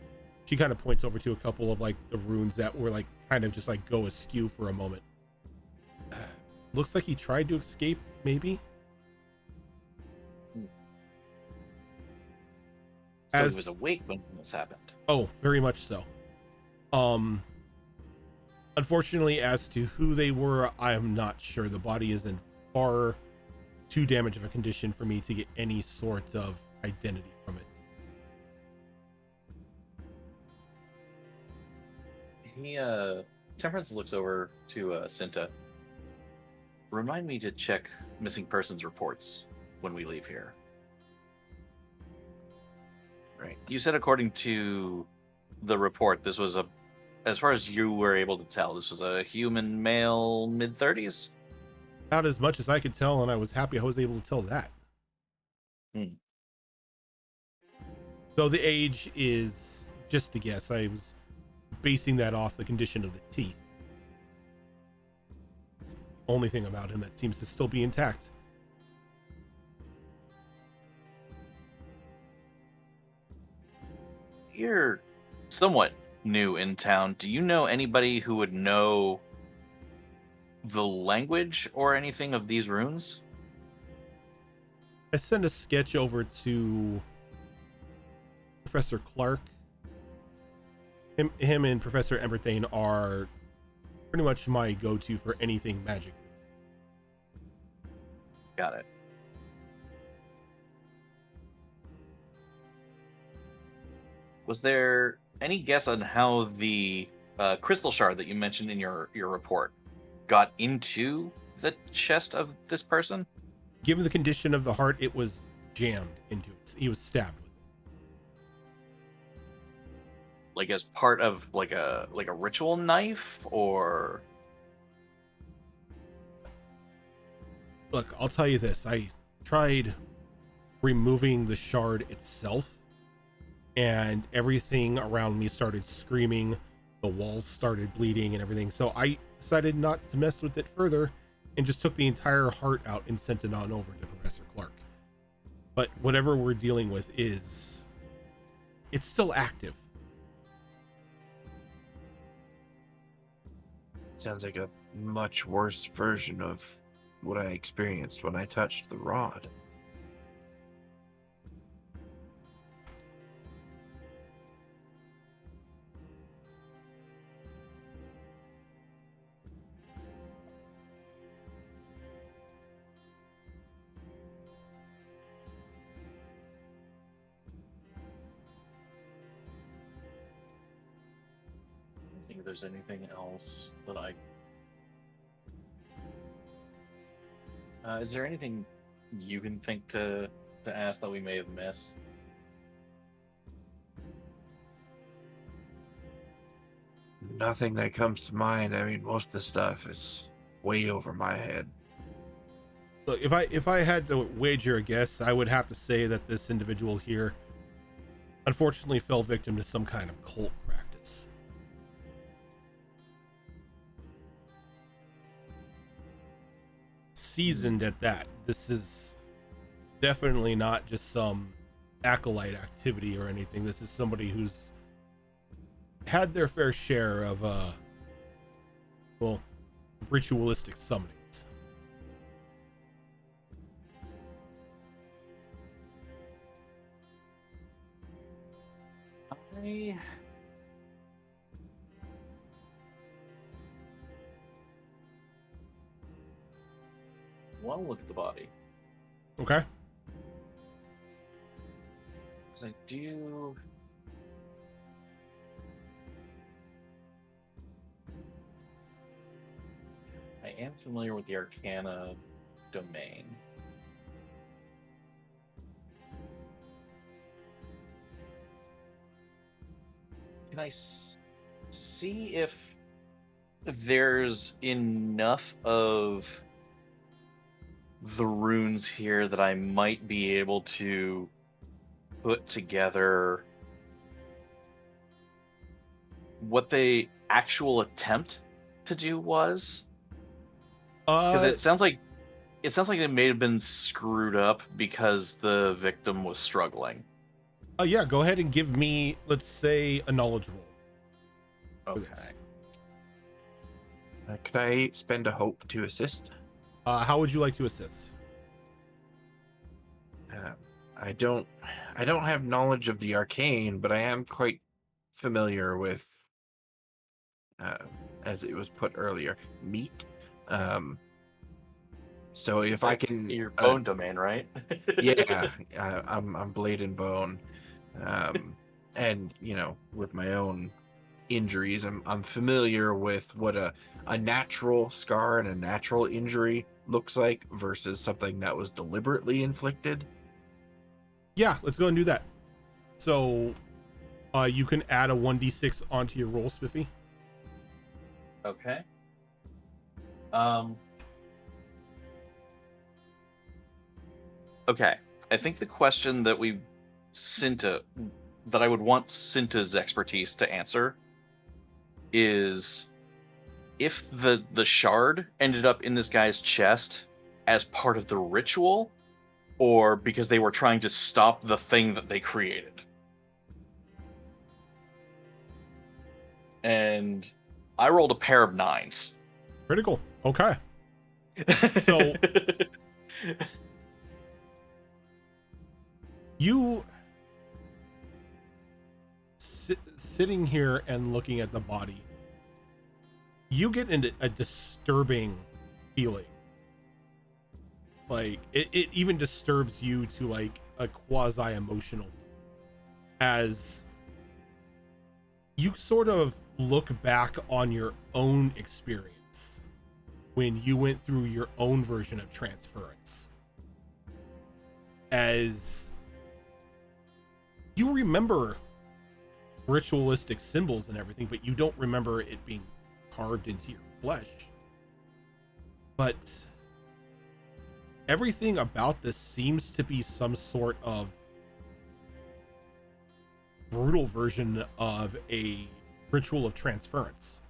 she kind of points over to a couple of like the runes that were like kind of just like go askew for a moment. Looks like he tried to escape, maybe. So he was awake when this happened. Oh, very much so. Unfortunately, as to who they were, I am not sure. The body is in far too damaged of a condition for me to get any sort of identity from it. Temperance looks over to Cinta. Remind me to check missing persons reports when we leave here. Right. You said according to the report, this was as far as you were able to tell, this was a human male, mid-30s? About as much as I could tell, and I was happy I was able to tell that. Though the age is just a guess. I was basing that off the condition of the teeth. It's the only thing about him that seems to still be intact. You're somewhat new in town. Do you know anybody who would know the language or anything of these runes? I sent a sketch over to Professor Clark. Him and Professor Emberthane are pretty much my go-to for anything magic. Got it. Was there any guess on how the crystal shard that you mentioned in your report got into the chest of this person? Given the condition of the heart, it was jammed into it. He was stabbed with it. Like as part of like a ritual knife, or Look, I'll tell you this. I tried removing the shard itself, and everything around me started screaming. The walls started bleeding and everything. So I decided not to mess with it further and just took the entire heart out and sent it on over to Professor Clark. But whatever we're dealing with it's still active. Sounds like a much worse version of what I experienced when I touched the rod. I think there's anything else that is there anything you can think to ask that we may have missed? Nothing that comes to mind. I mean, most of the stuff is way over my head. Look, if I had to wager a guess, I would have to say that this individual here unfortunately fell victim to some kind of cult practice. Seasoned at that. This is definitely not just some acolyte activity or anything. This is somebody who's had their fair share of ritualistic summonings. I want to look at the body. Okay. Because I do. I am familiar with the Arcana domain. Can I see if there's enough of the runes here that I might be able to put together what the actual attempt to do was? Because it sounds like it may have been screwed up because the victim was struggling. Yeah, go ahead and give me, let's say, a knowledge roll. Okay. Could I spend a hope to assist? How would you like to assist? I don't have knowledge of the arcane, but I am quite familiar with, as it was put earlier, meat. So if I can, your bone domain, right? yeah, I'm blade and bone, and with my own injuries. I'm familiar with what a natural scar and a natural injury looks like versus something that was deliberately inflicted. Yeah, let's go and do that. So you can add a 1d6 onto your roll, Spiffy. Okay. Okay. I think the question that that I would want Cinta's expertise to answer is if the shard ended up in this guy's chest as part of the ritual, or because they were trying to stop the thing that they created. And I rolled a pair of 9s. Critical. Okay. So you sitting here and looking at the body, you get into a disturbing feeling. Like it even disturbs you to like a quasi emotional, as you sort of look back on your own experience when you went through your own version of transference, as you remember ritualistic symbols and everything, but you don't remember it being carved into your flesh. But everything about this seems to be some sort of brutal version of a ritual of transference.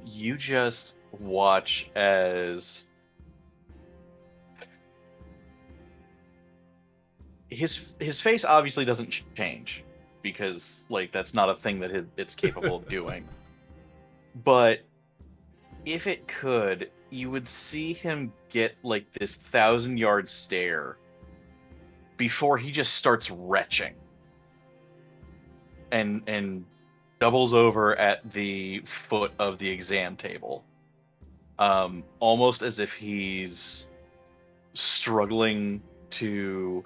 You just watch as his face obviously doesn't change, because like that's not a thing that it's capable of doing. But if it could, you would see him get like this 1,000-yard stare before he just starts retching and doubles over at the foot of the exam table, almost as if he's struggling to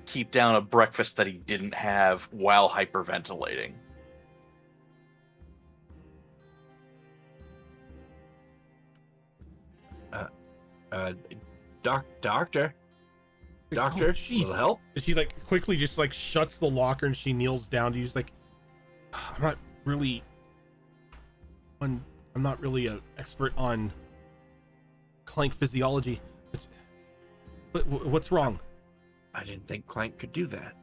keep down a breakfast that he didn't have while hyperventilating. Doctor, Oh, will help? She like quickly just like shuts the locker and she kneels down to you. She's like, I'm not really an expert on Clank physiology. But what's wrong? I didn't think Clank could do that.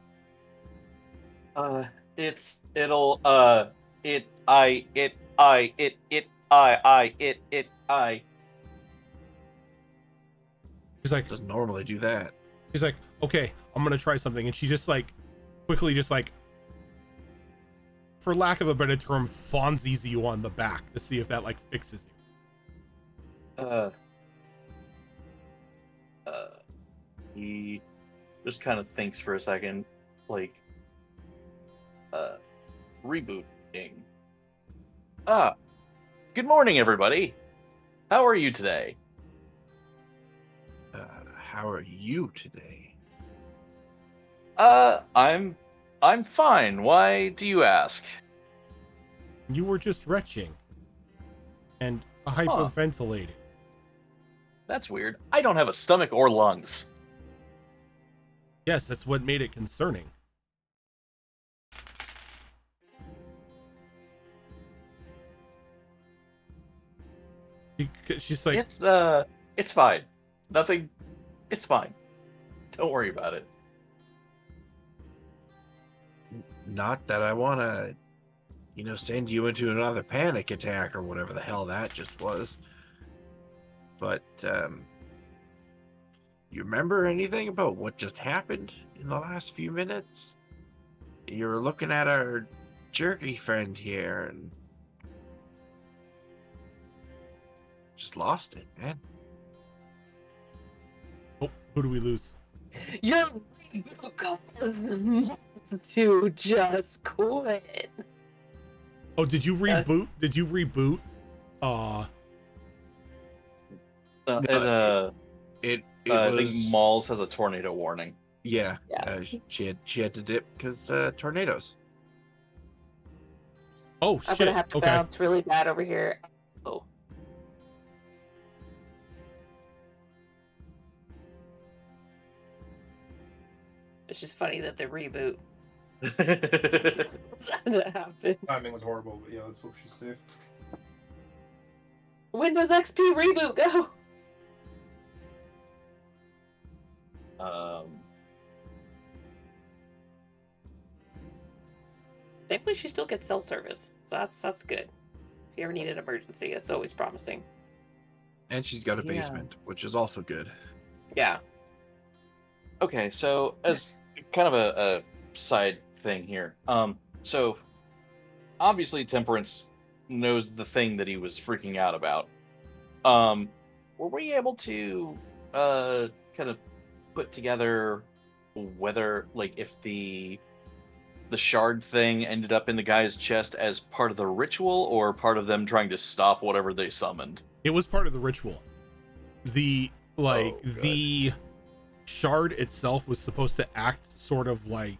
She's like, doesn't normally do that. She's like, okay, I'm gonna try something, and she just like quickly just like, for lack of a better term, Fonzies you on the back to see if that like fixes you. He just kind of thinks for a second, like, rebooting. Good morning, everybody. How are you today? How are you today? I'm fine. Why do you ask? You were just retching and hyperventilating. That's weird. I don't have a stomach or lungs. Yes, that's what made it concerning. She's like, it's fine. Nothing. It's fine. Don't worry about it. Not that I want to, send you into another panic attack or whatever the hell that just was. But, you remember anything about what just happened in the last few minutes? You were looking at our jerky friend here and just lost it, man. oh, who do we lose? Your reboot to just quit. Oh, did you reboot? Did you reboot? I think Malls has a tornado warning. Yeah, Yeah. she had to dip because tornadoes. Oh I'm shit. gonna have to Okay. bounce really bad over here. Oh. It's just funny that the reboot happened. Timing was horrible, but yeah, let's hope she's safe. Windows XP reboot, go! Thankfully, she still gets cell service, so that's good. If you ever need an emergency, that's always promising. And she's got a Yeah. basement, which is also good. Yeah. Okay, so as kind of a side thing here, so obviously Temperance knows the thing that he was freaking out about. Were we able to kind of put together whether, like, if the shard thing ended up in the guy's chest as part of the ritual or part of them trying to stop whatever they summoned? It was part of the ritual. The the shard itself was supposed to act sort of like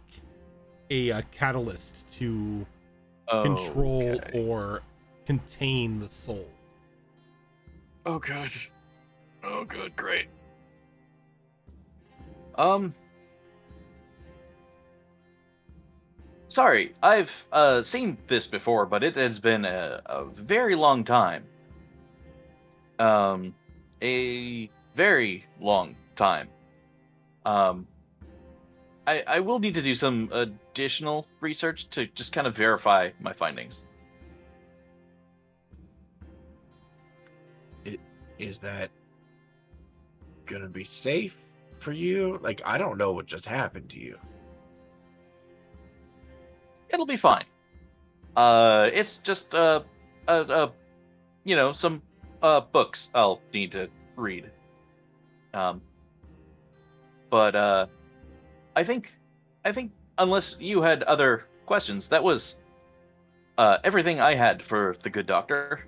a catalyst to control or contain the soul. Oh good. Oh good, great. Sorry, I've seen this before, but it has been a very long time. A very long time. I will need to do some additional research to just kind of verify my findings. Is that gonna be safe for you? Like, I don't know what just happened to you. It'll be fine. It's just you know, some books I'll need to read. But I think unless you had other questions, that was everything I had for the good doctor.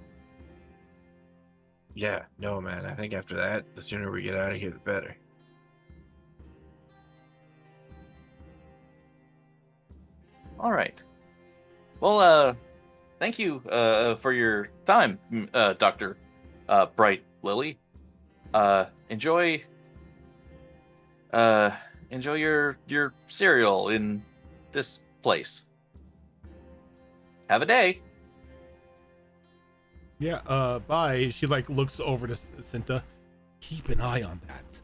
Yeah, no, man. I think after that, the sooner we get out of here, the better. All right. Well, thank you for your time, Dr. Bright Lily. Enjoy your cereal in this place. Have a day. Yeah, bye. She like looks over to Cinta. Keep an eye on that.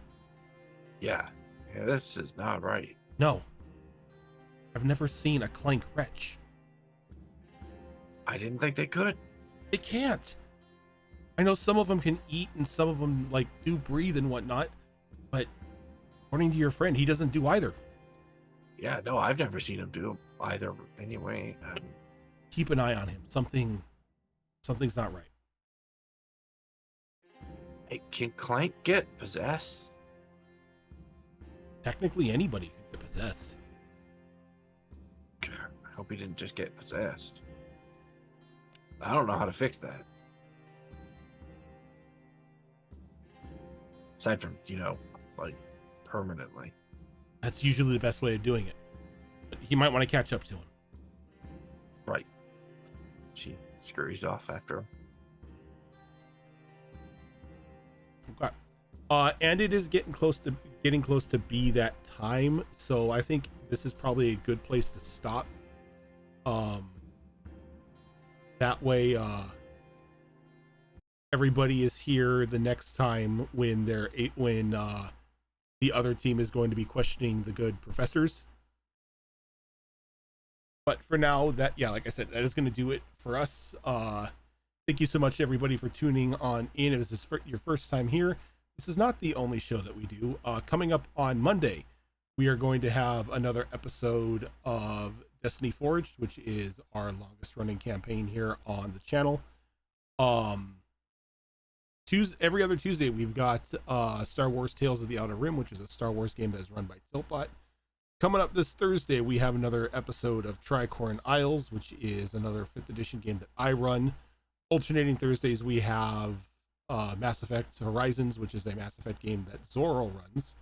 Yeah, this is not right. No. I've never seen a clank wretch. I didn't think they could. They can't. I know some of them can eat and some of them like do breathe and whatnot, but according to your friend, he doesn't do either. Yeah, no, I've never seen him do either. Anyway, keep an eye on him. Something's not right. Hey, can Clank get possessed? Technically, anybody can get possessed. I hope he didn't just get possessed. I don't know how to fix that. Aside from, like, permanently. That's usually the best way of doing it. But he might want to catch up to him. Right. She scurries off after him. Okay. And it is getting close to be that time, so I think this is probably a good place to stop. That way, everybody is here the next time when the other team is going to be questioning the good professors. But for now, like I said, that is going to do it for us. Thank you so much, everybody, for tuning on in. If this is your first time here, this is not the only show that we do. Coming up on Monday, we are going to have another episode of Destiny Forged, which is our longest running campaign here on the channel. Every other Tuesday, we've got Star Wars Tales of the Outer Rim, which is a Star Wars game that is run by Tiltbot. Coming up this Thursday, we have another episode of Tricorn Isles, which is another 5th edition game that I run. Alternating Thursdays, we have Mass Effect Horizons, which is a Mass Effect game that Zorro runs.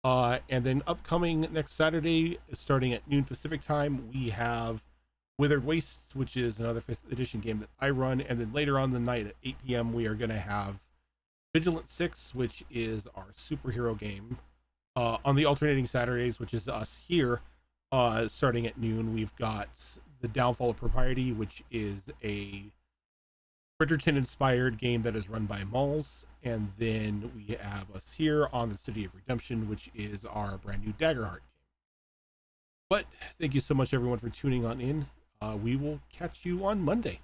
And then upcoming next Saturday, starting at noon Pacific time, we have Withered Wastes, which is another 5th edition game that I run. And then later on the night at 8 p.m., we are going to have Vigilant 6, which is our superhero game. On the alternating Saturdays, which is us here, starting at noon, we've got The Downfall of Propriety, which is a Bridgerton-inspired game that is run by Malls. And then we have us here on the City of Redemption, which is our brand new Daggerheart game. But thank you so much, everyone, for tuning on in. We will catch you on Monday.